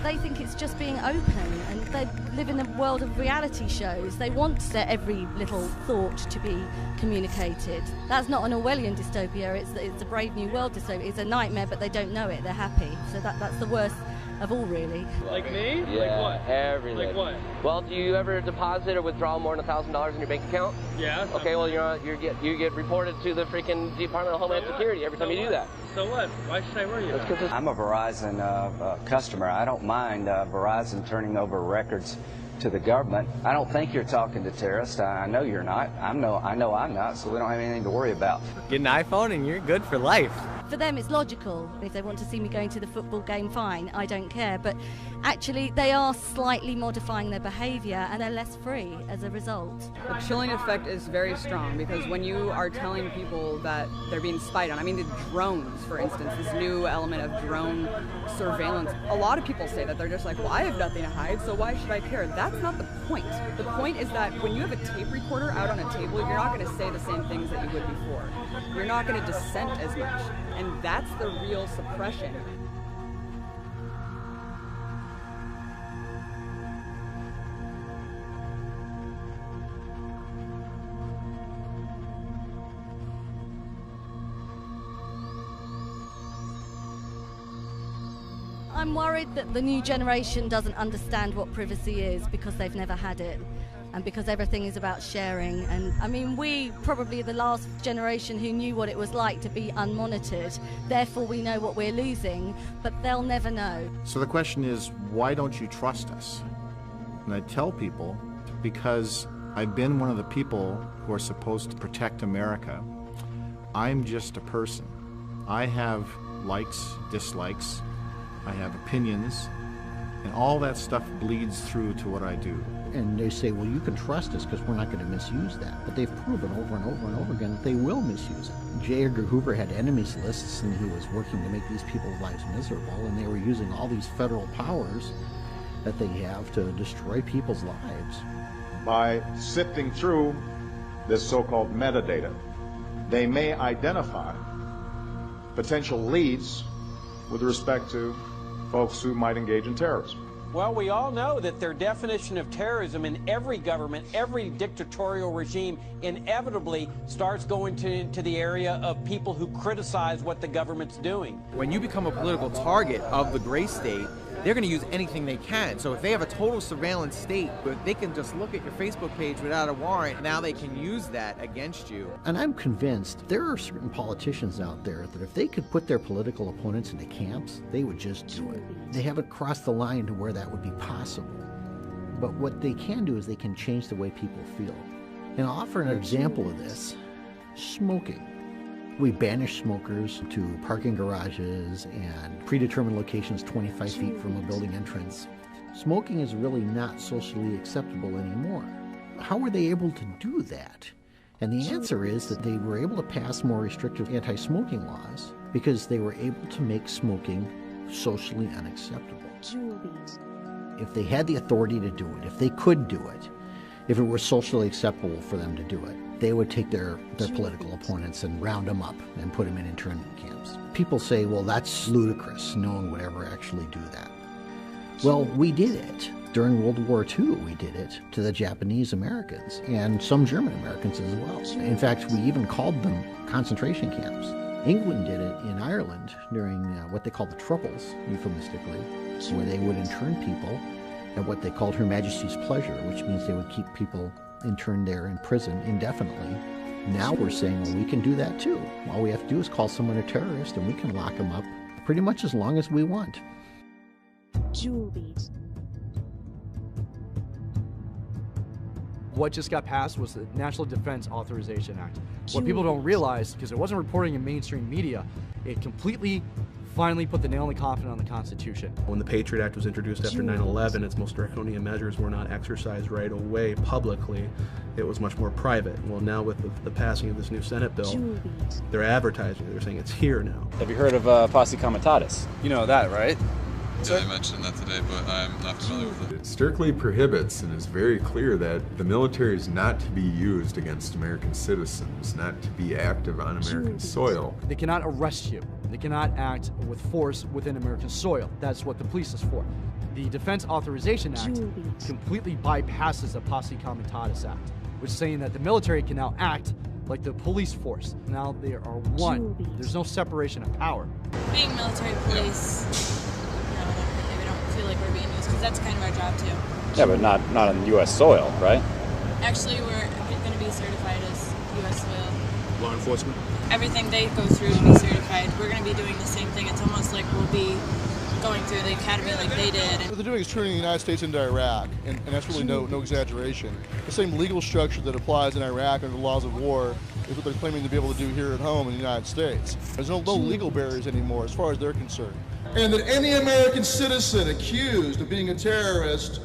They think it's just being open, and they live in a world of reality shows. They want their every little thought to be communicated. That's not an Orwellian dystopia, it's a Brave New World dystopia. It's a nightmare, but they don't know it, they're happy. So that's the worst of all, really. Like me? Yeah, like what? Everything. Like what? Well, do you ever deposit or withdraw more than $1,000 in your bank account? Yeah. Okay, well, you get reported to the freaking Department of Homeland Security every time you do that. So what? Why should I worry about it? I'm a Verizon customer. I don't mind Verizon turning over records to the government. I don't think you're talking to terrorists. I know you're not. I know I'm not, so we don't have anything to worry about. Get an iPhone and you're good for life. For them, it's logical. If they want to see me going to the football game, fine, I don't care. But actually, they are slightly modifying their behavior, and they're less free as a result. The chilling effect is very strong, because when you are telling people that they're being spied on, I mean, the drones, for instance, this new element of drone surveillance, a lot of people say that they're just like, well, I have nothing to hide, so why should I care? That's not the point. The point is that when you have a tape recorder out on a table, you're not going to say the same things that you would before. You're not going to dissent as much. And that's the real suppression. I'm worried that the new generation doesn't understand what privacy is, because they've never had it. And because everything is about sharing. And I mean, we probably the last generation who knew what it was like to be unmonitored. Therefore, we know what we're losing, but they'll never know. So the question is, why don't you trust us? And I tell people, because I've been one of the people who are supposed to protect America. I'm just a person. I have likes, dislikes, I have opinions, and all that stuff bleeds through to what I do. And they say, well, you can trust us because we're not going to misuse that. But they've proven over and over and over again that they will misuse it. J. Edgar Hoover had enemies lists, and he was working to make these people's lives miserable, and they were using all these federal powers that they have to destroy people's lives. By sifting through this so-called metadata, they may identify potential leads with respect to folks who might engage in terrorism. Well, we all know that their definition of terrorism in every government, every dictatorial regime, inevitably starts going into the area of people who criticize what the government's doing. When you become a political target of the gray state, they're going to use anything they can. So if they have a total surveillance state, but they can just look at your Facebook page without a warrant, now they can use that against you. And I'm convinced there are certain politicians out there that if they could put their political opponents into camps, they would just do it. They haven't crossed the line to where that would be possible. But what they can do is they can change the way people feel. And I'll offer an example of this: smoking. We banish smokers to parking garages and predetermined locations 25 feet from a building entrance. Smoking is really not socially acceptable anymore. How were they able to do that? And the answer is that they were able to pass more restrictive anti-smoking laws because they were able to make smoking socially unacceptable. If they had the authority to do it, if they could do it, if it were socially acceptable for them to do it, they would take their political opponents and round them up and put them in internment camps. People say, well, that's ludicrous. No one would ever actually do that. Well, we did it. During World War II, we did it to the Japanese Americans and some German Americans as well. In fact, we even called them concentration camps. England did it in Ireland during what they called the Troubles, euphemistically, where they would intern people at what they called Her Majesty's pleasure, which means they would keep people interned there in prison indefinitely. Now we're saying, well, we can do that too. All we have to do is call someone a terrorist and we can lock them up pretty much as long as we want. What just got passed was the National Defense Authorization Act. What people don't realize, because it wasn't reporting in mainstream media, it completely finally put the nail in the coffin on the Constitution. When the Patriot Act was introduced after 9/11, its most draconian measures were not exercised right away publicly. It was much more private. Well, now with the passing of this new Senate bill, they're advertising. They're saying it's here now. Have you heard of Posse Comitatus? You know that, right? Yeah, they mentioned that today, but I'm not familiar with it. It strictly prohibits and is very clear that the military is not to be used against American citizens, not to be active on American soil. They cannot arrest you. They cannot act with force within American soil. That's what the police is for. The Defense Authorization Act completely bypasses the Posse Comitatus Act, which is saying that the military can now act like the police force. Now they are one. There's no separation of power. Being military police, we don't feel like we're being used, because that's kind of our job too. Yeah, but not on U.S. soil, right? Actually, we're going to be certified as U.S. soil. Law enforcement? Everything they go through to be certified, we're going to be doing the same thing. It's almost like we'll be going through the academy like they did. What they're doing is turning the United States into Iraq, and that's really no exaggeration. The same legal structure that applies in Iraq under the laws of war is what they're claiming to be able to do here at home in the United States. There's no legal barriers anymore as far as they're concerned. And that any American citizen accused of being a terrorist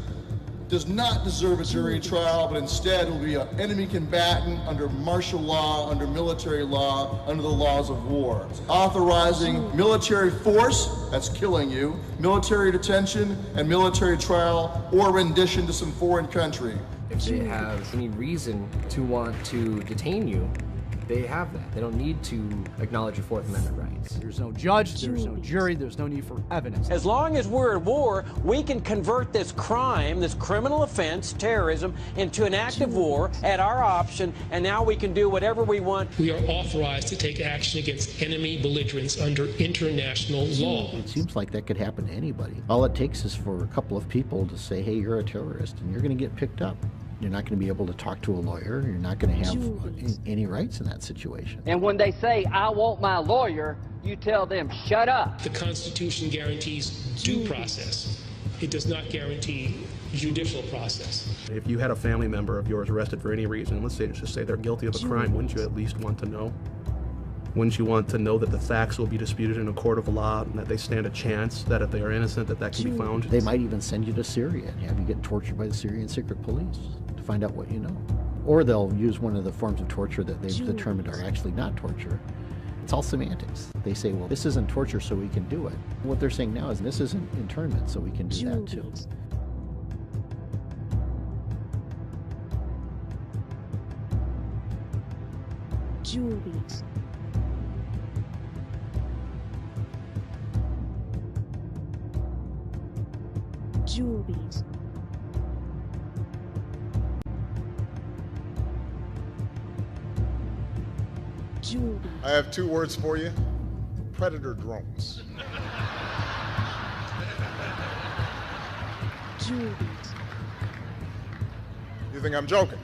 does not deserve a jury trial, but instead will be an enemy combatant under martial law, under military law, under the laws of war. Authorizing military force, that's killing you, military detention, and military trial or rendition to some foreign country. If they have any reason to want to detain you, they have that. They don't need to acknowledge your Fourth Amendment rights. There's no judge, there's no jury, there's no need for evidence. As long as we're at war, we can convert this crime, this criminal offense, terrorism, into an act of war at our option, and now we can do whatever we want. We are authorized to take action against enemy belligerents under international law. It seems like that could happen to anybody. All it takes is for a couple of people to say, hey, you're a terrorist, and you're going to get picked up. You're not going to be able to talk to a lawyer. You're not going to have any rights in that situation. And when they say, I want my lawyer, you tell them, shut up. The Constitution guarantees due process. It does not guarantee judicial process. If you had a family member of yours arrested for any reason, let's just say they're guilty of a crime, wouldn't you at least want to know? Wouldn't you want to know that the facts will be disputed in a court of law and that they stand a chance that if they are innocent, that can be found? They might even send you to Syria and have you get tortured by the Syrian secret police to find out what you know. Or they'll use one of the forms of torture that they've determined are actually not torture. It's all semantics. They say, well, this isn't torture, so we can do it. What they're saying now is this isn't internment, so we can do that too. Julies. Julies. I have two words for you. Predator drones. You think I'm joking?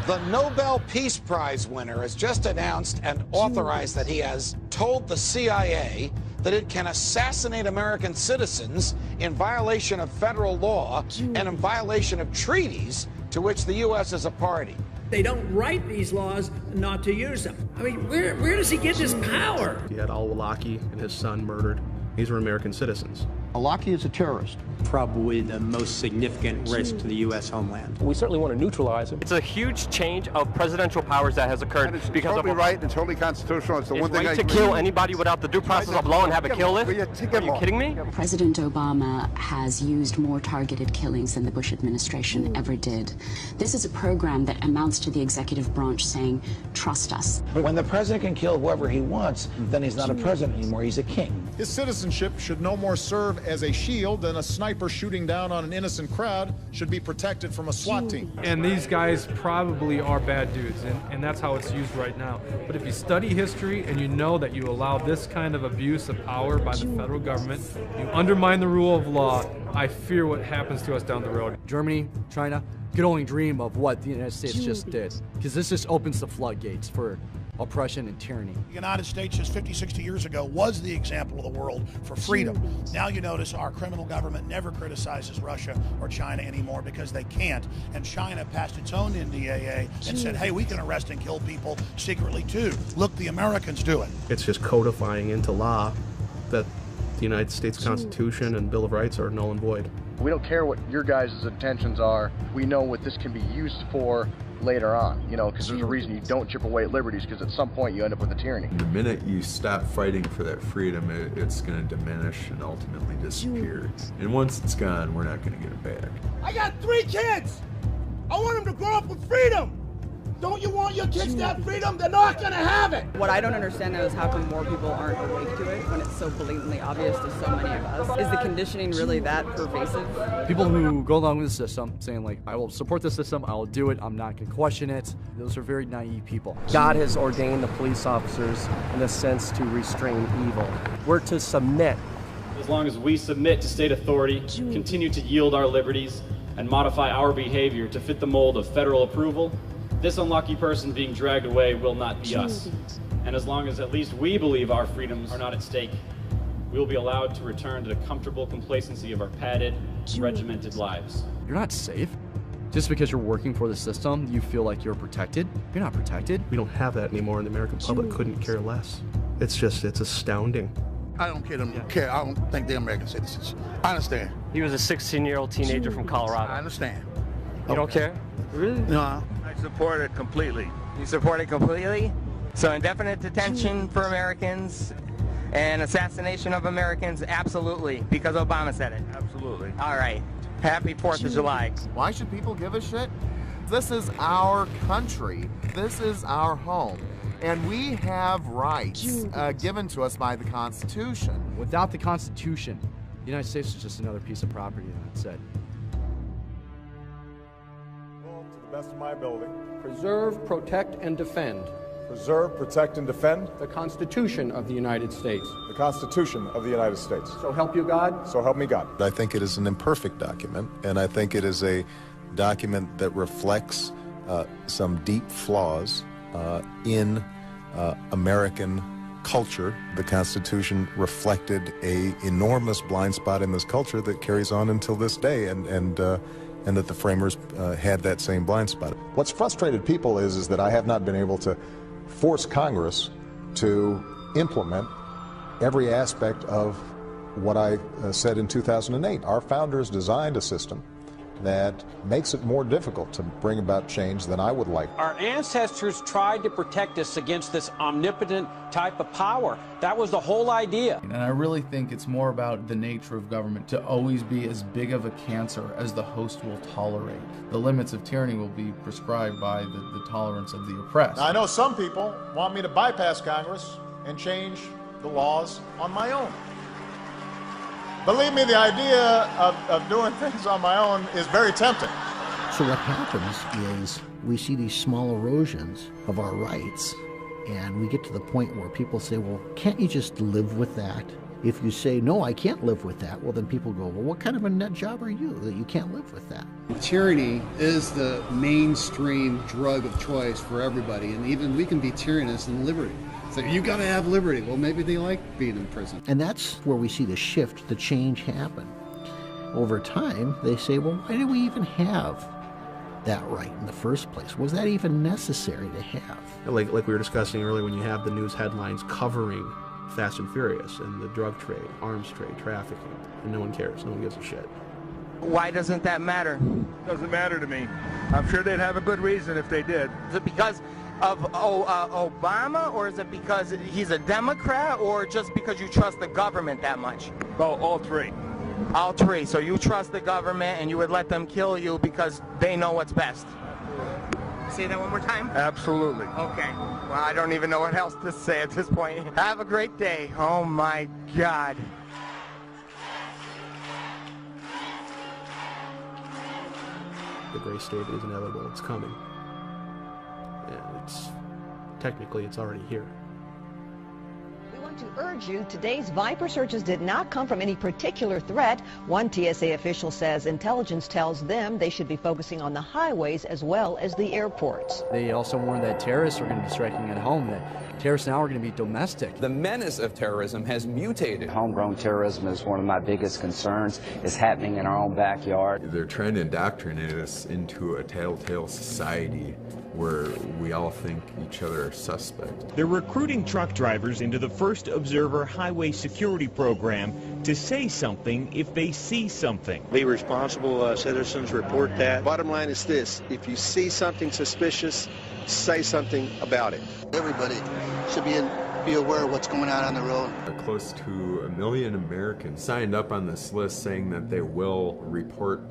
The Nobel Peace Prize winner has just announced and authorized that he has told the CIA that it can assassinate American citizens in violation of federal law and in violation of treaties to which the U.S. is a party. They don't write these laws not to use them. I mean, where does he get this power? He had al-Awlaki and his son murdered. These were American citizens. Awlaki is a terrorist. Probably the most significant risk to the U.S. homeland. We certainly want to neutralize him. It's a huge change of presidential powers that has occurred because totally of right and totally constitutional. It's the one thing right I to kill anybody without the due process of law and have a kill list. Are you kidding me? President Obama has used more targeted killings than the Bush administration ever did. This is a program that amounts to the executive branch saying, trust us. But when the president can kill whoever he wants, then he's not a president anymore, he's a king. His citizenship should no more serve as a shield than a sniper shooting down on an innocent crowd should be protected from a SWAT team. And these guys probably are bad dudes, and that's how it's used right now. But if you study history and you know that you allow this kind of abuse of power by the federal government, you undermine the rule of law, I fear what happens to us down the road. Germany, China, could only dream of what the United States just did, because this just opens the floodgates for oppression and tyranny. The United States just 50, 60 years ago was the example of the world for freedom. Now you notice our criminal government never criticizes Russia or China anymore because they can't. And China passed its own NDAA and said, hey, we can arrest and kill people secretly too. Look, the Americans do it. It's just codifying into law that the United States Constitution and Bill of Rights are null and void. We don't care what your guys' intentions are. We know what this can be used for later on, you know, because there's a reason you don't chip away at liberties, because at some point you end up with a tyranny. The minute you stop fighting for that freedom, it's going to diminish and ultimately disappear. And once it's gone, we're not going to get it back. I got 3 kids. I want them to grow up with freedom. Don't you want your kids to have freedom? They're not going to have it. What I don't understand is how come more people aren't awake to it when it's so blatantly obvious to so many of us. Is the conditioning really that pervasive? People who go along with the system, saying like, I will support the system, I will do it, I'm not going to question it. Those are very naive people. God has ordained the police officers in a sense to restrain evil. We're to submit. As long as we submit to state authority, continue to yield our liberties, and modify our behavior to fit the mold of federal approval, this unlucky person being dragged away will not be us. And as long as at least we believe our freedoms are not at stake, we will be allowed to return to the comfortable complacency of our padded, regimented lives. You're not safe. Just because you're working for the system, you feel like you're protected. You're not protected. We don't have that anymore, and the American public couldn't care less. It's astounding. I don't care. I don't think they're American citizens. I understand. He was a 16-year-old teenager from Colorado. I understand. You don't care? Really? No. I support it completely. You support it completely? So indefinite detention for Americans and assassination of Americans, absolutely, because Obama said it. Absolutely. All right. Happy 4th of July. Why should people give a shit? This is our country. This is our home. And we have rights given to us by the Constitution. Without the Constitution, the United States is just another piece of property, and that's it. To the best of my ability. Preserve, protect, and defend. Preserve, protect, and defend. The Constitution of the United States. The Constitution of the United States. So help you God. So help me God. I think it is an imperfect document, and I think it is a document that reflects some deep flaws in American culture. The Constitution reflected an enormous blind spot in this culture that carries on until this day, and that the framers had that same blind spot. What's frustrated people is that I have not been able to force Congress to implement every aspect of what I said in 2008. Our founders designed a system that makes it more difficult to bring about change than I would like. Our ancestors tried to protect us against this omnipotent type of power. That was the whole idea. And I really think it's more about the nature of government to always be as big of a cancer as the host will tolerate. The limits of tyranny will be prescribed by the tolerance of the oppressed. Now, I know some people want me to bypass Congress and change the laws on my own. Believe me, the idea of doing things on my own is very tempting. So what happens is we see these small erosions of our rights, and we get to the point where people say, well, can't you just live with that? If you say, no, I can't live with that, well, then people go, well, what kind of a nut job are you that you can't live with that? Tyranny is the mainstream drug of choice for everybody, and even we can be tyrannous in liberty. It's like, you gotta have liberty. Well, maybe they like being in prison. And that's where we see the shift, the change happen. Over time, they say, well, why did we even have that right in the first place? Was that even necessary to have? Like we were discussing earlier, when you have the news headlines covering Fast and Furious and the drug trade, arms trade, trafficking, and no one cares, no one gives a shit. Why doesn't that matter? Doesn't matter to me. I'm sure they'd have a good reason if they did. Is it because of Obama, or is it because he's a Democrat, or just because you trust the government that much? Well, all three. All three. So you trust the government and you would let them kill you because they know what's best. Say that one more time? Absolutely. Okay. Well, I don't even know what else to say at this point. Have a great day. Oh my God. The gray state is inevitable. It's coming. And technically it's already here. We want to urge you, today's Viper searches did not come from any particular threat. One TSA official says intelligence tells them they should be focusing on the highways as well as the airports. They also warned that terrorists are going to be striking at home, that terrorists now are going to be domestic. The menace of terrorism has mutated. Homegrown terrorism is one of my biggest concerns. It's happening in our own backyard. They're trying to indoctrinate us into a telltale society where we all think each other are suspect. They're recruiting truck drivers into the First Observer Highway Security Program to say something if they see something. Be responsible citizens, report that. Bottom line is this: if you see something suspicious, say something about it. Everybody should be aware of what's going on the road. Close to 1 million Americans signed up on this list saying that they will report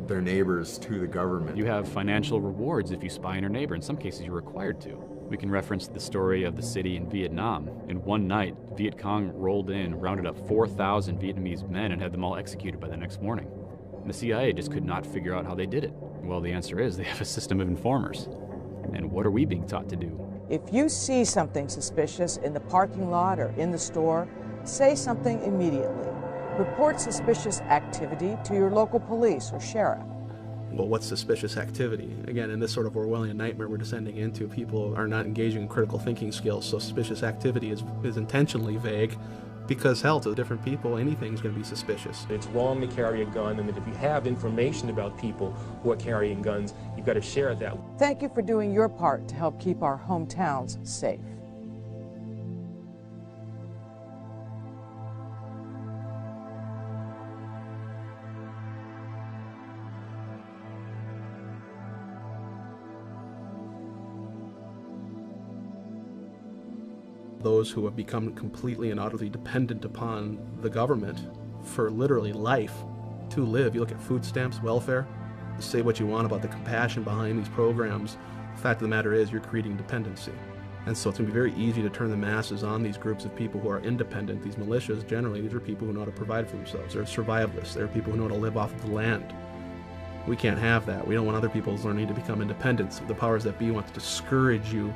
their neighbors to the government. You have financial rewards if you spy on your neighbor. In some cases, you're required to. We can reference the story of the city in Vietnam. In one night, Viet Cong rolled in, rounded up 4,000 Vietnamese men, and had them all executed by the next morning. And the CIA just could not figure out how they did it. Well, the answer is they have a system of informers. And what are we being taught to do? If you see something suspicious in the parking lot or in the store, say something immediately. Report suspicious activity to your local police or sheriff. Well, what's suspicious activity? Again, in this sort of Orwellian nightmare we're descending into, people are not engaging in critical thinking skills, so suspicious activity is intentionally vague because, hell, to different people, anything's going to be suspicious. It's wrong to carry a gun, and that if you have information about people who are carrying guns, you've got to share that. Thank you for doing your part to help keep our hometowns safe. Those who have become completely and utterly dependent upon the government for literally life to live. You look at food stamps, welfare, say what you want about the compassion behind these programs. The fact of the matter is you're creating dependency. And so it's going to be very easy to turn the masses on these groups of people who are independent. These militias, generally, these are people who know how to provide for themselves. They're survivalists. They're people who know how to live off of the land. We can't have that. We don't want other people's learning to become independent. So the powers that be want to discourage you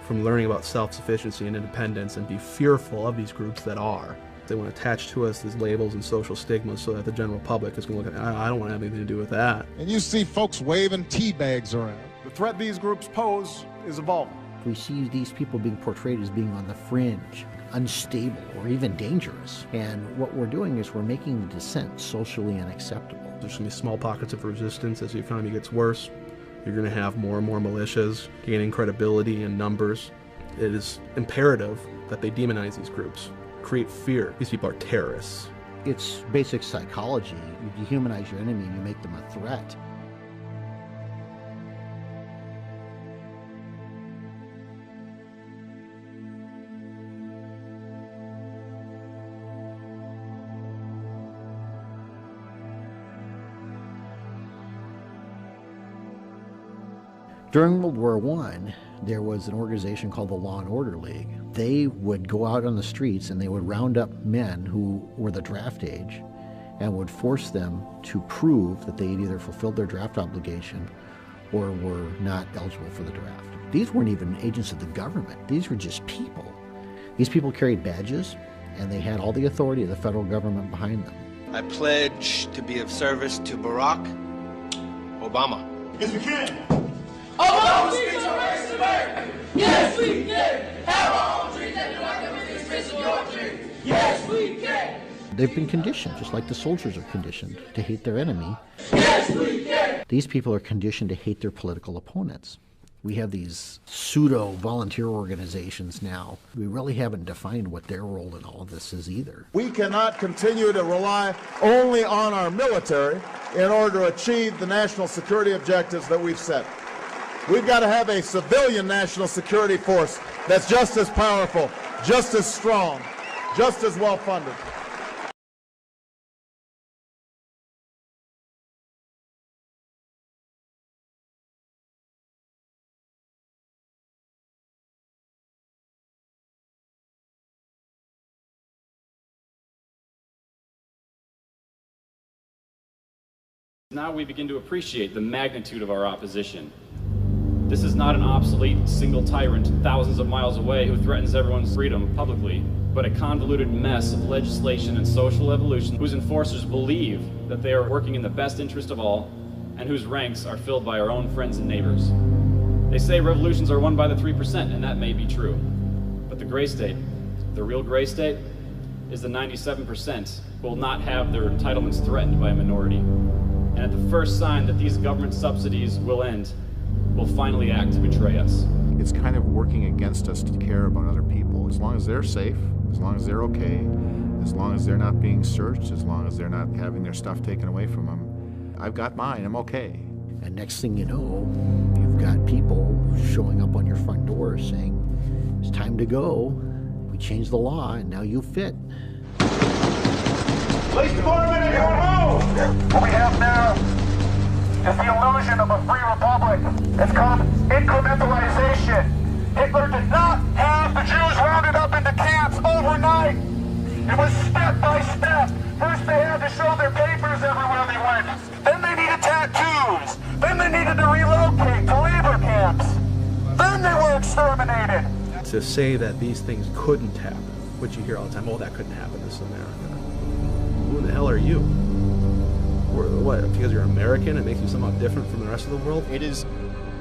from learning about self-sufficiency and independence and be fearful of these groups that are. They want to attach to us these labels and social stigmas so that the general public is going to look at, I don't want to have anything to do with that. And you see folks waving tea bags around. The threat these groups pose is evolving. We see these people being portrayed as being on the fringe, unstable, or even dangerous. And what we're doing is we're making the dissent socially unacceptable. There's going to be small pockets of resistance as the economy gets worse. You're going to have more and more militias gaining credibility and numbers. It is imperative that they demonize these groups, create fear. These people are terrorists. It's basic psychology. You dehumanize your enemy and you make them a threat. During World War I, there was an organization called the Law and Order League. They would go out on the streets and they would round up men who were the draft age and would force them to prove that they had either fulfilled their draft obligation or were not eligible for the draft. These weren't even agents of the government. These were just people. These people carried badges and they had all the authority of the federal government behind them. I pledge to be of service to Barack Obama. Yes, we can. All those streets are racist America. Yes, we can. Have our own dreams and do like them in the streets of your dreams. Yes, we can. They've been conditioned, just like the soldiers are conditioned, to hate their enemy. Yes, we can. These people are conditioned to hate their political opponents. We have these pseudo-volunteer organizations now. We really haven't defined what their role in all of this is either. We cannot continue to rely only on our military in order to achieve the national security objectives that we've set. We've got to have a civilian national security force that's just as powerful, just as strong, just as well funded. Now we begin to appreciate the magnitude of our opposition. This is not an obsolete single tyrant thousands of miles away who threatens everyone's freedom publicly, but a convoluted mess of legislation and social evolution whose enforcers believe that they are working in the best interest of all and whose ranks are filled by our own friends and neighbors. They say revolutions are won by the 3%, and that may be true. But the gray state, the real gray state, is the 97% who will not have their entitlements threatened by a minority. And at the first sign that these government subsidies will end, will finally act to betray us. It's kind of working against us to care about other people. As long as they're safe, as long as they're okay, as long as they're not being searched, as long as they're not having their stuff taken away from them, I've got mine, I'm okay. And next thing you know, you've got people showing up on your front door saying, it's time to go. We changed the law and now you fit. Police Department, anyone move! What we have now is the illusion of a free republic. It's called incrementalization. Hitler did not have the Jews rounded up into camps overnight. It was step by step. First they had to show their papers everywhere they went. Then they needed tattoos. Then they needed to relocate to labor camps. Then they were exterminated. To say that these things couldn't happen, which you hear all the time, oh, that couldn't happen, this is America. Who in the hell are you? What, because you're American, it makes you somehow different from the rest of the world? It is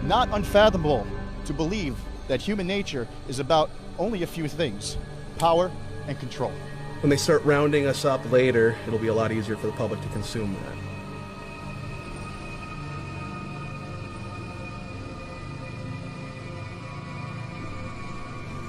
not unfathomable to believe that human nature is about only a few things: power and control. When they start rounding us up later, it'll be a lot easier for the public to consume that.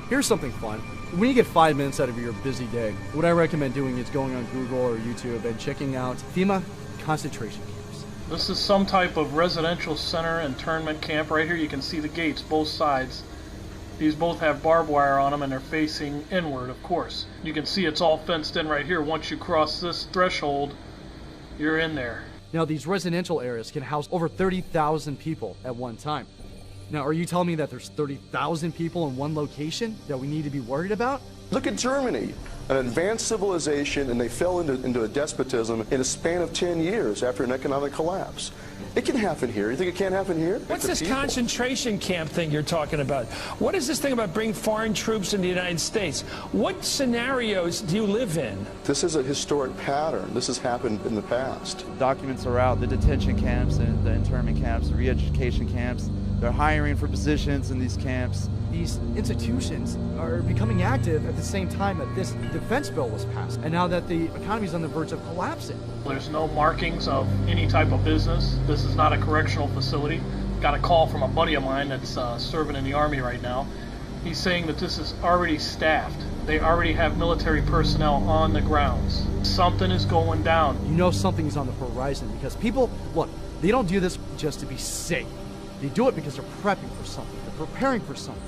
Here's something fun. When you get 5 minutes out of your busy day, what I recommend doing is going on Google or YouTube and checking out FEMA concentration camps. This is some type of residential center internment camp. Right here you can see the gates, both sides. These both have barbed wire on them and they're facing inward, of course. You can see it's all fenced in right here. Once you cross this threshold, you're in there. Now these residential areas can house over 30,000 people at one time. Now, are you telling me that there's 30,000 people in one location that we need to be worried about? Look at Germany, an advanced civilization, and they fell into a despotism in a span of 10 years after an economic collapse. It can happen here. You think it can't happen here? What's this concentration camp thing you're talking about? What is this thing about bringing foreign troops into the United States? What scenarios do you live in? This is a historic pattern. This has happened in the past. Documents are out, the detention camps, the internment camps, the re-education camps. They're hiring for positions in these camps. These institutions are becoming active at the same time that this defense bill was passed, and now that the economy is on the verge of collapsing. There's no markings of any type of business. This is not a correctional facility. Got a call from a buddy of mine that's serving in the Army right now. He's saying that this is already staffed. They already have military personnel on the grounds. Something is going down. You know something's on the horizon because people, look, they don't do this just to be safe. They do it because they're prepping for something. They're preparing for something.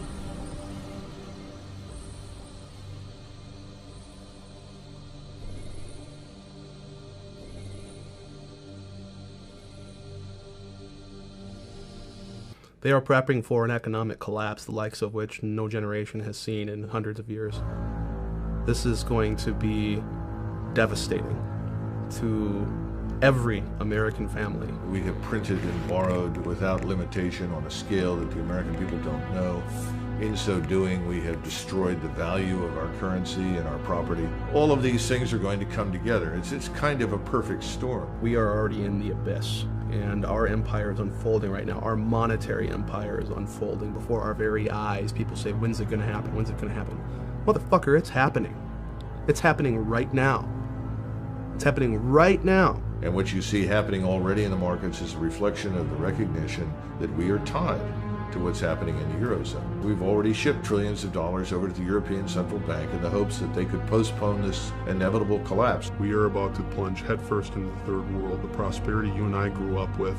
They are prepping for an economic collapse, the likes of which no generation has seen in hundreds of years. This is going to be devastating to every American family. We have printed and borrowed without limitation on a scale that the American people don't know. In so doing, we have destroyed the value of our currency and our property. All of these things are going to come together. It's kind of a perfect storm. We are already in the abyss, and our empire is unfolding right now. Our monetary empire is unfolding before our very eyes. People say, when's it gonna happen? When's it gonna happen? Motherfucker, it's happening. It's happening right now. It's happening right now. And what you see happening already in the markets is a reflection of the recognition that we are tied to what's happening in the Eurozone. We've already shipped trillions of dollars over to the European Central Bank in the hopes that they could postpone this inevitable collapse. We are about to plunge headfirst into the third world, the prosperity you and I grew up with,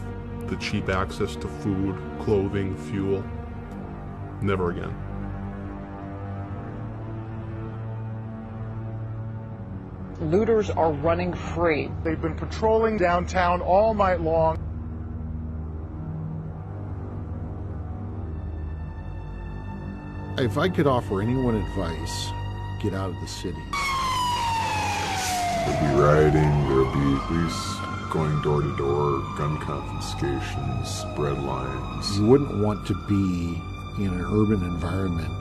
the cheap access to food, clothing, fuel. Never again. Looters are running free. They've been patrolling downtown all night long. If I could offer anyone advice, get out of the city. There'll be rioting, there'll be police going door to door, gun confiscations, bread lines. You wouldn't want to be in an urban environment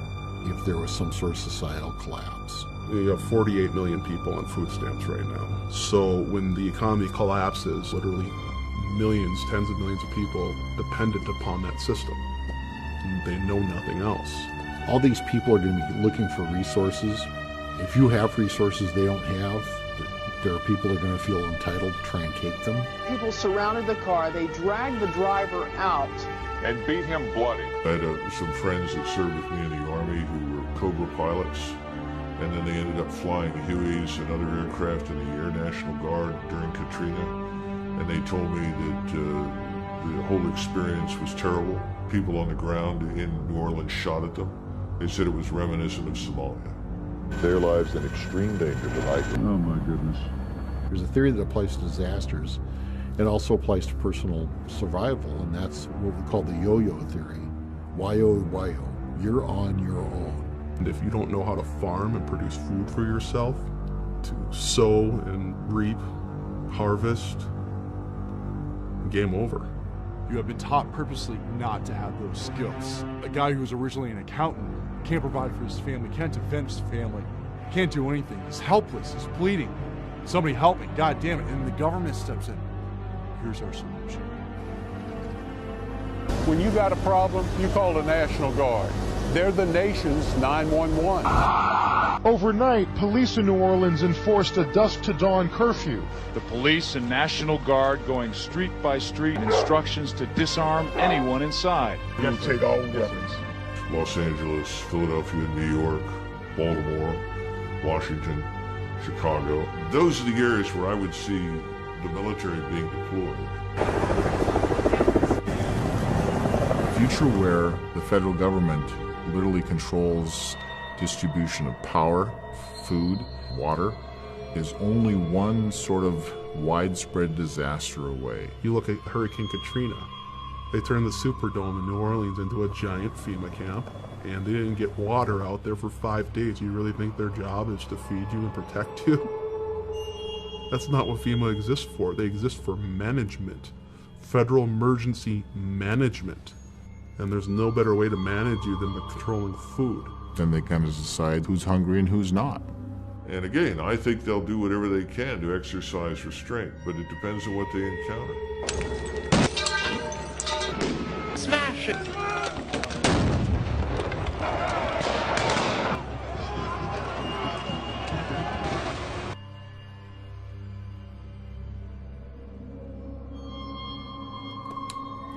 if there was some sort of societal collapse. We have 48 million people on food stamps right now. So when the economy collapses, literally millions, tens of millions of people dependent upon that system. They know nothing else. All these people are going to be looking for resources. If you have resources they don't have, there are people that are going to feel entitled to try and take them. People surrounded the car. They dragged the driver out. and beat him bloody. I had some friends that served with me in the Army who were Cobra pilots, and then they ended up flying Hueys and other aircraft in the Air National Guard during Katrina, and they told me that the whole experience was terrible. People on the ground in New Orleans shot at them. They said it was reminiscent of Somalia. Their lives in extreme danger, but oh my goodness. There's a theory that applies to disasters. It also applies to personal survival, and that's what we call the yo-yo theory. Y-O-Y-O. You're on your own. And if you don't know how to farm and produce food for yourself, to sow and reap, harvest, game over. You have been taught purposely not to have those skills. A guy who was originally an accountant can't provide for his family, can't defend his family, can't do anything. He's helpless, he's bleeding. Somebody help me, God damn it. And the government steps in. Here's our solution. When you got a problem, you call the National Guard. They're the nation's 911. Overnight, police in New Orleans enforced a dusk-to-dawn curfew. The police and National Guard going street by street, instructions to disarm anyone inside. We'll take all weapons. Los Angeles, Philadelphia, New York, Baltimore, Washington, Chicago. Those are the areas where I would see the military being deployed. A future where the federal government literally controls distribution of power, food, water, is only one sort of widespread disaster away. You look at Hurricane Katrina. They turned the Superdome in New Orleans into a giant FEMA camp, and they didn't get water out there for 5 days. You really think their job is to feed you and protect you? That's not what FEMA exists for. They exist for management, federal emergency management. And there's no better way to manage you than by controlling food. Then they kind of decide who's hungry and who's not. And again, I think they'll do whatever they can to exercise restraint, but it depends on what they encounter. Smash it!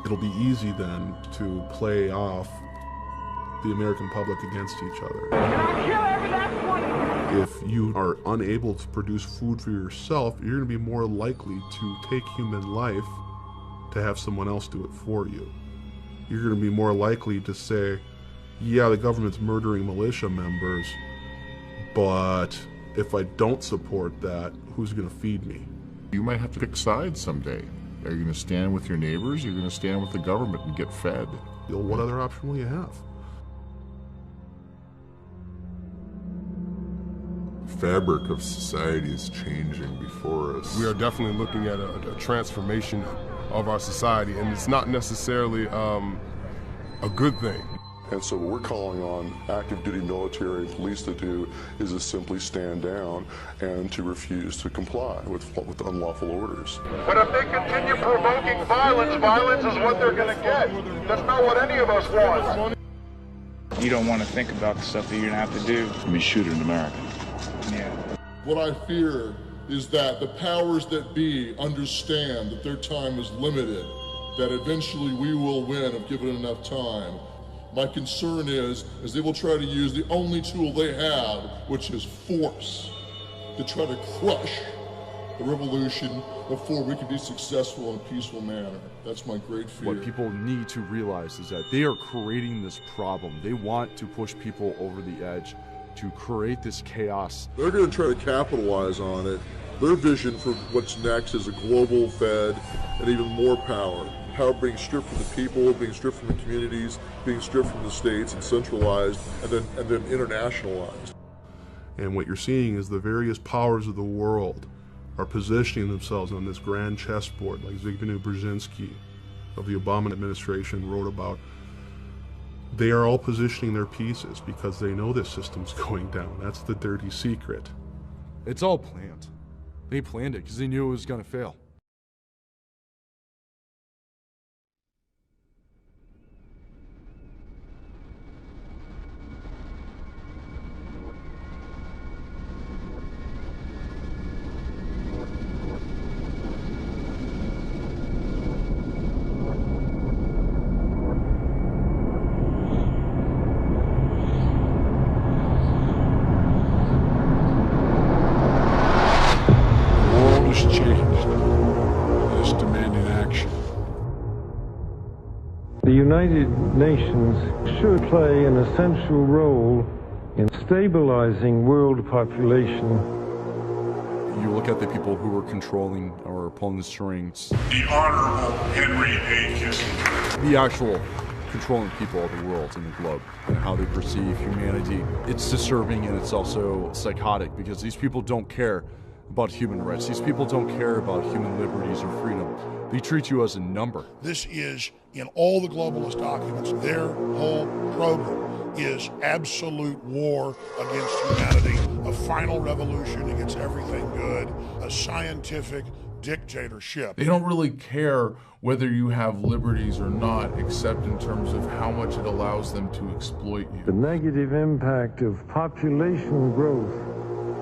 It'll be easy then to play off the American public against each other. If you are unable to produce food for yourself, you're going to be more likely to take human life to have someone else do it for you. You're going to be more likely to say, yeah, the government's murdering militia members, but if I don't support that, who's going to feed me? You might have to pick sides someday. Are you going to stand with your neighbors? Or are you going to stand with the government and get fed? What other option will you have? Fabric of society is changing before us. We are definitely looking at a transformation of our society, and it's not necessarily a good thing. And so what we're calling on active duty military and police to do is to simply stand down and to refuse to comply with unlawful orders. But if they continue provoking violence, violence is what they're going to get. That's not what any of us want. You don't want to think about the stuff that you're going to have to do. I mean, shoot an American. Yeah. What I fear is that the powers that be understand that their time is limited, that eventually we will win if given enough time. My concern is they will try to use the only tool they have, which is force, to try to crush the revolution before we can be successful in a peaceful manner. That's my great fear. What people need to realize is that they are creating this problem. They want to push people over the edge to create this chaos. They're going to try to capitalize on it. Their vision for what's next is a global Fed and even more power. Power being stripped from the people, being stripped from the communities, being stripped from the states and centralized and then internationalized. And what you're seeing is the various powers of the world are positioning themselves on this grand chessboard, like Zbigniew Brzezinski of the Obama administration wrote about. They are all positioning their pieces because they know this system's going down. That's the dirty secret. It's all planned. They planned it because they knew it was going to fail. has changed. It is demanding action. The United Nations should play an essential role in stabilizing world population. You look at the people who are controlling or pulling the strings. The Honorable Henry A. Kissinger. The actual controlling people of the world and the globe and how they perceive humanity. It's disturbing and it's also psychotic because these people don't care about human rights. These people don't care about human liberties or freedom. They treat you as a number. This is, in all the globalist documents, their whole program is absolute war against humanity, a final revolution against everything good, a scientific dictatorship. They don't really care whether you have liberties or not, except in terms of how much it allows them to exploit you. The negative impact of population growth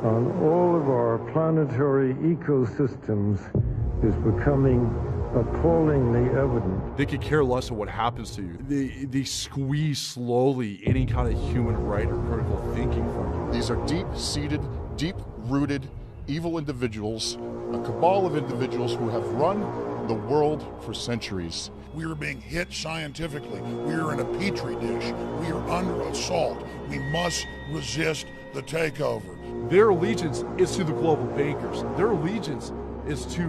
on all of our planetary ecosystems is becoming appallingly evident. They could care less of what happens to you. They squeeze slowly any kind of human right or critical thinking from you. These are deep-seated, deep-rooted, evil individuals, a cabal of individuals who have run the world for centuries. We are being hit scientifically. We are in a petri dish. We are under assault. We must resist the takeover. Their allegiance is to the global bankers. Their allegiance is to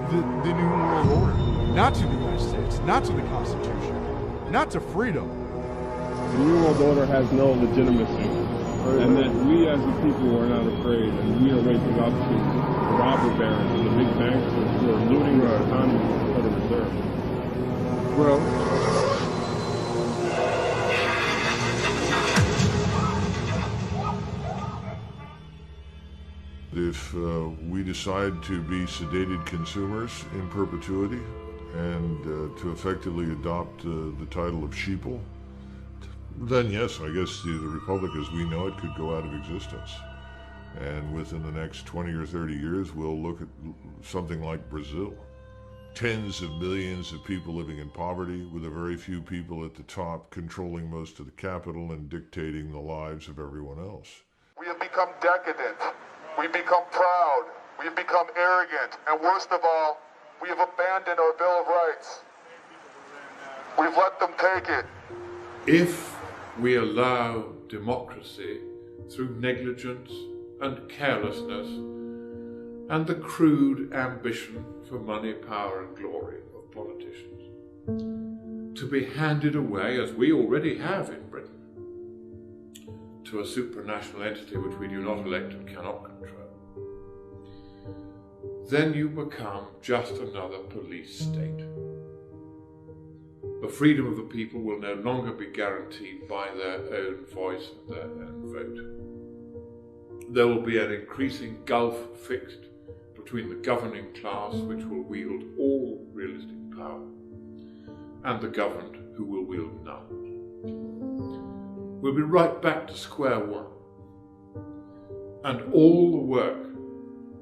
the New World Order, not to the United States, not to the Constitution, not to freedom. The New World Order has no legitimacy, and that we as a people are not afraid, and we are waking up to the robber barons and the big bankers who are looting our economy with the Federal Reserve. Well, if we decide to be sedated consumers in perpetuity and to effectively adopt the title of sheeple, then yes, I guess the Republic as we know it could go out of existence. And within the next 20 or 30 years, we'll look at something like Brazil. Tens of millions of people living in poverty with a very few people at the top controlling most of the capital and dictating the lives of everyone else. We have become decadent. We've become proud. We've become arrogant. And worst of all, we have abandoned our Bill of Rights. We've let them take it. If we allow democracy through negligence and carelessness and the crude ambition for money, power and glory of politicians to be handed away, as we already have in Britain, to a supranational entity which we do not elect and cannot control, then you become just another police state. The freedom of the people will no longer be guaranteed by their own voice and their own vote. There will be an increasing gulf fixed between the governing class, which will wield all realistic power, and the governed, who will wield none. We'll be right back to square one. And all the work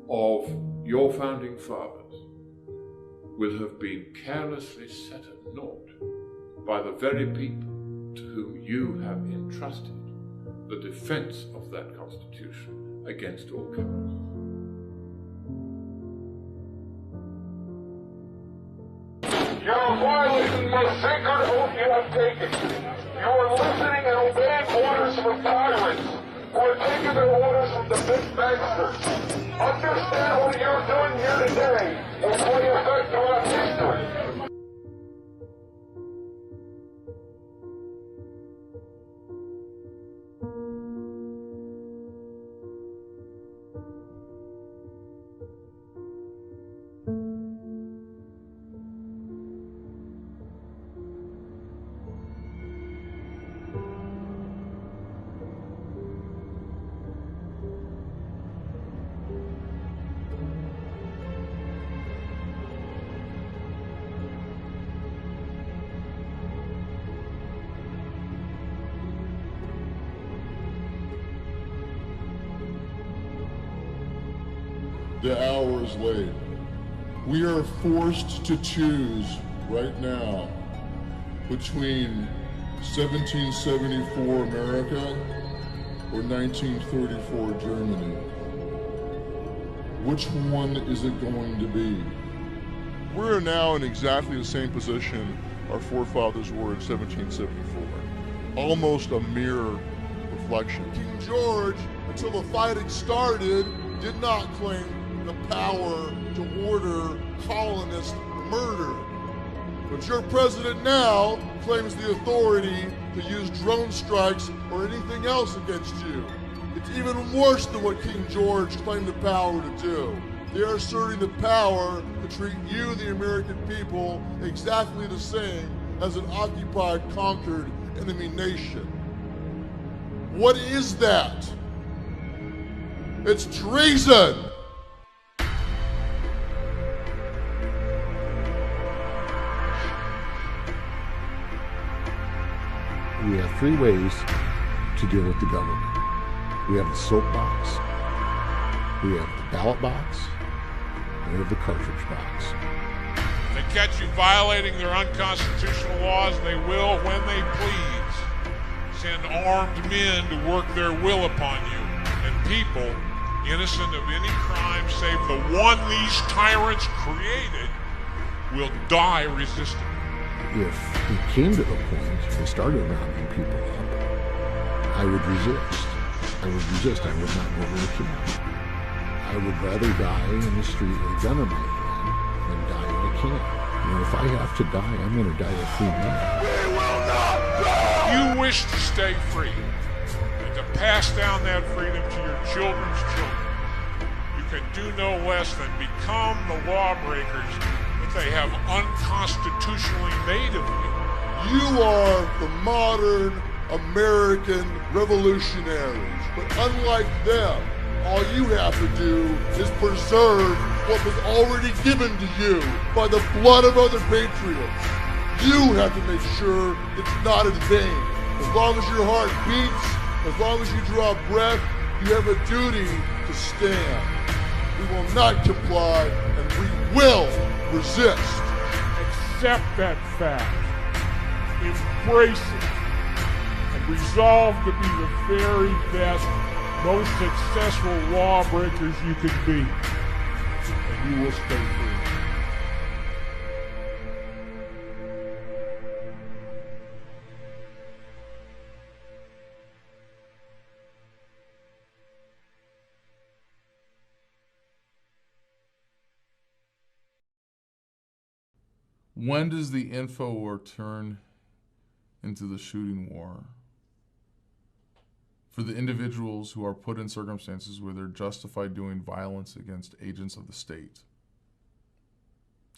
of your founding fathers will have been carelessly set at naught by the very people to whom you have entrusted the defense of that Constitution against all comers. You're violating the sacred oath you have taken. You are listening and obeying orders from tyrants who are taking their orders from the big banksters. Understand what you're doing here today will play effect throughout history. The hour is late. We are forced to choose right now between 1774 America or 1934 Germany. Which one is it going to be? We're now in exactly the same position our forefathers were in 1774. Almost a mirror reflection. King George, until the fighting started, did not claim the power to order colonists murdered. But your president now claims the authority to use drone strikes or anything else against you. It's even worse than what King George claimed the power to do. They are asserting the power to treat you, the American people, exactly the same as an occupied, conquered enemy nation. What is that? It's treason! We have three ways to deal with the government. We have the soapbox, we have the ballot box, and we have the cartridge box. If they catch you violating their unconstitutional laws, they will, when they please, send armed men to work their will upon you. And people, innocent of any crime save the one these tyrants created, will die resisting. If it came to the point they started rounding people up, I would resist. I would not go to the camp. I would rather die in the street with a gun in my hand than die in a camp. You know, if I have to die, I'm going to die a free man. We will not die! You wish to stay free and to pass down that freedom to your children's children. You can do no less than become the lawbreakers that they have unconstitutionally made of you. You are the modern American revolutionaries, but unlike them, all you have to do is preserve what was already given to you by the blood of other patriots. You have to make sure it's not in vain. As long as your heart beats, as long as you draw breath, you have a duty to stand. We will not comply, and we will resist. Accept that fact. Embrace it. And resolve to be the very best, most successful lawbreakers you can be. And you will stay free. When does the info war turn into the shooting war? For the individuals who are put in circumstances where they're justified doing violence against agents of the state.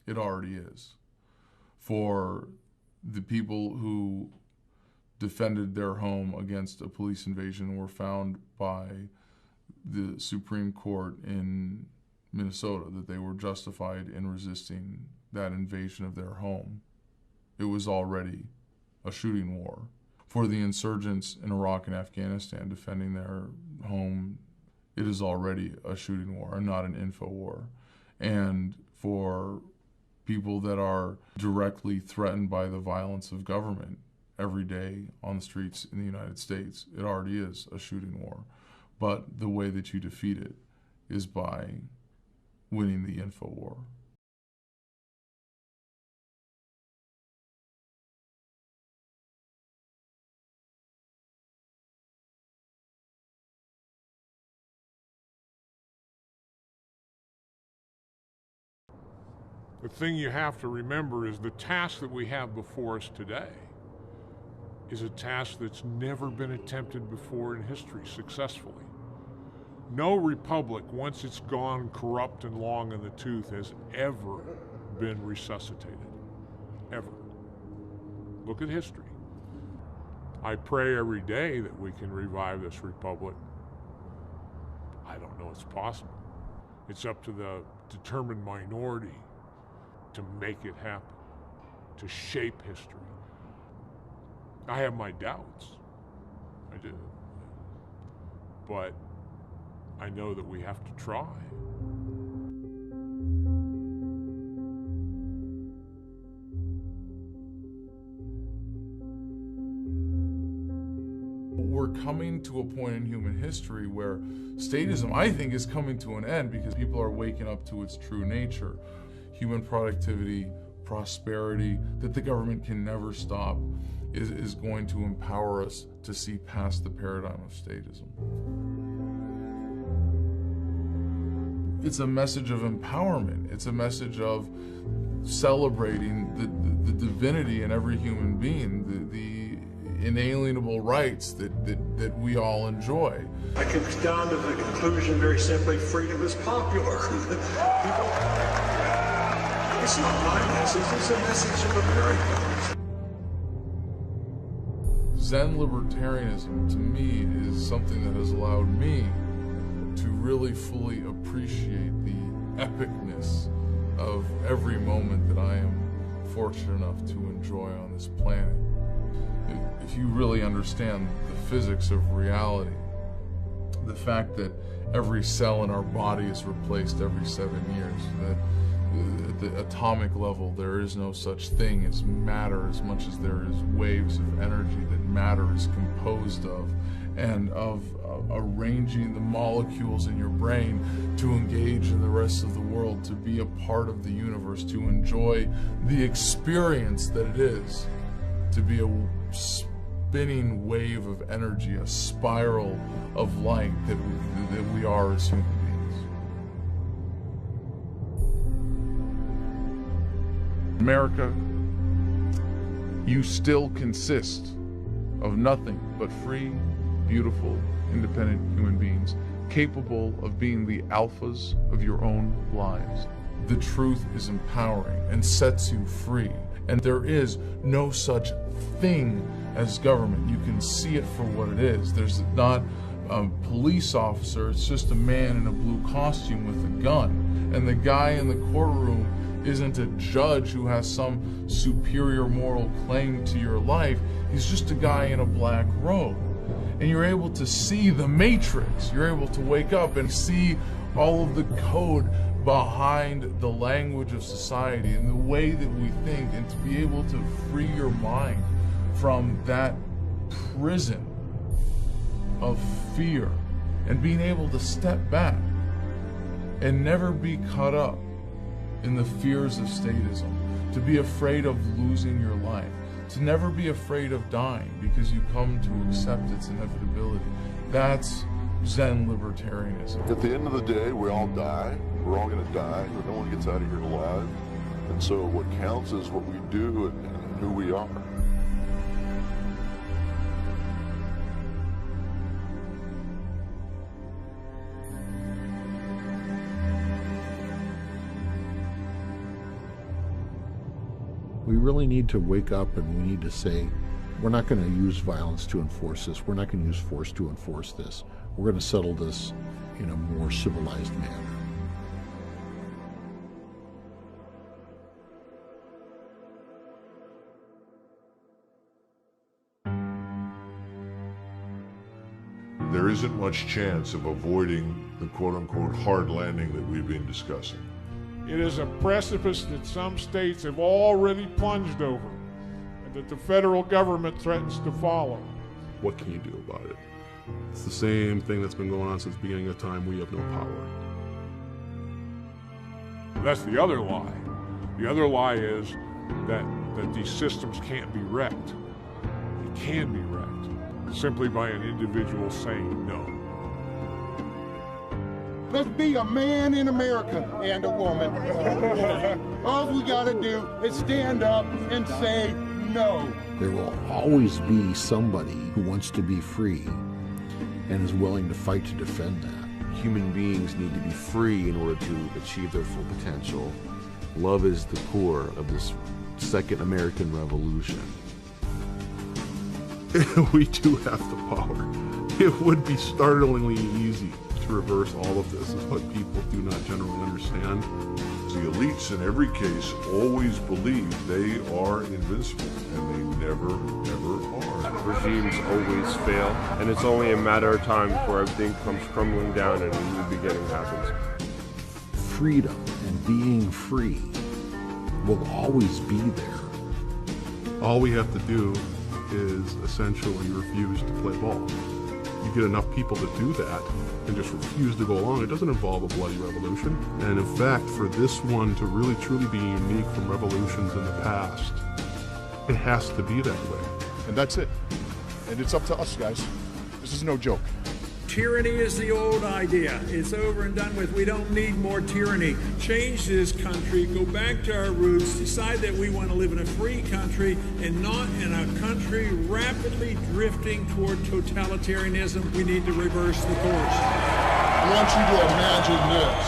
It already is. For the people who defended their home against a police invasion and were found by the Supreme Court in Minnesota that they were justified in resisting that invasion of their home. It was already a shooting war. For the insurgents in Iraq and Afghanistan defending their home, it is already a shooting war and not an info war. And for people that are directly threatened by the violence of government every day on the streets in the United States, it already is a shooting war. But the way that you defeat it is by winning the info war. The thing you have to remember is the task that we have before us today is a task that's never been attempted before in history successfully. No republic, once it's gone corrupt and long in the tooth, has ever been resuscitated. Ever. Look at history. I pray every day that we can revive this republic. I don't know it's possible. It's up to the determined minority to make it happen, to shape history. I have my doubts. I do. But I know that we have to try. We're coming to a point in human history where statism, I think, is coming to an end because people are waking up to its true nature. Human productivity, prosperity, that the government can never stop, is going to empower us to see past the paradigm of statism. It's a message of empowerment. It's a message of celebrating the divinity in every human being, the inalienable rights that we all enjoy. I can come down to the conclusion very simply, freedom is popular. People, it's not my message, it's a message of America. Zen libertarianism, to me, is something that has allowed me to really fully appreciate the epicness of every moment that I am fortunate enough to enjoy on this planet. If you really understand the physics of reality, the fact that every cell in our body is replaced every 7 years, that at the atomic level there is no such thing as matter as much as there is waves of energy that matter is composed of, and of arranging the molecules in your brain to engage in the rest of the world, to be a part of the universe, to enjoy the experience that it is, to be a spinning wave of energy, a spiral of light that we are as human beings. America, you still consist of nothing but free, beautiful, independent human beings capable of being the alphas of your own lives. The truth is empowering and sets you free, and there is no such thing as government. You can see it for what it is. There's not a police officer, it's just a man in a blue costume with a gun, and the guy in the courtroom isn't a judge who has some superior moral claim to your life. He's just a guy in a black robe. And you're able to see the matrix. You're able to wake up and see all of the code behind the language of society and the way that we think, and to be able to free your mind from that prison of fear and being able to step back and never be caught up in the fears of statism, to be afraid of losing your life, to never be afraid of dying because you come to accept its inevitability. That's Zen libertarianism. At the end of the day, we all die. We're all going to die, but no one gets out of here alive. And so what counts is what we do and who we are. We really need to wake up, and we need to say, we're not going to use violence to enforce this. We're not going to use force to enforce this. We're going to settle this in a more civilized manner. There isn't much chance of avoiding the quote-unquote hard landing that we've been discussing. It is a precipice that some states have already plunged over, and that the federal government threatens to follow. What can you do about it? It's the same thing that's been going on since the beginning of time. We have no power. That's the other lie. The other lie is that these systems can't be wrecked. They can be wrecked simply by an individual saying no. Let's be a man in America and a woman. All we gotta do is stand up and say no. There will always be somebody who wants to be free and is willing to fight to defend that. Human beings need to be free in order to achieve their full potential. Love is the core of this second American Revolution. We do have the power. It would be startlingly easy to reverse all of this, is what people do not generally understand. The elites in every case always believe they are invincible, and they never, ever are. Regimes always fail, and it's only a matter of time before everything comes crumbling down and a new beginning happens. Freedom and being free will always be there. All we have to do is essentially refuse to play ball. You get enough people to do that and just refuse to go along, it doesn't involve a bloody revolution. And in fact, for this one to really truly be unique from revolutions in the past, it has to be that way. And that's it. And it's up to us, guys. This is no joke. Tyranny is the old idea. It's over and done with. We don't need more tyranny. Change this country, go back to our roots, decide that we want to live in a free country and not in a country rapidly drifting toward totalitarianism. We need to reverse the course. I want you to imagine this.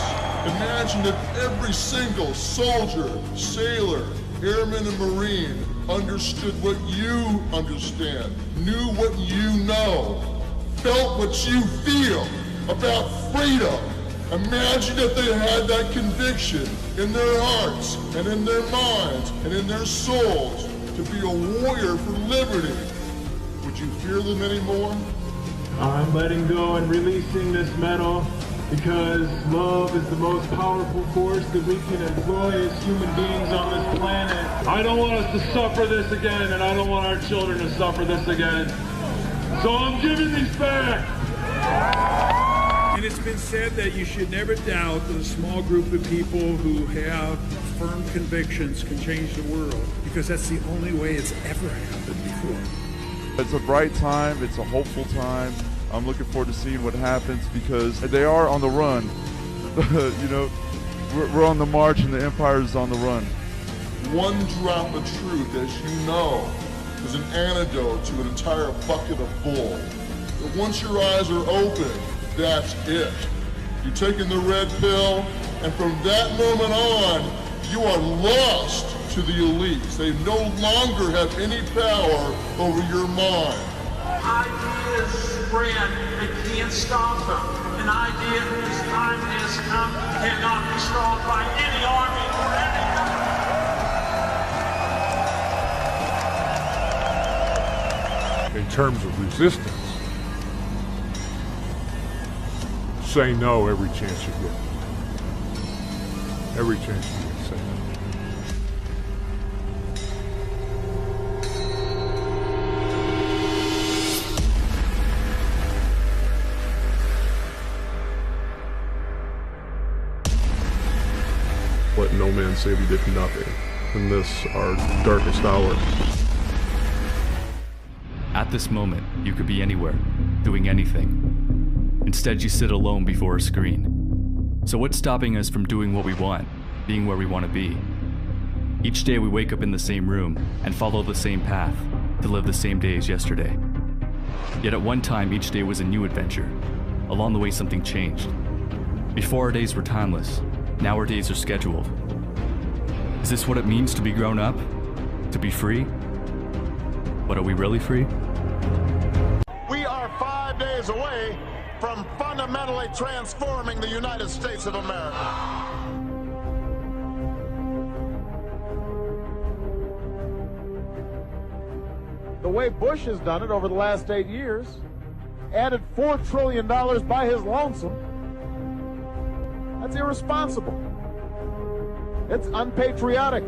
Imagine if every single soldier, sailor, airman, and Marine understood what you understand, knew what you know, felt what you feel about freedom. Imagine if they had that conviction in their hearts and in their minds and in their souls to be a warrior for liberty. Would you fear them anymore? I'm letting go and releasing this medal because love is the most powerful force that we can employ as human beings on this planet. I don't want us to suffer this again, and I don't want our children to suffer this again. So I'm giving these back. And it's been said that you should never doubt that a small group of people who have firm convictions can change the world, because that's the only way it's ever happened before. It's a bright time, it's a hopeful time. I'm looking forward to seeing what happens because they are on the run. You know, we're on the march and the empire is on the run. One drop of truth, as you know, is an antidote to an entire bucket of bull. But once your eyes are open, that's it. You're taking the red pill, and from that moment on, you are lost to the elites. They no longer have any power over your mind. Ideas spread, they can't stop them. An idea whose time has come cannot be stopped by any army or any In terms of resistance, say no every chance you get. Every chance you get, say no. Let no man say we did nothing in this, our darkest hour. At this moment, you could be anywhere, doing anything. Instead, you sit alone before a screen. So what's stopping us from doing what we want, being where we want to be? Each day we wake up in the same room and follow the same path to live the same day as yesterday. Yet at one time, each day was a new adventure. Along the way, something changed. Before, our days were timeless. Now our days are scheduled. Is this what it means to be grown up? To be free? But are we really free? We are 5 days away from fundamentally transforming the United States of America. The way Bush has done it over the last 8 years, added $4 trillion by his lonesome, that's irresponsible. It's unpatriotic.